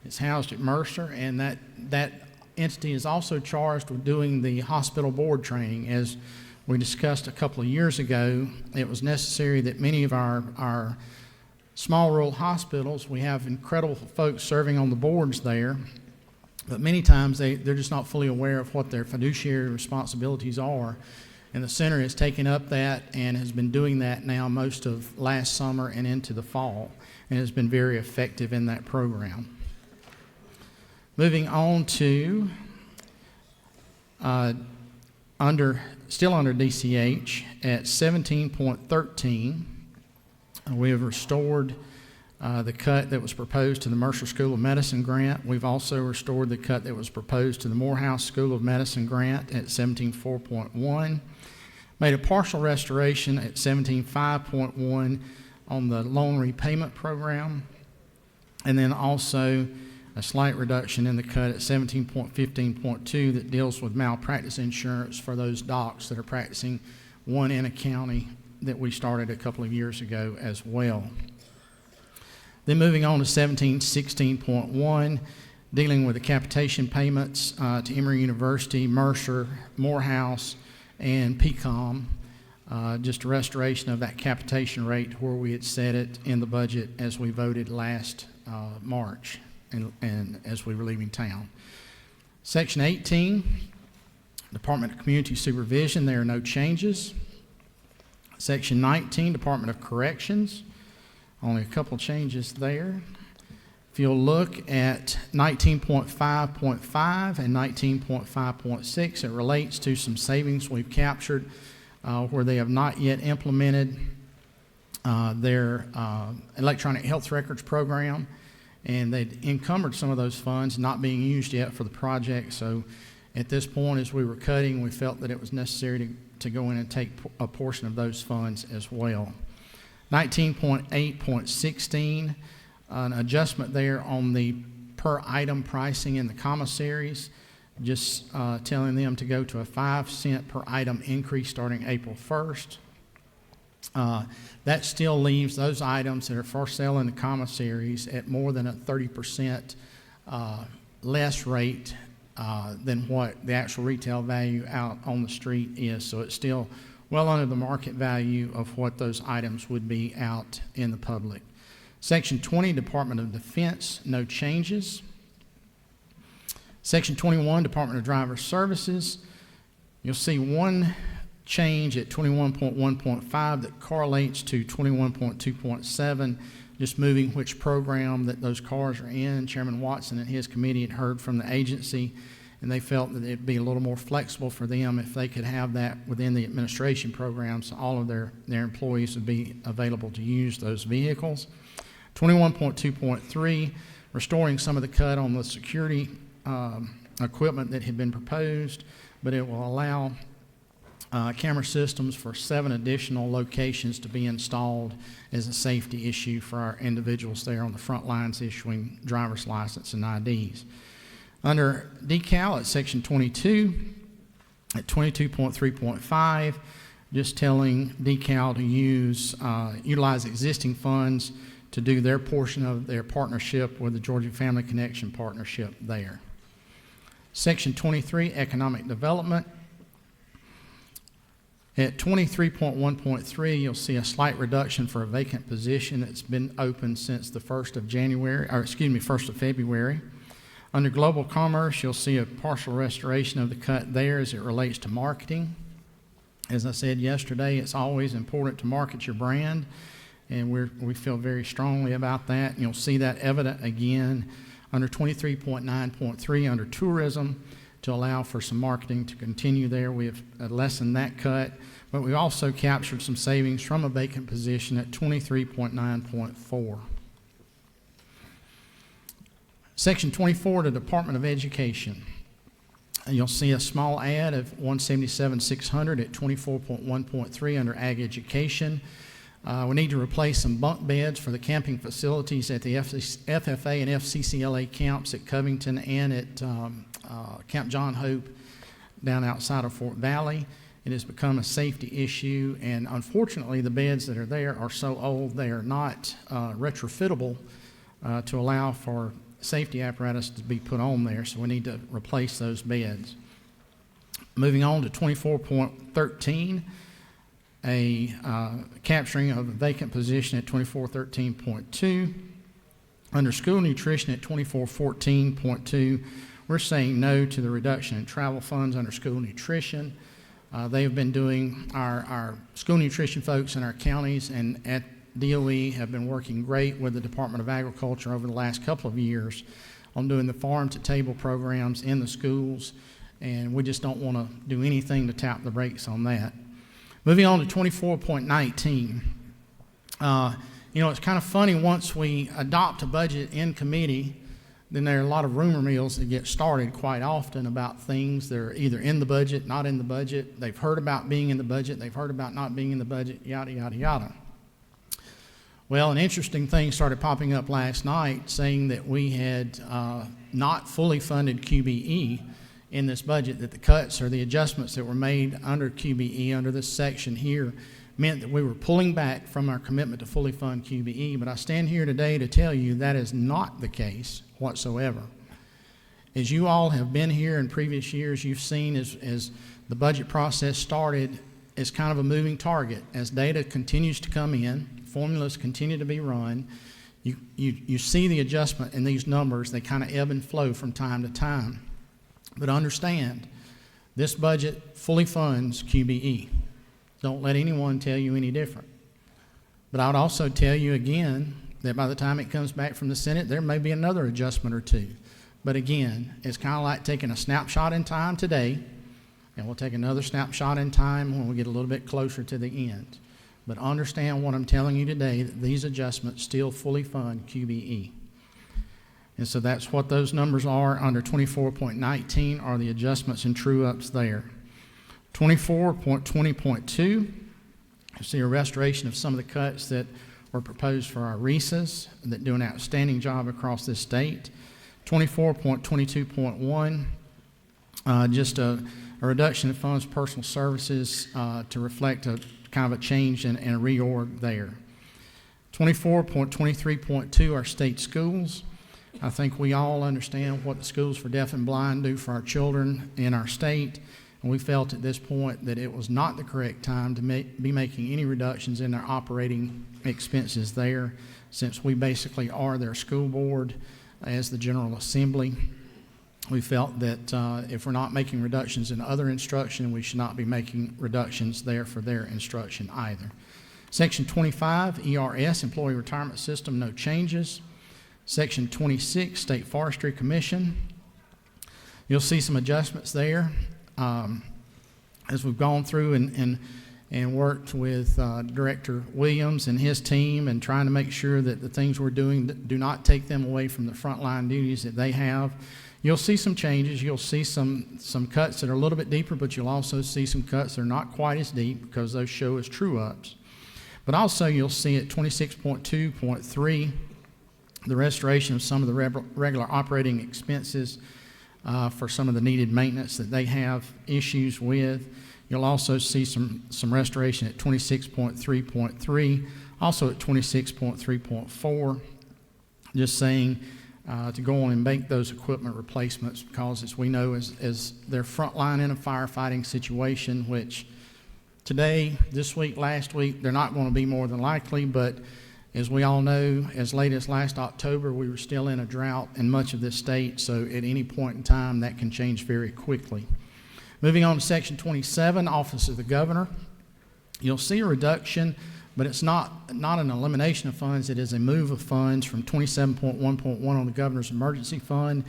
It's housed at Mercer, and that entity is also charged with doing the hospital board training. As we discussed a couple of years ago, it was necessary that many of our small rural hospitals, we have incredible folks serving on the boards there, but many times they're just not fully aware of what their fiduciary responsibilities are. And the center has taken up that and has been doing that now most of last summer and into the fall, and has been very effective in that program. Moving on to still under DCH at 17.13, we have restored the cut that was proposed to the Mercer School of Medicine grant. We've also restored the cut that was proposed to the Morehouse School of Medicine grant at 17.4.1. Made a partial restoration at 17.5.1 on the loan repayment program, and then also a slight reduction in the cut at 17.15.2 that deals with malpractice insurance for those docs that are practicing one in a county that we started a couple of years ago as well. Then moving on to 17.16.1, dealing with the capitation payments to Emory University, Mercer, Morehouse, and PCOM, just a restoration of that capitation rate to where we had set it in the budget as we voted last March and as we were leaving town. Section 18, Department of Community Supervision, there are no changes. Section 19, Department of Corrections, only a couple changes there. If you'll look at 19.5.5 and 19.5.6, it relates to some savings we've captured where they have not yet implemented their electronic health records program, and they'd encumbered some of those funds not being used yet for the project. So at this point, as we were cutting, we felt that it was necessary to go in and take a portion of those funds as well. 19.8.16, an adjustment there on the per item pricing in the commissaries, just telling them to go to a 5-cent per item increase starting April 1st. That still leaves those items that are for sale in the commissaries at more than a 30% less rate than what the actual retail value out on the street is. So it's still well under the market value of what those items would be out in the public. Section 20, Department of Defense, no changes. Section 21, Department of Driver Services, you'll see one change at 21.1.5 that correlates to 21.2.7, just moving which program that those cars are in. Chairman Watson and his committee had heard from the agency, and they felt that it'd be a little more flexible for them if they could have that within the administration program, so all of their employees would be available to use those vehicles. 21.2.3, restoring some of the cut on the security equipment that had been proposed, but it will allow camera systems for 7 additional locations to be installed as a safety issue for our individuals there on the front lines issuing driver's license and IDs. Under decal at section 22, at 22.3.5, just telling decal to utilize existing funds to do their portion of their partnership with the Georgia Family Connection Partnership there. Section 23, economic development. At 23.1.3, you'll see a slight reduction for a vacant position that's been open since the 1st of January, or excuse me, 1st of February. Under global commerce, you'll see a partial restoration of the cut there as it relates to marketing. As I said yesterday, it's always important to market your brand, and we feel very strongly about that. And you'll see that evident again under 23.9.3 under tourism, to allow for some marketing to continue there. We have lessened that cut, but we also captured some savings from a vacant position at 23.9.4. Section 24, the Department of Education. You'll see a small add of $177,600 at 24.1.3 under Ag Education. We need to replace some bunk beds for the camping facilities at the FFA and FCCLA camps at Covington and at Camp John Hope down outside of Fort Valley. It has become a safety issue, and unfortunately the beds that are there are so old they are not retrofittable to allow for safety apparatus to be put on there, so we need to replace those beds. Moving on to 24.13, a capturing of a vacant position at 24.13.2. Under school nutrition at 24.14.2, we're saying no to the reduction in travel funds under school nutrition. They have been doing, our school nutrition folks in our counties and at DOE have been working great with the Department of Agriculture over the last couple of years on doing the farm-to-table programs in the schools, and we just don't want to do anything to tap the brakes on that. Moving on to 24.19. You know, it's kind of funny, once we adopt a budget in committee, then there are a lot of rumor mills that get started quite often about things that are either in the budget, not in the budget. They've heard about being in the budget, they've heard about not being in the budget, yada, yada, yada. Well, an interesting thing started popping up last night saying that we had not fully funded QBE in this budget, that the cuts or the adjustments that were made under QBE, under this section here, meant that we were pulling back from our commitment to fully fund QBE. But I stand here today to tell you that is not the case whatsoever. As you all have been here in previous years, you've seen as the budget process started, it's kind of a moving target. As data continues to come in, formulas continue to be run, you see the adjustment in these numbers. They kind of ebb and flow from time to time. But understand This budget fully funds QBE. Don't let anyone tell you any different. But I would also tell you again that by the time it comes back from the Senate, there may be another adjustment or two. But again, it's kind of like taking a snapshot in time today, and we'll take another snapshot in time when we get a little bit closer to the end. But understand what I'm telling you today, that these adjustments still fully fund QBE. And so that's what those numbers are. Under 24.19 are the adjustments and true-ups there. 24.20.2, you see a restoration of some of the cuts that were proposed for our RESAs that do an outstanding job across this state. 24.22.1, just a reduction of funds personal services to reflect a kind of a change and a reorg there. 24.23.2, our state schools. I think we all understand what the schools for deaf and blind do for our children in our state, and we felt at this point that it was not the correct time to be making any reductions in their operating expenses there, since we basically are their school board as the General Assembly. We felt that if we're not making reductions in other instruction, we should not be making reductions there for their instruction either. Section 25, ERS, Employee Retirement System, no changes. Section 26, State Forestry Commission. You'll see some adjustments there as we've gone through and worked with Director Williams and his team and trying to make sure that the things we're doing do not take them away from the frontline duties that they have. You'll see some changes. You'll see some cuts that are a little bit deeper, but you'll also see some cuts that are not quite as deep because those show as true-ups. But also you'll see at 26.2.3 the restoration of some of the regular operating expenses for some of the needed maintenance that they have issues with. You'll also see some restoration at 26.3.3, also at 26.3.4, just saying to go on and make those equipment replacements because, as we know, as they're frontline in a firefighting situation, which today, this week, last week, they're not going to be more than likely, but as we all know, as late as last October, we were still in a drought in much of this state, so at any point in time, that can change very quickly. Moving on to Section 27, Office of the Governor. You'll see a reduction, but it's not an elimination of funds. It is a move of funds from 27.1.1 on the Governor's Emergency Fund,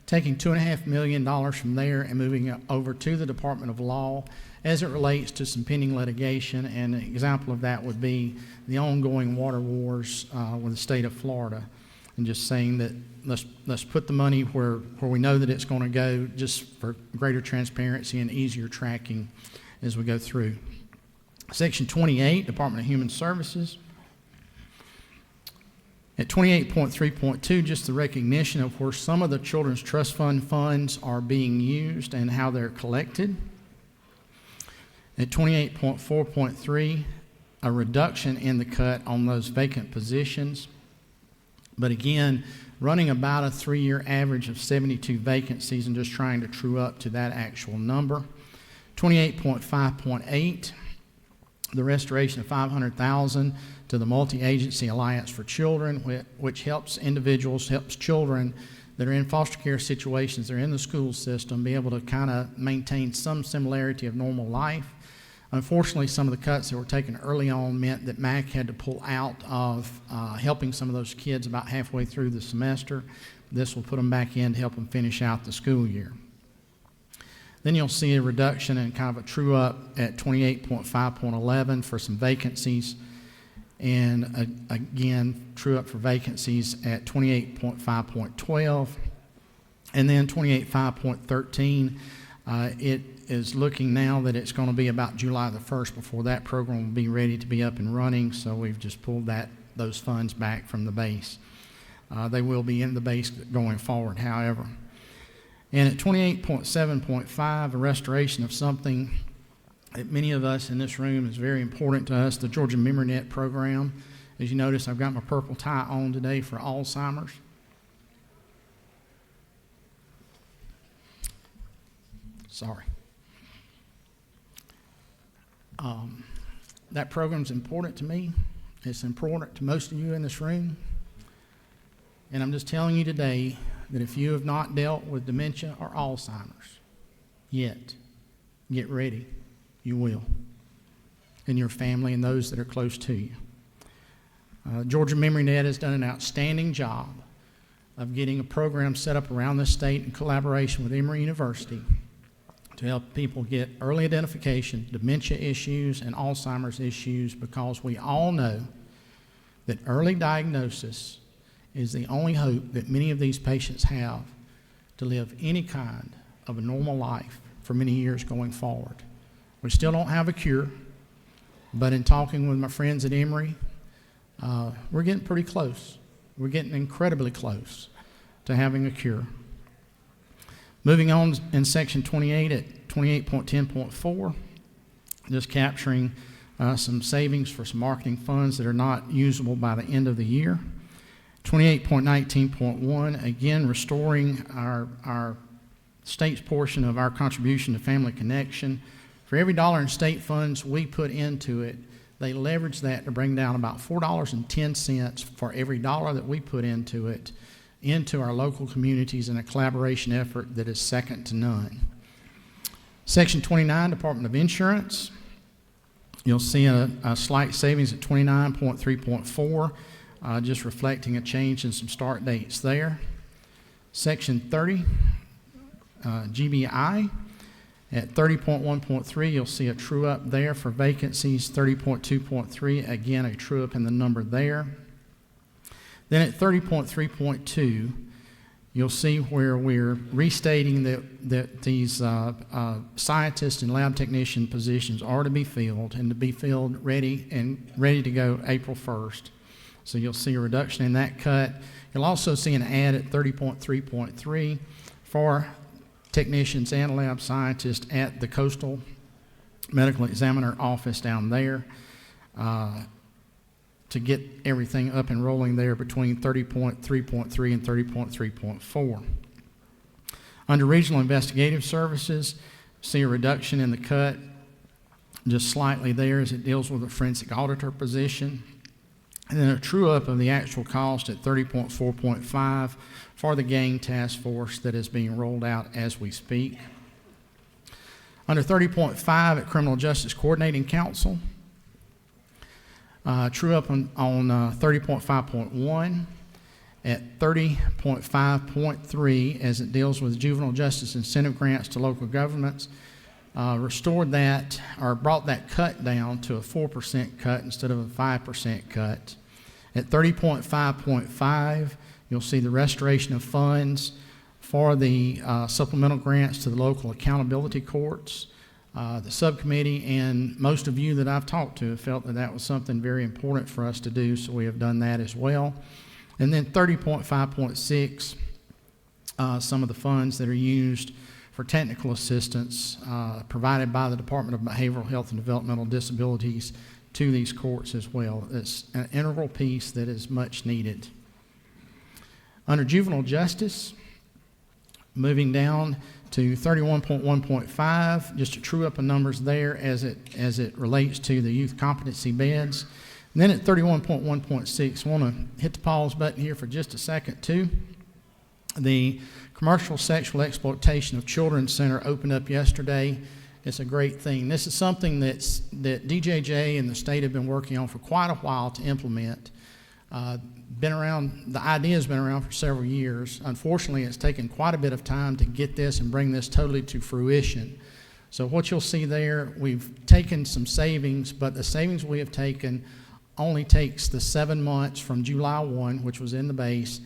taking $2.5 million from there and moving it over to the Department of Law as it relates to some pending litigation. And an example of that would be the ongoing water wars with the state of Florida. And just saying that let's put the money where we know that it's going to go, just for greater transparency and easier tracking as we go through. Section 28, Department of Human Services. At 28.3.2, just the recognition of where some of the Children's Trust Fund funds are being used and how they're collected. At 28.4.3, a reduction in the cut on those vacant positions. But again, running about a 3-year average of 72 vacancies and just trying to true up to that actual number. 28.5.8, the restoration of $500,000 to the Multi-Agency Alliance for Children, which helps individuals, helps children that are in foster care situations, they're in the school system, be able to kind of maintain some similarity of normal life. Unfortunately, some of the cuts that were taken early on meant that MAC had to pull out of helping some of those kids about halfway through the semester. This will put them back in to help them finish out the school year. Then you'll see a reduction in kind of a true up at 28.5.11 for some vacancies. And again, true up for vacancies at 28.5.12. And then 28.5.13, it is looking now that it's going to be about July the 1st before that program will be ready to be up and running, so we've just pulled those funds back from the base. They will be in the base going forward, however. And at 28.7.5, a restoration of something that many of us in this room is very important to us, the Georgia MemoryNet program. As you notice, I've got my purple tie on today for Alzheimer's. Sorry. That program's important to me. It's important to most of you in this room. And I'm just telling you today that if you have not dealt with dementia or Alzheimer's yet, get ready. You will. And your family and those that are close to you. Georgia Memory Net has done an outstanding job of getting a program set up around the state in collaboration with Emory University to help people get early identification, dementia issues, and Alzheimer's issues, because we all know that early diagnosis is the only hope that many of these patients have to live any kind of a normal life for many years going forward. We still don't have a cure, but in talking with my friends at Emory, we're getting pretty close. We're getting incredibly close to having a cure. Moving on in section 28 at 28.10.4, just capturing some savings for some marketing funds that are not usable by the end of the year. 28.19.1, again, restoring our state's portion of our contribution to Family Connection. For every dollar in state funds we put into it, they leverage that to bring down about $4.10 for every dollar that we put into it, into our local communities in a collaboration effort that is second to none. Section 29, Department of Insurance. You'll see a slight savings at 29.3.4, just reflecting a change in some start dates there. Section 30, GBI. At 30.1.3, you'll see a true up there for vacancies. 30.2.3, again, a true up in the number there. Then at 30.3.2, you'll see where we're restating that these scientist and lab technician positions are to be filled, and to be filled ready to go April 1st. So you'll see a reduction in that cut. You'll also see an add at 30.3.3 for technicians and lab scientists at the Coastal Medical Examiner office down there, to get everything up and rolling there between 30.3.3 and 30.3.4. Under Regional Investigative Services, see a reduction in the cut just slightly there as it deals with a forensic auditor position. And then a true up of the actual cost at 30.4.5 for the gang task force that is being rolled out as we speak. Under 30.5 at Criminal Justice Coordinating Council, true up on 30.5.1 at 30.5.3 as it deals with juvenile justice incentive grants to local governments. Restored that, or brought that cut down to a 4% cut instead of a 5% cut. At 30.5.5, you'll see the restoration of funds for the supplemental grants to the local accountability courts. The subcommittee and most of you that I've talked to have felt that that was something very important for us to do, so we have done that as well. And then 30.5.6, some of the funds that are used for technical assistance provided by the Department of Behavioral Health and Developmental Disabilities to these courts as well. It's an integral piece that is much needed. Under juvenile justice, moving down to 31.1.5, just a true up of numbers there as it relates to the youth competency beds. And then at 31.1.6, I want to hit the pause button here for just a second too. The Commercial Sexual Exploitation of Children Center opened up yesterday. It's a great thing. This is something that DJJ and the state have been working on for quite a while to implement. The idea has been around for several years. Unfortunately, it's taken quite a bit of time to get this and bring this totally to fruition. So what you'll see there, we've taken some savings, but the savings we have taken only takes the 7 months from July 1, which was in the base,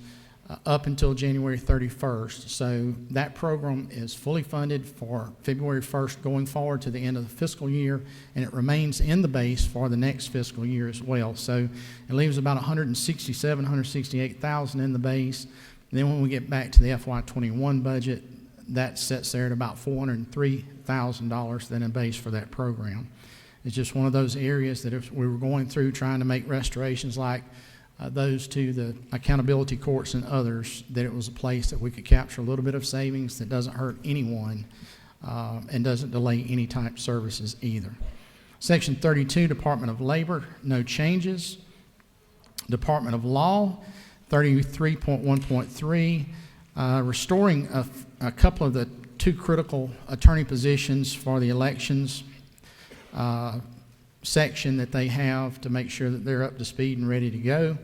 up until January 31st. So that program is fully funded for February 1st going forward to the end of the fiscal year, and it remains in the base for the next fiscal year as well. So it leaves about $168,000 in the base. And then when we get back to the FY21 budget, that sets there at about $403,000 then in base for that program. It's just one of those areas that if we were going through trying to make restorations like those to the accountability courts and others, that it was a place that we could capture a little bit of savings that doesn't hurt anyone and doesn't delay any type services either. Section 32, Department of Labor, no changes. Department of Law, 33.1.3, restoring a couple of the two critical attorney positions for the elections section that they have to make sure that they're up to speed and ready to go.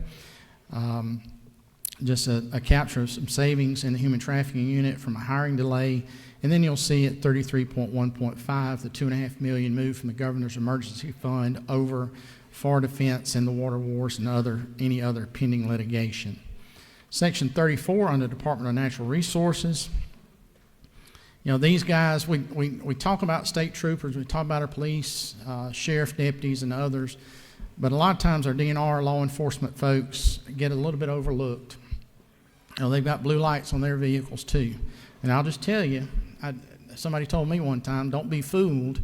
Just a capture of some savings in the human trafficking unit from a hiring delay. And then you'll see at 33.1.5, the $2.5 million moved from the governor's emergency fund over for defense in the water wars and any other pending litigation. Section 34 under Department of Natural Resources. You know, these guys, we talk about state troopers, we talk about our police, sheriff deputies and others, but a lot of times our DNR law enforcement folks get a little bit overlooked. You know, they've got blue lights on their vehicles too. And I'll just tell you, somebody told me one time, don't be fooled.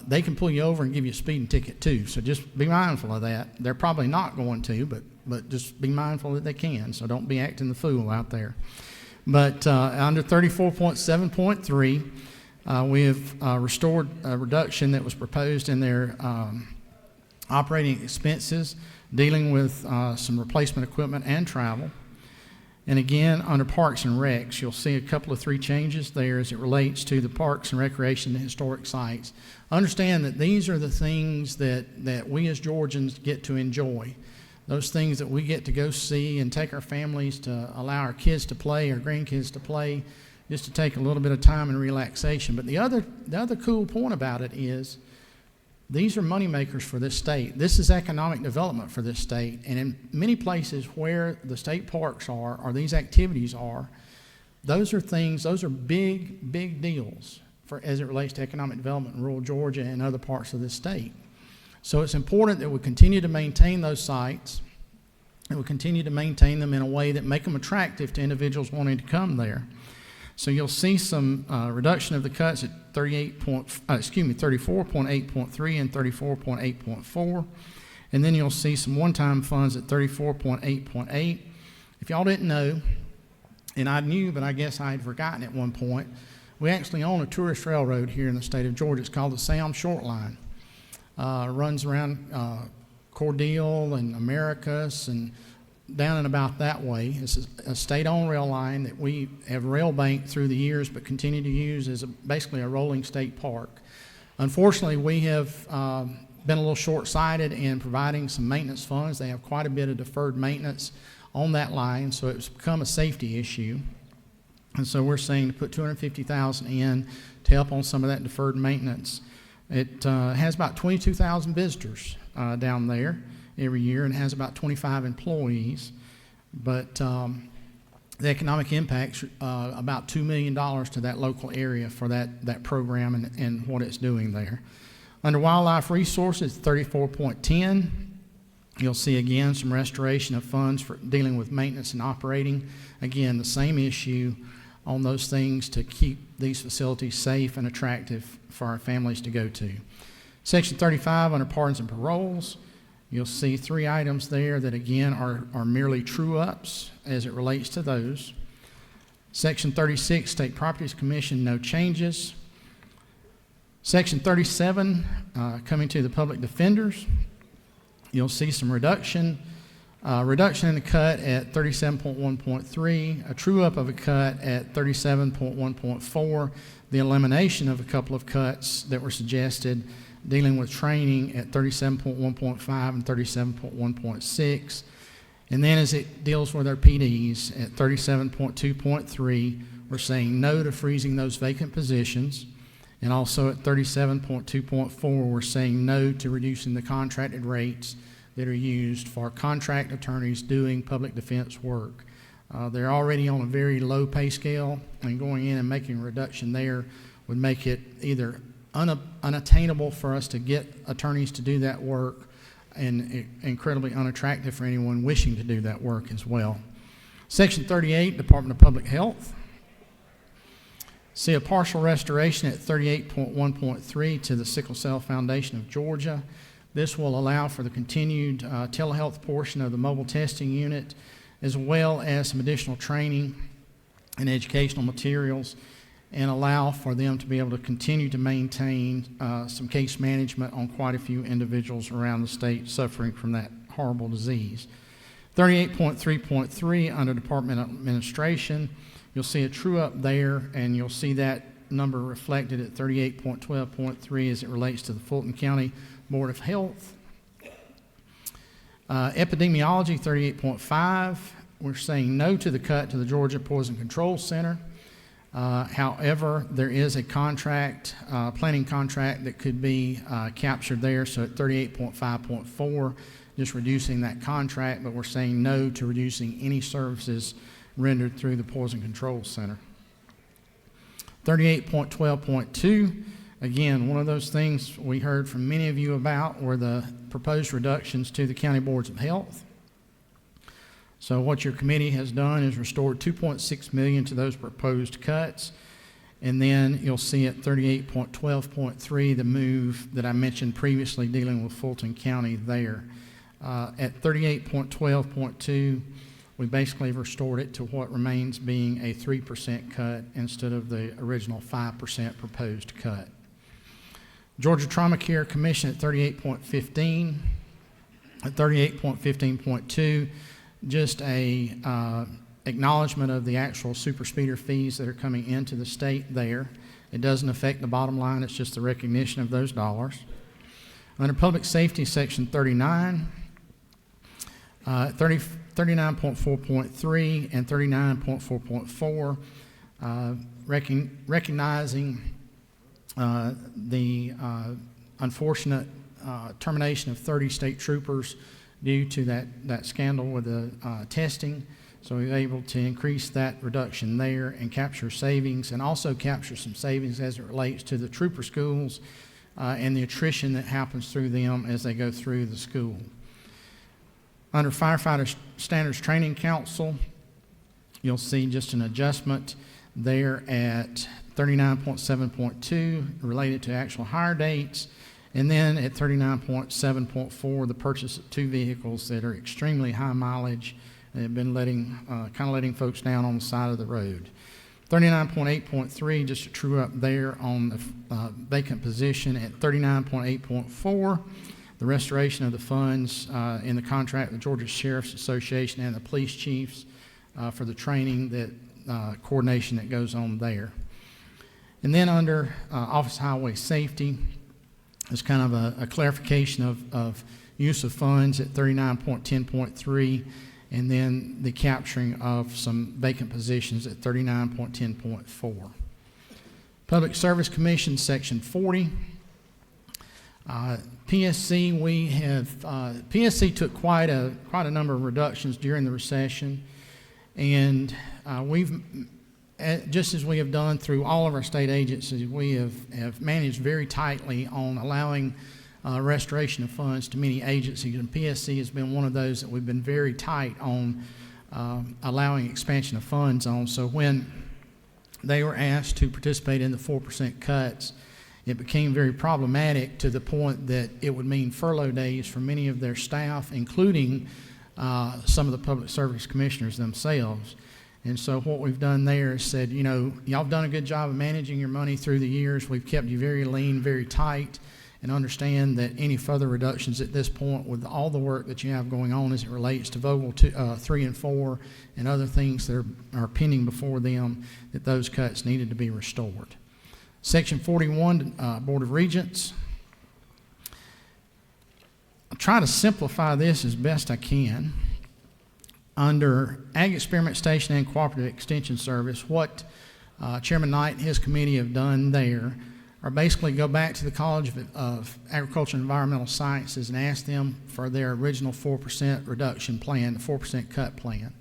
They can pull you over and give you a speeding ticket too. So just be mindful of that. They're probably not going to, but just be mindful that they can. So don't be acting the fool out there. But under 34.7.3, we have restored a reduction that was proposed in their operating expenses, dealing with some replacement equipment and travel. And again, under Parks and Recs, you'll see a couple of three changes there as it relates to the parks and recreation and historic sites. Understand that these are the things that we as Georgians get to enjoy. Those things that we get to go see and take our families to allow our kids to play, our grandkids to play, just to take a little bit of time and relaxation. But the other cool point about it is these are money makers for this state. This is economic development for this state. And in many places where the state parks are, or these activities are, those are big, big deals as it relates to economic development in rural Georgia and other parts of this state. So it's important that we continue to maintain those sites, and we continue to maintain them in a way that make them attractive to individuals wanting to come there. So you'll see some reduction of the cuts at 34.8.3 and 34.8.4. And then you'll see some one-time funds at 34.8.8. If y'all didn't know, and I knew, but I guess I had forgotten at one point, we actually own a tourist railroad here in the state of Georgia. It's called the Sam Short Line. Runs around Cordele and Americus and down and about that way. It's a state-owned rail line that we have rail banked through the years but continue to use as basically a rolling state park. Unfortunately, we have been a little short-sighted in providing some maintenance funds. They have quite a bit of deferred maintenance on that line, so it's become a safety issue. And so we're saying to put $250,000 in to help on some of that deferred maintenance. It has about 22,000 visitors down there every year and has about 25 employees. But the economic impact's about $2 million to that local area for that program and what it's doing there. Under wildlife resources, 34.10, you'll see again some restoration of funds for dealing with maintenance and operating. Again, the same issue on those things to keep these facilities safe and attractive for our families to go to. Section 35 under pardons and paroles, you'll see three items there that again are merely true-ups as it relates to those. Section 36, State Properties Commission, no changes. Section 37, coming to the public defenders, you'll see some reduction in the cut at 37.1.3, a true-up of a cut at 37.1.4, the elimination of a couple of cuts that were suggested dealing with training at 37.1.5 and 37.1.6. And then as it deals with our PDs at 37.2.3, we're saying no to freezing those vacant positions. And also at 37.2.4, we're saying no to reducing the contracted rates that are used for contract attorneys doing public defense work. They're already on a very low pay scale, and going in and making a reduction there would make it either unattainable for us to get attorneys to do that work and incredibly unattractive for anyone wishing to do that work as well. Section 38, Department of Public Health. See a partial restoration at 38.1.3 to the Sickle Cell Foundation of Georgia. This will allow for the continued telehealth portion of the mobile testing unit, as well as some additional training and educational materials, and allow for them to be able to continue to maintain some case management on quite a few individuals around the state suffering from that horrible disease. 38.3.3 under Department of Administration, you'll see a true up there, and you'll see that number reflected at 38.12.3 as it relates to the Fulton County Board of Health. Epidemiology, 38.5. We're saying no to the cut to the Georgia Poison Control Center. However, there is a contract, planning contract that could be captured there, so at 38.5.4, just reducing that contract, but we're saying no to reducing any services rendered through the Poison Control Center. 38.12.2, again, one of those things we heard from many of you about were the proposed reductions to the county boards of health. So what your committee has done is restored $2.6 million to those proposed cuts. And then you'll see at 38.12.3 the move that I mentioned previously dealing with Fulton County there. At 38.12.2, we basically restored it to what remains being a 3% cut instead of the original 5% proposed cut. Georgia Trauma Care Commission at 38.15. At 38.15.2, just a acknowledgement of the actual super speeder fees that are coming into the state there. It doesn't affect the bottom line, it's just the recognition of those dollars. Under Public Safety, Section 39, 39.4.3 and 39.4.4, recognizing the unfortunate termination of 30 state troopers due to that scandal with the testing. So we were able to increase that reduction there and capture savings, and also capture some savings as it relates to the trooper schools and the attrition that happens through them as they go through the school. Under Firefighter Standards Training Council, you'll see just an adjustment there at 39.7.2 related to actual hire dates, and then at 39.7.4 the purchase of 2 vehicles that are extremely high mileage and have been kind of letting folks down on the side of the road. 39.8.3, just a true up there on the vacant position at 39.8.4. The restoration of the funds in the contract with Georgia Sheriff's Association and the police chiefs for the training that coordination that goes on there. And then under Office Highway Safety, there's kind of a clarification of use of funds at 39.10.3, and then the capturing of some vacant positions at 39.10.4. Public Service Commission, Section 40. PSC, we have PSC took quite a number of reductions during the recession, and we've just as we have done through all of our state agencies, we have managed very tightly on allowing restoration of funds to many agencies, and PSC has been one of those that we've been very tight on allowing expansion of funds on. So when they were asked to participate in the 4% cuts, it became very problematic to the point that it would mean furlough days for many of their staff, including some of the public service commissioners themselves. And so what we've done there is said, you know, y'all have done a good job of managing your money through the years. We've kept you very lean, very tight, and understand that any further reductions at this point with all the work that you have going on as it relates to Vogel 3 and 4 and other things that are pending before them, that those cuts needed to be restored. Section 41, Board of Regents. I'll try to simplify this as best I can. Under Ag Experiment Station and Cooperative Extension Service, what Chairman Knight and his committee have done there are basically go back to the College of Agriculture and Environmental Sciences and ask them for their original 4% reduction plan, the 4% cut plan.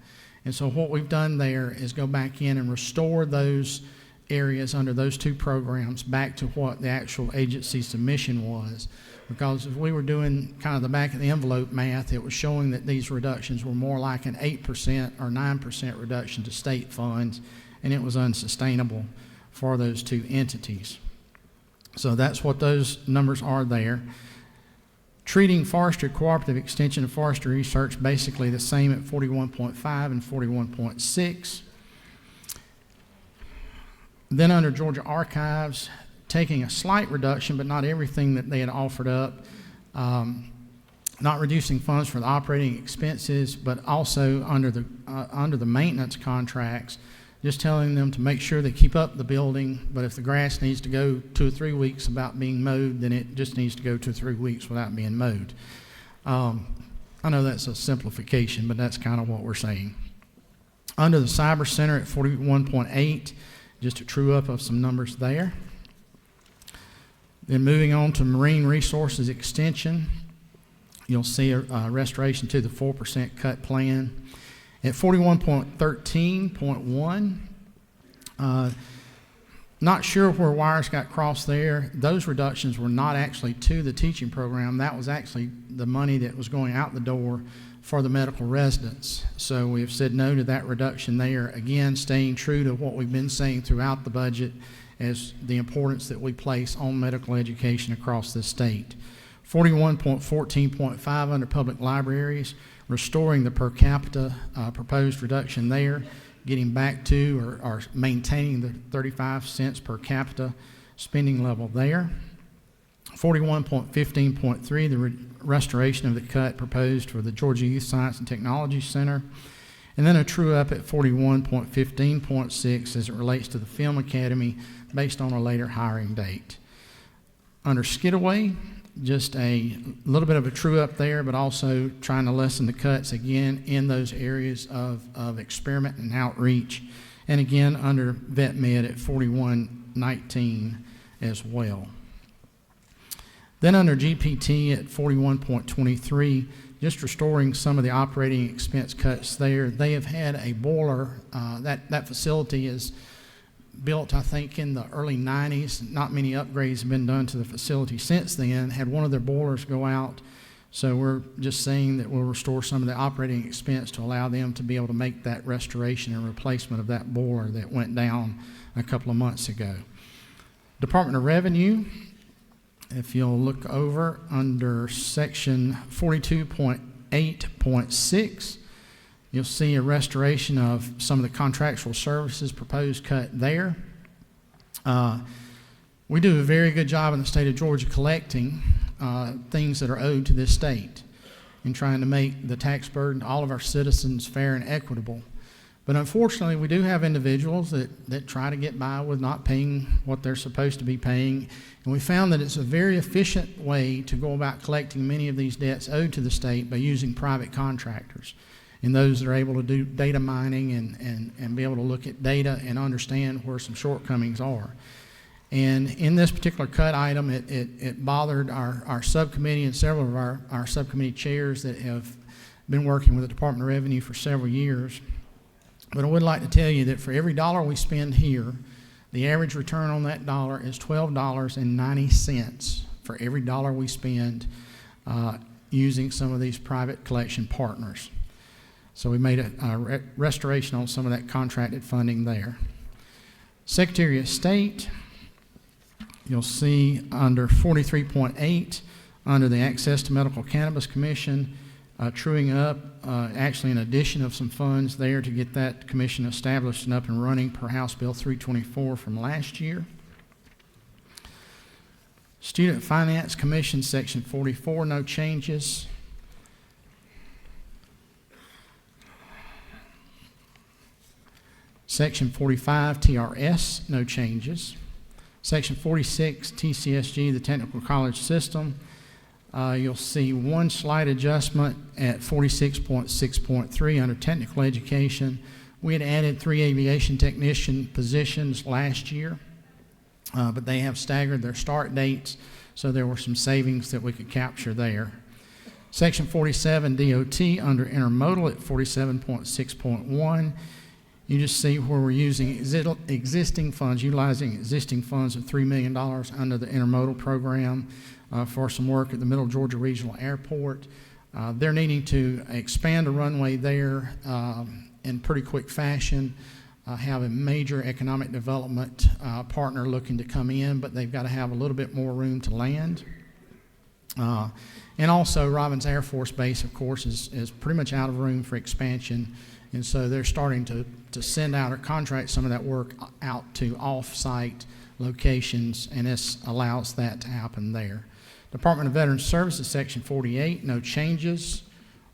And so what we've done there is go back in and restore those areas under those 2 programs back to what the actual agency submission was. Because if we were doing kind of the back of the envelope math, it was showing that these reductions were more like an 8% or 9% reduction to state funds, and it was unsustainable for those 2 entities. So that's what those numbers are there. Treating forestry, cooperative extension, and forestry research basically the same at 41.5 and 41.6. Then under Georgia Archives, taking a slight reduction, but not everything that they had offered up, not reducing funds for the operating expenses, but also under the maintenance contracts, just telling them to make sure they keep up the building, but if the grass needs to go 2 or 3 weeks without being mowed, then it just needs to go 2 or 3 weeks without being mowed. I know that's a simplification, but that's kind of what we're saying. Under the Cyber Center at 41.8, just a true up of some numbers there. Then moving on to Marine Resources Extension, you'll see a restoration to the 4% cut plan. At 41.13.1, not sure where wires got crossed there. Those reductions were not actually to the teaching program. That was actually the money that was going out the door for the medical residents. So we have said no to that reduction there. Again, staying true to what we've been saying throughout the budget as the importance that we place on medical education across this state. 41.14.5 under public libraries, restoring the per capita proposed reduction there, getting back to or maintaining the 35 cents per capita spending level there. 41.15.3, the restoration of the cut proposed for the Georgia Youth Science and Technology Center. And then a true up at 41.15.6 as it relates to the Film Academy based on a later hiring date. Under Skidaway, just a little bit of a true up there, but also trying to lessen the cuts again in those areas of experiment and outreach. And again, under Vet Med at 41.19 as well. Then under GPT at 41.23, just restoring some of the operating expense cuts there. They have had a boiler, that facility is built, I think, in the early 90s. Not many upgrades have been done to the facility since then. Had one of their boilers go out. So we're just saying that we'll restore some of the operating expense to allow them to be able to make that restoration and replacement of that boiler that went down a couple of months ago. Department of Revenue, if you'll look over under section 42.8.6, you'll see a restoration of some of the contractual services proposed cut there. We do a very good job in the state of Georgia collecting things that are owed to this state and trying to make the tax burden to all of our citizens fair and equitable. But unfortunately, we do have individuals that try to get by with not paying what they're supposed to be paying. And we found that it's a very efficient way to go about collecting many of these debts owed to the state by using private contractors and those that are able to do data mining and be able to look at data and understand where some shortcomings are. And in this particular cut item, it bothered our subcommittee and several of our subcommittee chairs that have been working with the Department of Revenue for several years. But I would like to tell you that for every dollar we spend here, the average return on that dollar is $12.90 for every dollar we spend using some of these private collection partners. So we made a restoration on some of that contracted funding there. Secretary of State, you'll see under 43.8, under the Access to Medical Cannabis Commission, truing up, actually an addition of some funds there to get that commission established and up and running per House Bill 324 from last year. Student Finance Commission, Section 44, no changes. Section 45, TRS, no changes. Section 46, TCSG, the Technical College System. You'll see one slight adjustment at 46.6.3 under technical education. We had added 3 aviation technician positions last year, but they have staggered their start dates, so there were some savings that we could capture there. Section 47 DOT under intermodal at 47.6.1. You just see where we're using existing funds, utilizing existing funds of $3 million under the intermodal program. For some work at the Middle Georgia Regional Airport. They're needing to expand a runway there in pretty quick fashion, have a major economic development partner looking to come in, but they've got to have a little bit more room to land. And also Robins Air Force Base, of course, is pretty much out of room for expansion, and so they're starting to send out or contract some of that work out to off-site locations, and this allows that to happen there. Department of Veterans Services, Section 48, no changes.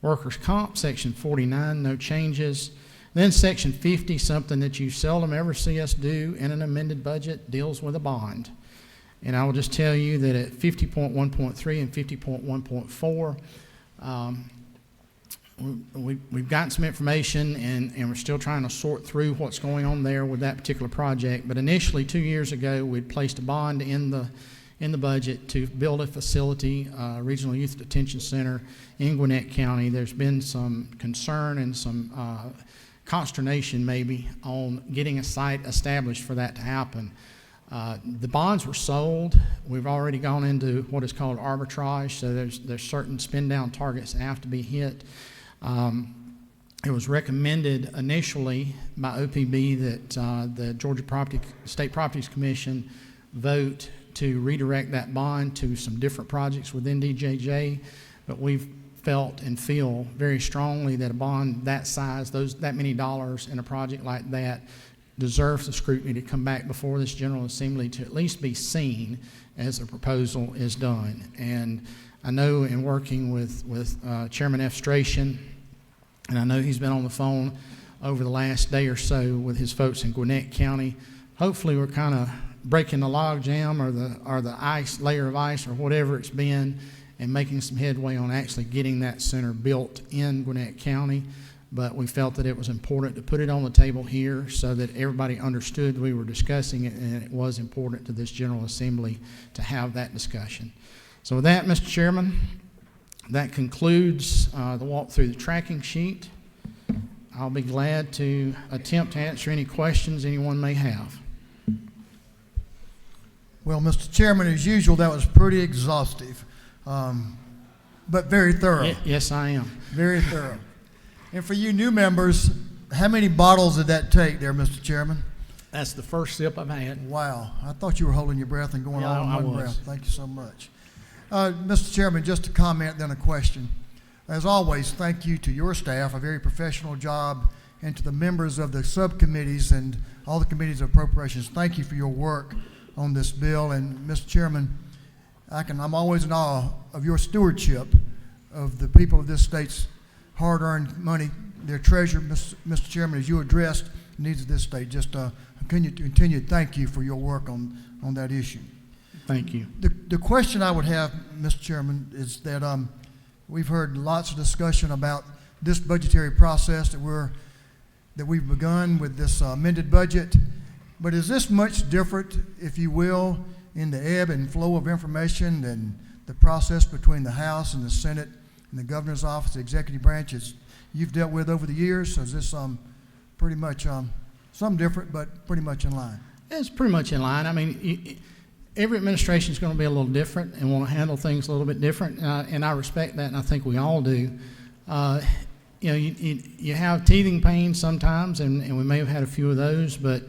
Workers' Comp, Section 49, no changes. Then Section 50, something that you seldom ever see us do in an amended budget, deals with a bond. And I will just tell you that at 50.1.3 and 50.1.4, we've gotten some information, and we're still trying to sort through what's going on there with that particular project. But initially, 2 years ago, we'd placed a bond in the budget to build a facility, Regional Youth Detention Center in Gwinnett County. There's been some concern and some consternation maybe on getting a site established for that to happen. The bonds were sold. We've already gone into what is called arbitrage, so there's certain spend down targets that have to be hit. It was recommended initially by OPB that the Georgia State Properties Commission vote to redirect that bond to some different projects within DJJ, but we've felt and feel very strongly that a bond that size, that many dollars in a project like that, deserves the scrutiny to come back before this General Assembly to at least be seen as a proposal is done. And I know in working with Chairman F. Strachan, and I know he's been on the phone over the last day or so with his folks in Gwinnett County, hopefully we're kind of breaking the log jam or the ice, layer of ice or whatever it's been, and making some headway on actually getting that center built in Gwinnett County. But we felt that it was important to put it on the table here so that everybody understood we were discussing it, and it was important to this General Assembly to have that discussion. So with that, Mr. Chairman, that concludes the walk through the tracking sheet. I'll be glad to attempt to answer any questions anyone may have. Well, Mr. Chairman, as usual, that was pretty exhaustive, but very thorough. Yes, I am. Very thorough. And for you new members, how many bottles did that take there, Mr. Chairman? That's the first sip I've had. Wow. I thought you were holding your breath and going all in one breath. Thank you so much. Mr. Chairman, just a comment, then a question. As always, thank you to your staff, a very professional job, and to the members of the subcommittees and all the committees of appropriations. Thank you for your work on this bill. And Mr. Chairman, I'm always in awe of your stewardship of the people of this state's hard-earned money, their treasure, Mr. Chairman, as you addressed the needs of this state. Just continued thank you for your work on that issue. Thank you. The question I would have, Mr. Chairman, is that we've heard lots of discussion about this budgetary process that we've begun with this amended budget, but is this much different, if you will, in the ebb and flow of information than the process between the House and the Senate and the Governor's Office, the executive branches you've dealt with over the years? So is this pretty much some different, but pretty much in line? It's pretty much in line. I mean, every administration is going to be a little different and want to handle things a little bit different, and I respect that, and I think we all do. You have teething pains sometimes, and we may have had a few of those, but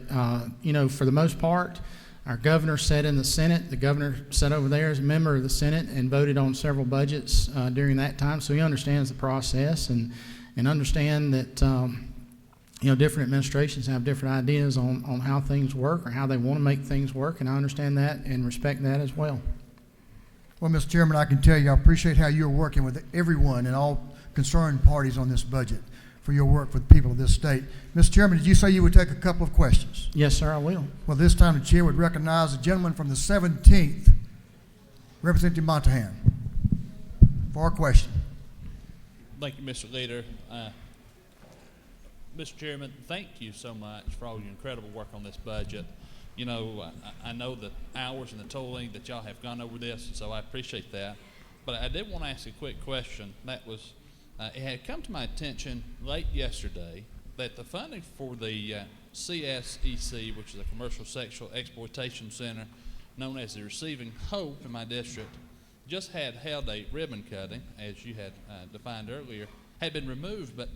for the most part, our governor sat in the Senate. The governor sat over there as a member of the Senate and voted on several budgets during that time, so he understands the process and understand that different administrations have different ideas on how things work or how they want to make things work, and I understand that and respect that as well. Well, Mr. Chairman, I can tell you I appreciate how you're working with everyone and all concerned parties on this budget for your work with the people of this state. Mr. Chairman, did you say you would take a couple of questions? Yes, sir, I will. Well, this time the chair would recognize the gentleman from the 17th, Representative Montahan, for a question. Thank you, Mr. Leader. Mr. Chairman, thank you so much for all your incredible work on this budget. I know the hours and the tolling that y'all have gone over this, so I appreciate that. But I did want to ask a quick question. That was, it had come to my attention late yesterday that the funding for the CSEC, which is a Commercial Sexual Exploitation Center, known as the Receiving Hope in my district, just had held a ribbon cutting, as you had defined earlier, had been removed, but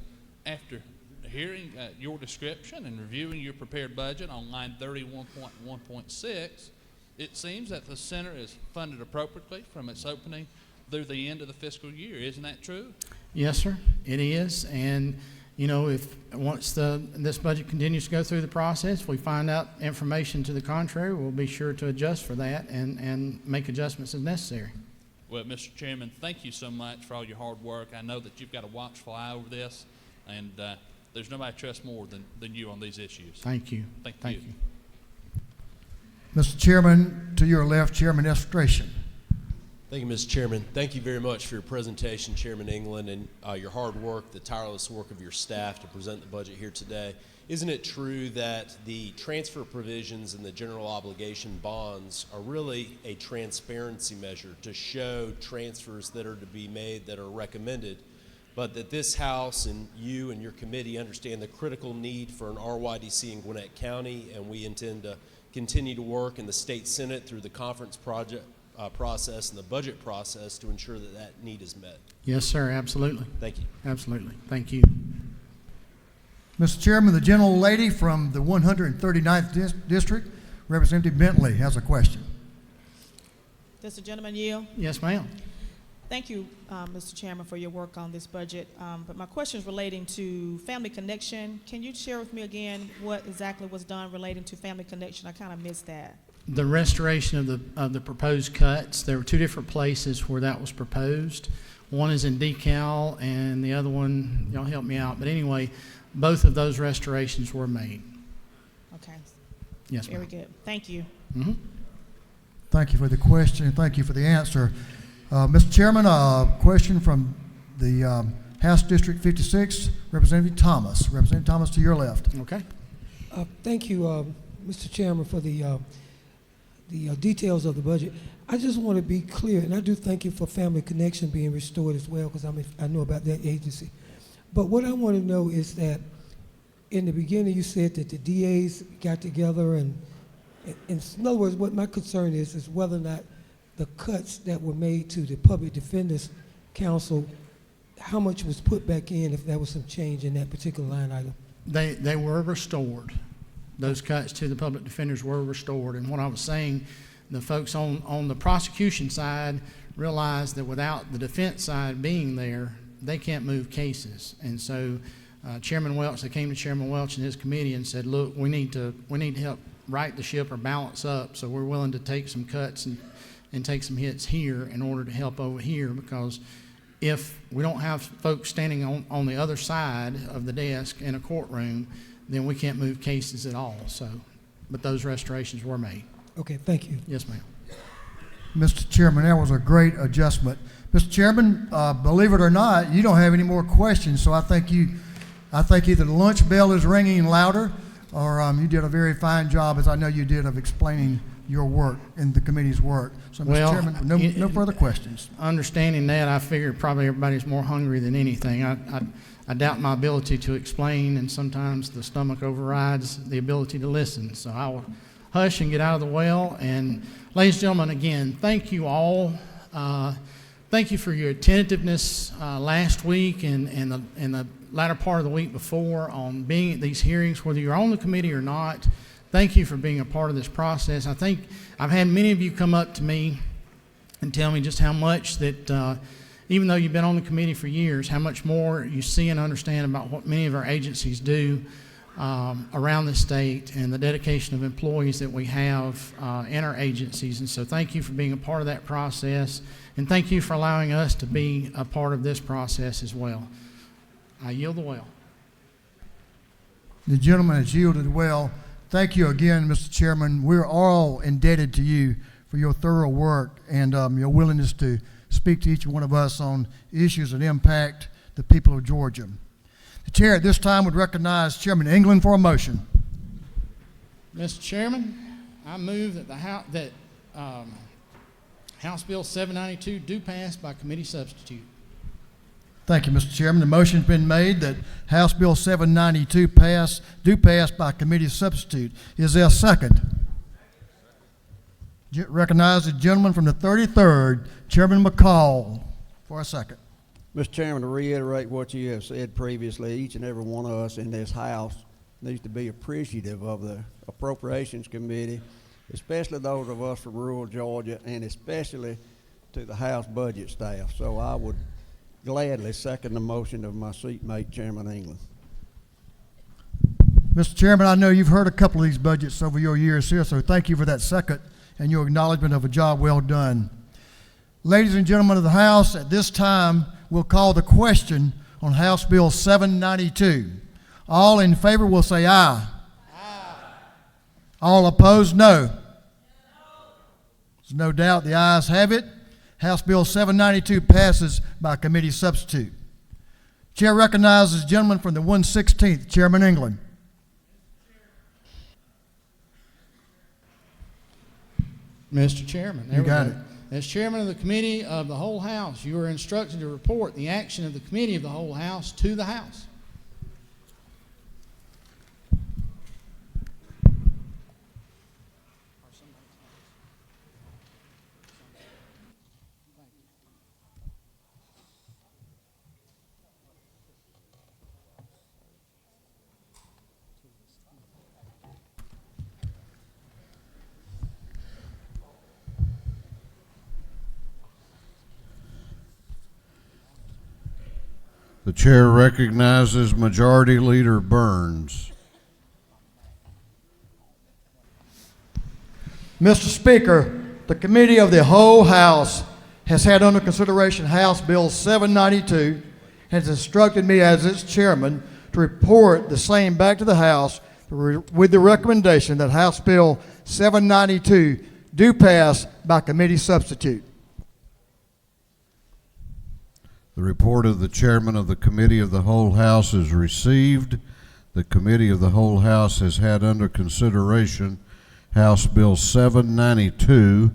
after hearing your description and reviewing your prepared budget on line 31.1.6, it seems that the center is funded appropriately from its opening through the end of the fiscal year. Isn't that true? Yes, sir, it is. And if once this budget continues to go through the process, if we find out information to the contrary, we'll be sure to adjust for that and make adjustments as necessary. Well, Mr. Chairman, thank you so much for all your hard work. I know that you've got a watchful eye over this, and there's nobody trusts more than you on these issues. Thank you. Thank you. Mr. Chairman, to your left, Chairman Estration. Thank you, Mr. Chairman. Thank you very much for your presentation, Chairman England, and your hard work, the tireless work of your staff to present the budget here today. Isn't it true that the transfer provisions and the general obligation bonds are really a transparency measure to show transfers that are to be made that are recommended, but that this House and you and your committee understand the critical need for an RYDC in Gwinnett County, and we intend to continue to work in the state Senate through the conference process and the budget process to ensure that that need is met? Yes, sir, absolutely. Thank you. Absolutely. Thank you. Mr. Chairman, the gentle lady from the 139th District, Representative Bentley, has a question. Does the gentleman yield? Yes, ma'am. Thank you, Mr. Chairman, for your work on this budget. But my question is relating to Family Connection. Can you share with me again what exactly was done relating to Family Connection? I kind of missed that. The restoration of the proposed cuts, there were two different places where that was proposed. One is in DeKalb, and the other one, y'all help me out. But anyway, both of those restorations were made. Okay. Yes, ma'am. Very good. Thank you. Mm-hmm. Thank you for the question, and thank you for the answer. Mr. Chairman, a question from the House District 56, Representative Thomas. Representative Thomas, to your left. Okay. Thank you, Mr. Chairman, for the details of the budget. I just want to be clear, and I do thank you for Family Connection being restored as well, because I know about that agency. But what I want to know is that in the beginning you said that the DAs got together, and in other words, what my concern is whether or not the cuts that were made to the Public Defenders Council, how much was put back in, if there was some change in that particular line item. They were restored. Those cuts to the public defenders were restored. And what I was saying, the folks on the prosecution side realized that without the defense side being there, they can't move cases. And so Chairman Welch, they came to Chairman Welch and his committee and said, look, we need to help right the ship or balance up. So we're willing to take some cuts and take some hits here in order to help over here, because if we don't have folks standing on the other side of the desk in a courtroom, then we can't move cases at all. So, but those restorations were made. Okay, thank you. Yes, ma'am. Mr. Chairman, that was a great adjustment. Mr. Chairman, believe it or not, you don't have any more questions, so I think either the lunch bell is ringing louder, or you did a very fine job, as I know you did, of explaining your work and the committee's work. So, Mr. Chairman, no further questions. Understanding that, I figured probably everybody's more hungry than anything. I doubt my ability to explain, and sometimes the stomach overrides the ability to listen. So I will hush and get out of the well. And ladies and gentlemen, again, thank you all. Thank you for your attentiveness last week and the latter part of the week before on being at these hearings, whether you're on the committee or not. Thank you for being a part of this process. I think I've had many of you come up to me and tell me just how much that even though you've been on the committee for years, how much more you see and understand about what many of our agencies do around the state and the dedication of employees that we have in our agencies. And so thank you for being a part of that process, and thank you for allowing us to be a part of this process as well. I yield the well. The gentleman has yielded well. Thank you again, Mr. Chairman. We're all indebted to you for your thorough work and your willingness to speak to each one of us on issues that impact the people of Georgia. The chair at this time would recognize Chairman England for a motion. Mr. Chairman, I move that House Bill 792 do pass by committee substitute. Thank you, Mr. Chairman. The motion's been made that House Bill 792 do pass by committee substitute. Is there a second? Recognize the gentleman from the 33rd, Chairman McCall, for a second. Mr. Chairman, to reiterate what you have said previously, each and every one of us in this House needs to be appreciative of the Appropriations Committee, especially those of us from rural Georgia, and especially to the House budget staff. So I would gladly second the motion of my seatmate, Chairman England. Mr. Chairman, I know you've heard a couple of these budgets over your years here, so thank you for that second and your acknowledgement of a job well done. Ladies and gentlemen of the House, at this time, we'll call the question on House Bill 792. All in favor will say aye. Aye. All opposed, no. There's no doubt the ayes have it. House Bill 792 passes by committee substitute. Chair recognizes the gentleman from the 116th, Chairman England. Mr. Chairman, there You we got go. it. As chairman of the committee of the whole House, you are instructed to report the action of the committee of the whole House to the House. The chair recognizes Majority Leader Burns. Mr. Speaker, the committee of the whole House has had under consideration House Bill 792 and has instructed me as its chairman to report the same back to the House with the recommendation that House Bill 792 do pass by committee substitute. The report of the chairman of the Committee of the Whole House is received. The Committee of the Whole House has had under consideration House Bill 792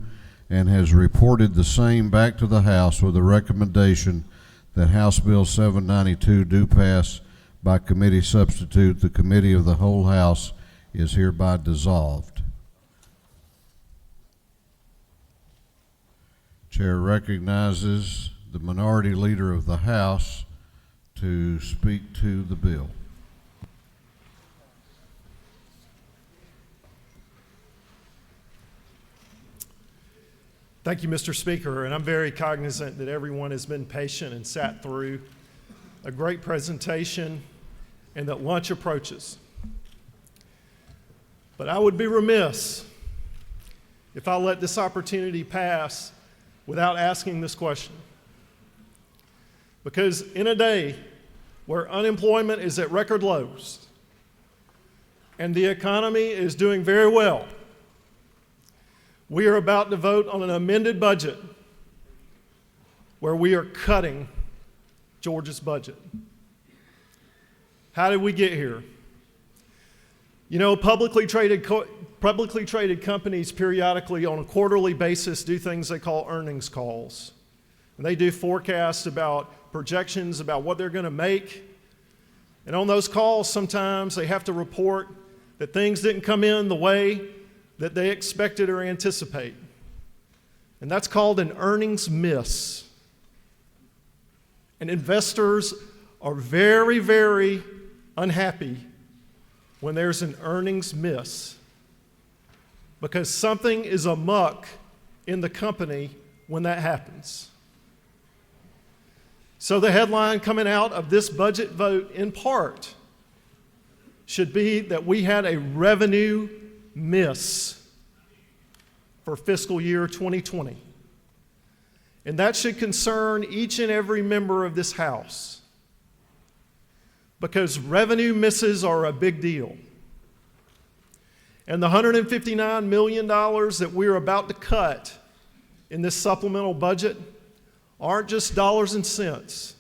and has reported the same back to the House with a recommendation that House Bill 792 do pass by committee substitute. The Committee of the Whole House is hereby dissolved. Chair recognizes the Minority Leader of the House to speak to the bill. Thank you, Mr. Speaker, and I'm very cognizant that everyone has been patient and sat through a great presentation and that lunch approaches. But I would be remiss if I let this opportunity pass without asking this question. Because in a day where unemployment is at record lows and the economy is doing very well, we are about to vote on an amended budget where we are cutting Georgia's budget. How did we get here? You know, publicly traded companies periodically on a quarterly basis do things they call earnings calls. And they do forecasts about projections about what they're going to make. And on those calls, sometimes they have to report that things didn't come in the way that they expected or anticipate. And that's called an earnings miss. And investors are very, very unhappy when there's an earnings miss because something is amuck in the company when that happens. So the headline coming out of this budget vote, in part, should be that we had a revenue miss for fiscal year 2020. And that should concern each and every member of this House, because revenue misses are a big deal. And the $159 million that we're about to cut in this supplemental budget aren't just dollars and cents.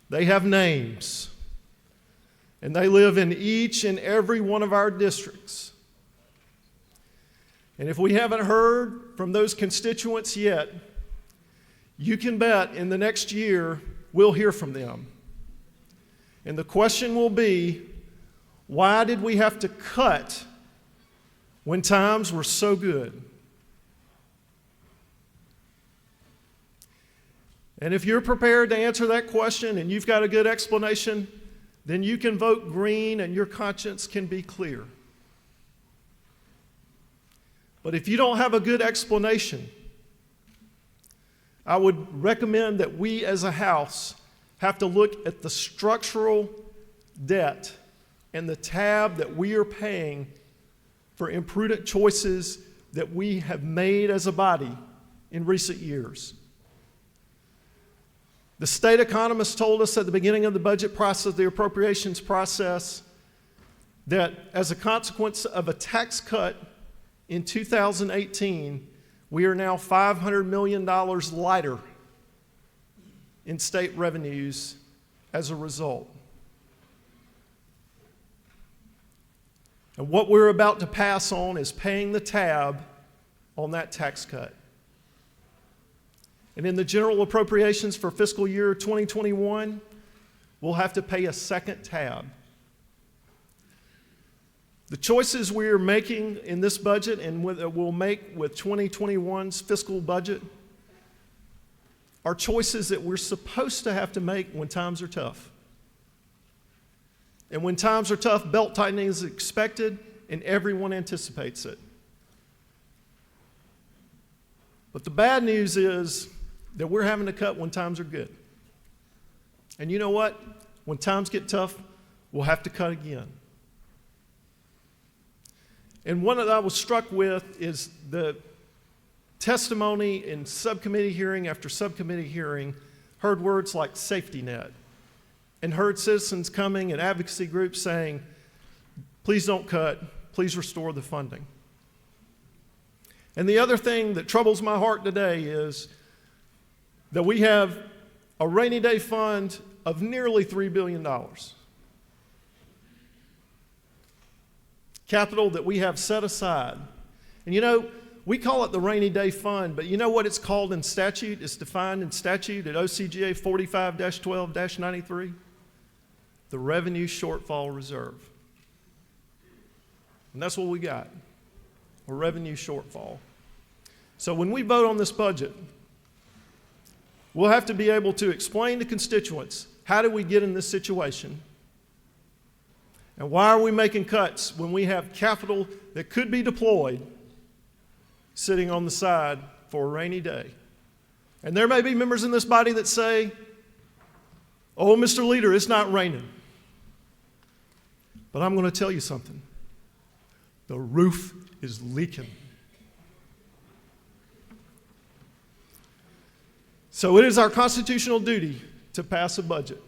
They have names. And they live in each and every one of our districts. And if we haven't heard from those constituents yet, you can bet in the next year we'll hear from them. And the question will be, why did we have to cut when times were so good? And if you're prepared to answer that question and you've got a good explanation, then you can vote green and your conscience can be clear. But if you don't have a good explanation, I would recommend that we as a House have to look at the structural debt and the tab that we are paying for imprudent choices that we have made as a body in recent years. The state economists told us at the beginning of the budget process, the appropriations process, that as a consequence of a tax cut in 2018, we are now $500 million lighter in state revenues as a result. And what we're about to pass on is paying the tab on that tax cut. And in the general appropriations for fiscal year 2021, we'll have to pay a second tab. The choices we are making in this budget and we'll make with 2021's fiscal budget are choices that we're supposed to have to make when times are tough. And when times are tough, belt tightening is expected and everyone anticipates it. But the bad news is that we're having to cut when times are good. And you know what? When times get tough, we'll have to cut again. And one that I was struck with is the testimony in subcommittee hearing after subcommittee hearing heard words like safety net and heard citizens coming and advocacy groups saying, please don't cut, please restore the funding. And the other thing that troubles my heart today is that we have a rainy day fund of nearly $3 billion. Capital that we have set aside. And you know, we call it the rainy day fund, but you know what it's called in statute? It's defined in statute at OCGA 45-12-93? The revenue shortfall reserve. And that's what we got, a revenue shortfall. So when we vote on this budget, we'll have to be able to explain to constituents, how did we get in this situation? And why are we making cuts when we have capital that could be deployed sitting on the side for a rainy day? And there may be members in this body that say, oh, Mr. Leader, it's not raining. But I'm going to tell you something. The roof is leaking. So it is our constitutional duty to pass a budget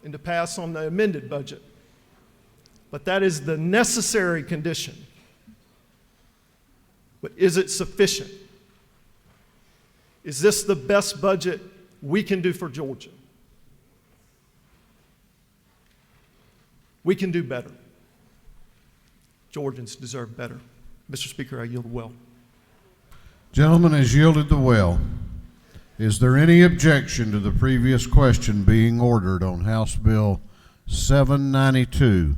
and to pass on the amended budget. But that is the necessary condition. But is it sufficient? Is this the best budget we can do for Georgia? We can do better. Georgians deserve better. Mr. Speaker, I yield the well. Gentleman has yielded the well. Is there any objection to the previous question being ordered on House Bill 792?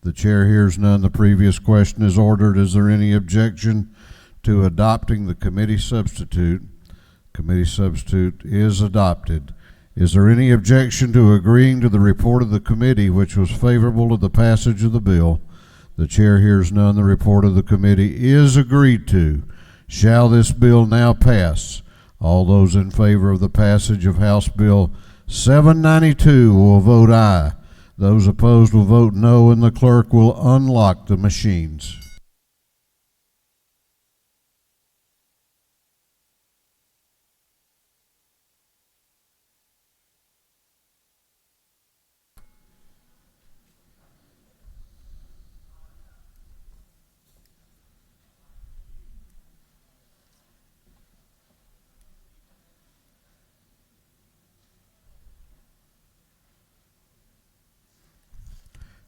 The chair hears none. The previous question is ordered. Is there any objection to adopting the committee substitute? Committee substitute is adopted. Is there any objection to agreeing to the report of the committee, which was favorable to the passage of the bill? The chair hears none. The report of the committee is agreed to. Shall this bill now pass? All those in favor of the passage of House Bill 792 will vote aye. Those opposed will vote no, and the clerk will unlock the machines.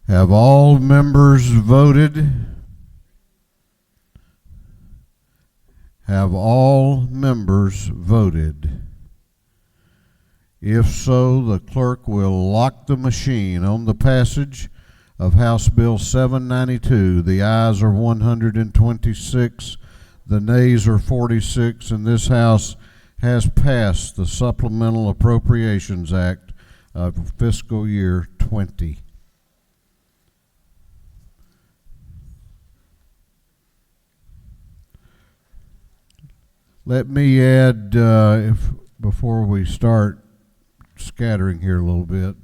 Have all members voted? Have all members voted? If so, the clerk will lock the machine on the passage of House Bill 792. The ayes are 126, the nays are 46, and this House has passed the Supplemental Appropriations Act of fiscal year 20. Let me add, before we start scattering here a little bit,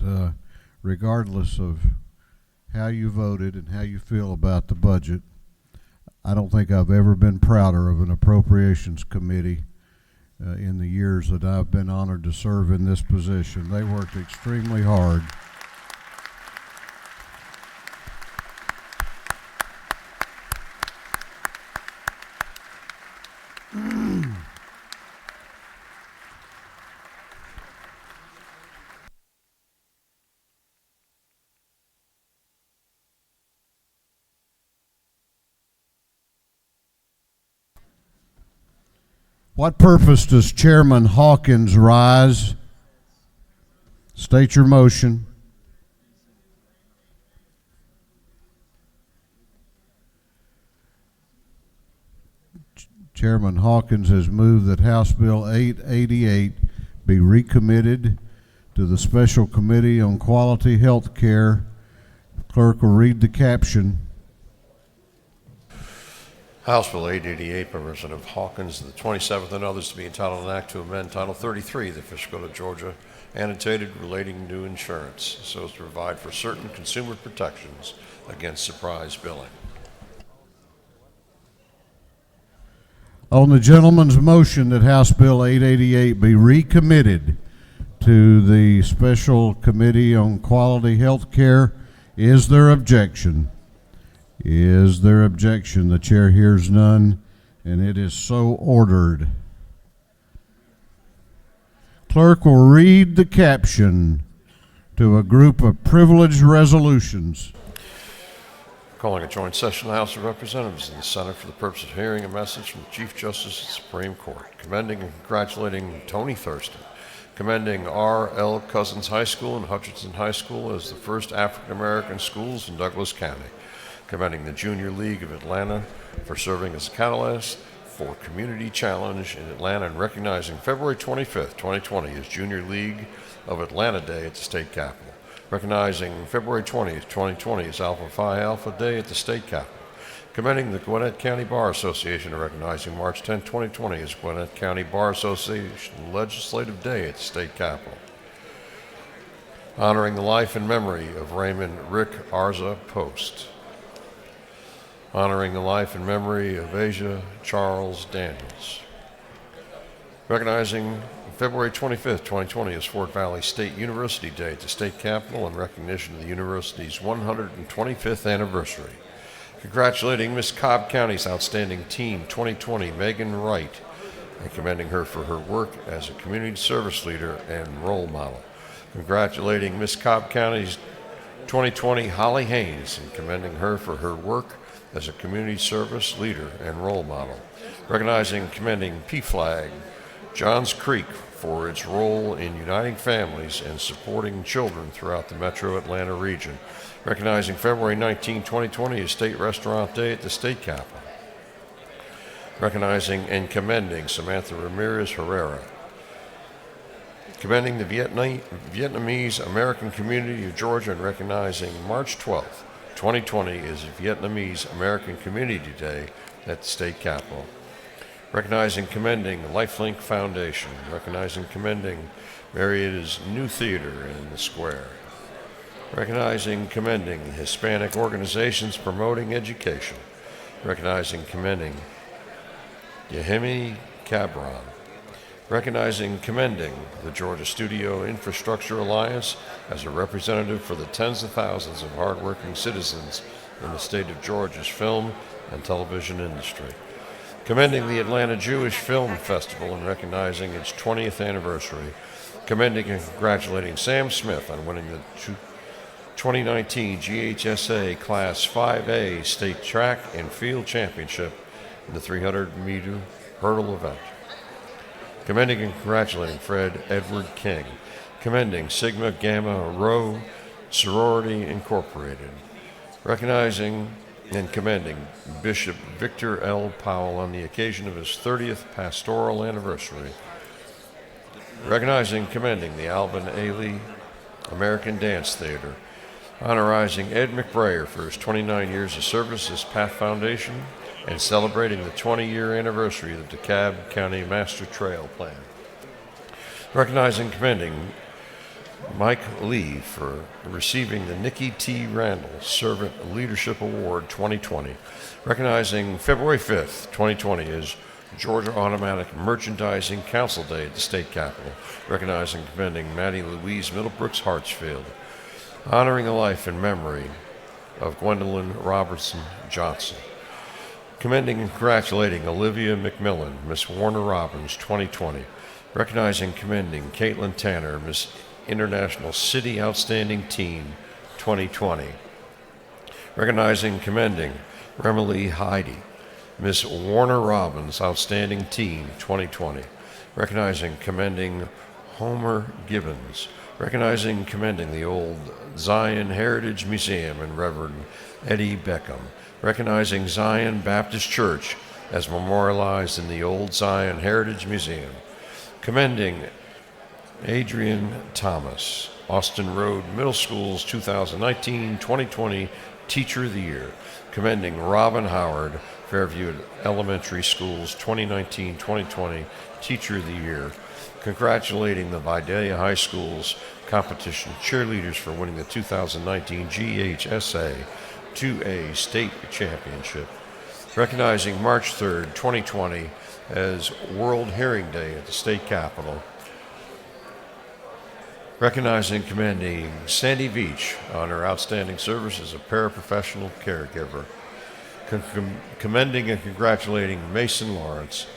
regardless of how you voted and how you feel about the budget, I don't think I've ever been prouder of an appropriations committee in the years that I've been honored to serve in this position. They worked extremely hard. What purpose does Chairman Hawkins rise? State your motion. Chairman Hawkins has moved that House Bill 888 be recommitted to the Special Committee on Quality Health Care. Clerk will read the caption. House Bill 888 by Representative Hawkins, the 27th, and others to be entitled an act to amend Title 33 of the Official Code of Georgia, annotated relating to insurance, so as to provide for certain consumer protections against surprise billing. On the gentleman's motion that House Bill 888 be recommitted to the Special Committee on Quality Health Care, is there objection? Is there objection? The chair hears none, and it is so ordered. Clerk will read the caption to a group of privileged resolutions. Calling a joint session of the House of Representatives and the Senate for the purpose of hearing a message from the Chief Justice of the Supreme Court, commending and congratulating Tony Thurston, commending R.L. Cousins High School and Hutchinson High School as the first African-American schools in Douglas County, commending the Junior League of Atlanta for serving as a catalyst for Community Challenge in Atlanta, and recognizing February 25th, 2020 as Junior League of Atlanta Day at the state capitol, recognizing February 20th, 2020 as Alpha Phi Alpha Day at the state capitol, commending the Gwinnett County Bar Association and recognizing March 10, 2020 as Gwinnett County Bar Association Legislative Day at the state capitol, honoring the life and memory of Raymond Rick Arza Post, honoring the life and memory of Asia Charles Daniels, recognizing February 25th, 2020 as Fort Valley State University Day at the state capitol in recognition of the university's 125th anniversary, congratulating Miss Cobb County's outstanding Team 2020 Megan Wright and commending her for her work as a community service leader and role model, congratulating Miss Cobb County's 2020 Holly Haynes and commending her for her work as a community service leader and role model, recognizing and commending PFLAG Johns Creek for its role in uniting families and supporting children throughout the metro Atlanta region, recognizing February 19, 2020 as State Restaurant Day at the state capitol, recognizing and commending Samantha Ramirez Herrera, commending the Vietnamese American community of Georgia, and recognizing March 12th, 2020 is Vietnamese American Community Day at the state capitol, recognizing and commending the Lifelink Foundation, recognizing and commending Marietta's new theater in the square, recognizing and commending Hispanic organizations promoting education, recognizing and commending Yehimi Cabron, recognizing and commending the Georgia Studio Infrastructure Alliance as a representative for the tens of thousands of hardworking citizens in the state of Georgia's film and television industry, commending the Atlanta Jewish Film Festival and recognizing its 20th anniversary, commending and congratulating Sam Smith on winning the 2019 GHSA Class 5A State Track and Field Championship in the 300-meter hurdle event, commending and congratulating Fred Edward King, commending Sigma Gamma Rho Sorority Incorporated, recognizing and commending Bishop Victor L. Powell on the occasion of his 30th pastoral anniversary, recognizing and commending the Alvin Ailey American Dance Theater, honorizing Ed McBrayer for his 29 years of service as Path Foundation, and celebrating the 20-year anniversary of the DeKalb County Master Trail Plan, recognizing and commending Mike Lee for receiving the Nikki T. Randall Servant Leadership Award 2020, recognizing February 5th, 2020 as Georgia Automatic Merchandising Council Day at the State Capitol, recognizing and commending Maddie Louise Middlebrooks Hartsfield, honoring a life and memory of Gwendolyn Robertson Johnson, commending and congratulating Olivia McMillan, Miss Warner Robbins 2020, recognizing and commending Caitlin Tanner, Miss International City Outstanding Teen 2020, recognizing and commending Remily Heidi, Miss Warner Robbins Outstanding Teen 2020, recognizing and commending Homer Gibbons, recognizing and commending the Old Zion Heritage Museum and Reverend Eddie Beckham, recognizing Zion Baptist Church as memorialized in the Old Zion Heritage Museum, commending Adrian Thomas, Austin Road Middle School's 2019-2020 Teacher of the Year, commending Robin Howard, Fairview Elementary School's 2019-2020 Teacher of the Year, congratulating the Vidalia High School's competition cheerleaders for winning the 2019 GHSA 2A State Championship, recognizing March 3rd, 2020 as World Hearing Day at the State Capitol, recognizing and commending Sandy Veach on her outstanding service as a paraprofessional caregiver, commending and congratulating Mason Lawrence,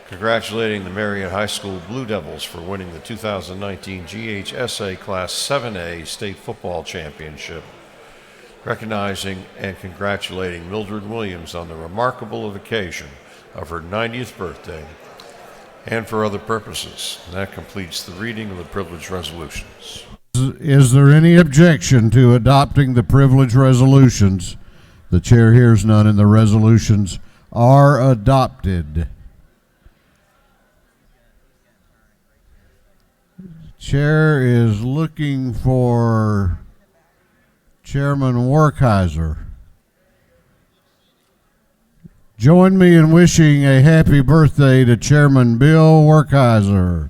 congratulating the Marietta High School Blue Devils for winning the 2019 GHSA Class 7A State Football Championship, recognizing and congratulating Mildred Williams on the remarkable occasion of her 90th birthday, and for other purposes. That completes the reading of the privilege resolutions. Is there any objection to adopting the privilege resolutions? The chair hears none, and the resolutions are adopted. Chair is looking for Chairman Werkheiser. Join me in wishing a happy birthday to Chairman Bill Werkheiser.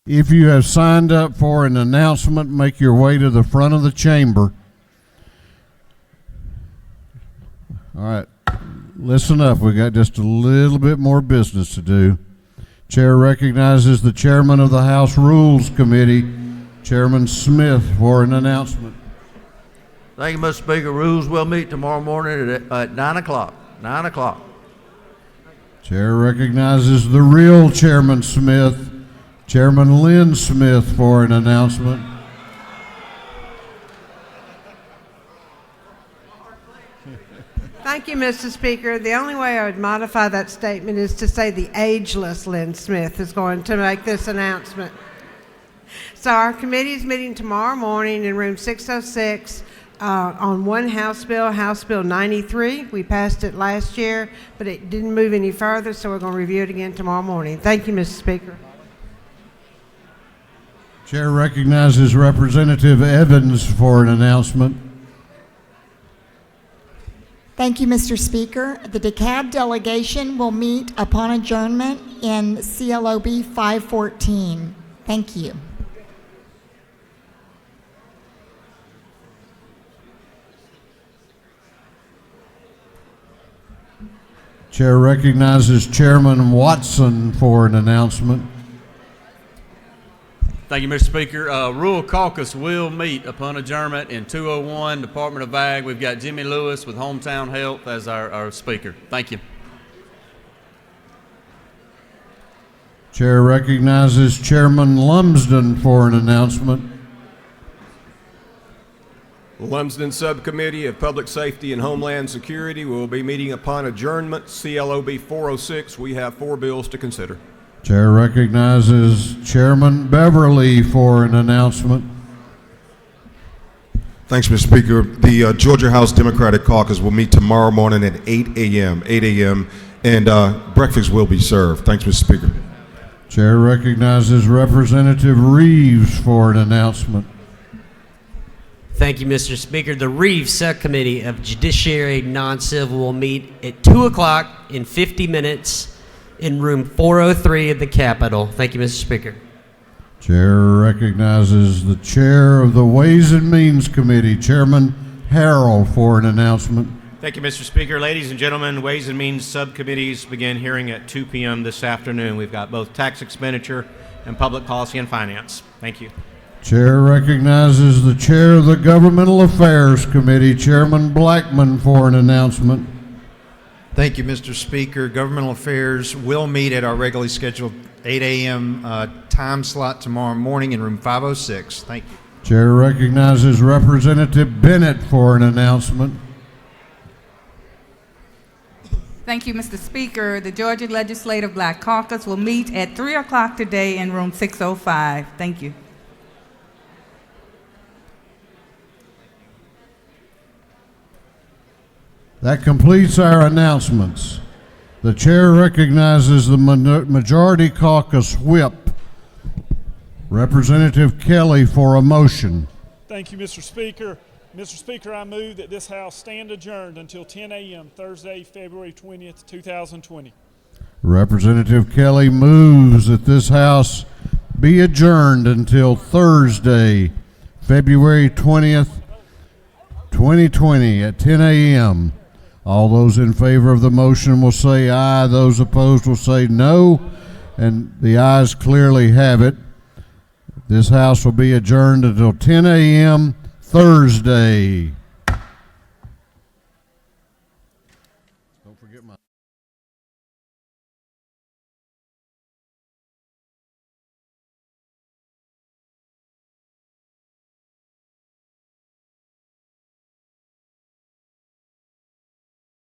If you have signed up for an announcement, make your way to the front of the chamber. All right, listen up. We got just a little bit more business to do. Chair recognizes the chairman of the House Rules Committee, Chairman Smith, for an announcement. Thank you, Mr. Speaker. Rules will meet tomorrow morning at 9 o'clock. 9 o'clock. Chair recognizes the real Chairman Smith, Chairman Lynn Smith, for an announcement. Thank you, Mr. Speaker. The only way I would modify that statement is to say the ageless Lynn Smith is going to make this announcement. So our committee is meeting tomorrow morning in room 606 on one House Bill 93. We passed it last year, but it didn't move any further, so we're going to review it again tomorrow morning. Thank you, Mr. Speaker. Chair recognizes Representative Evans for an announcement. Thank you, Mr. Speaker. The DeKalb delegation will meet upon adjournment in CLOB 514. Thank you. Chair recognizes Chairman Watson for an announcement. Thank you, Mr. Speaker. Rural Caucus will meet upon adjournment in 201 Department of Ag. We've got Jimmy Lewis with Hometown Health as our speaker. Thank you. Chair recognizes Chairman Lumsden for an announcement. Lumsden Subcommittee of Public Safety and Homeland Security will be meeting upon adjournment, CLOB 406. We have 4 bills to consider. Chair recognizes Chairman Beverly for an announcement. Thanks, Mr. Speaker. The Georgia House Democratic Caucus will meet tomorrow morning at 8 a.m., and breakfast will be served. Thanks, Mr. Speaker. Chair recognizes Representative Reeves for an announcement. Thank you, Mr. Speaker. The Reeves Subcommittee of Judiciary Non-Civil will meet at 2 o'clock in 50 minutes in room 403 of the Capitol. Thank you, Mr. Speaker. Chair recognizes the chair of the Ways and Means Committee, Chairman Harrell, for an announcement. Thank you, Mr. Speaker. Ladies and gentlemen, Ways and Means subcommittees begin hearing at 2 p.m. this afternoon. We've got both tax expenditure and public policy and finance. Thank you. Chair recognizes the chair of the Governmental Affairs Committee, Chairman Blackman, for an announcement. Thank you, Mr. Speaker. Governmental Affairs will meet at our regularly scheduled 8 a.m. Time slot tomorrow morning in room 506. Thank you. Chair recognizes Representative Bennett for an announcement. Thank you, Mr. Speaker. The Georgia Legislative Black Caucus will meet at 3 o'clock today in room 605. Thank you. That completes our announcements. The chair recognizes the Majority Caucus Whip, Representative Kelly, for a motion. Thank you, Mr. Speaker. Mr. Speaker, I move that this House stand adjourned until 10 a.m. Thursday, February 20th, 2020. Representative Kelly moves that this House be adjourned until Thursday, February 20th, 2020 at 10 a.m. All those in favor of the motion will say aye. Those opposed will say no. And the ayes clearly have it. This House will be adjourned until 10 a.m. Thursday.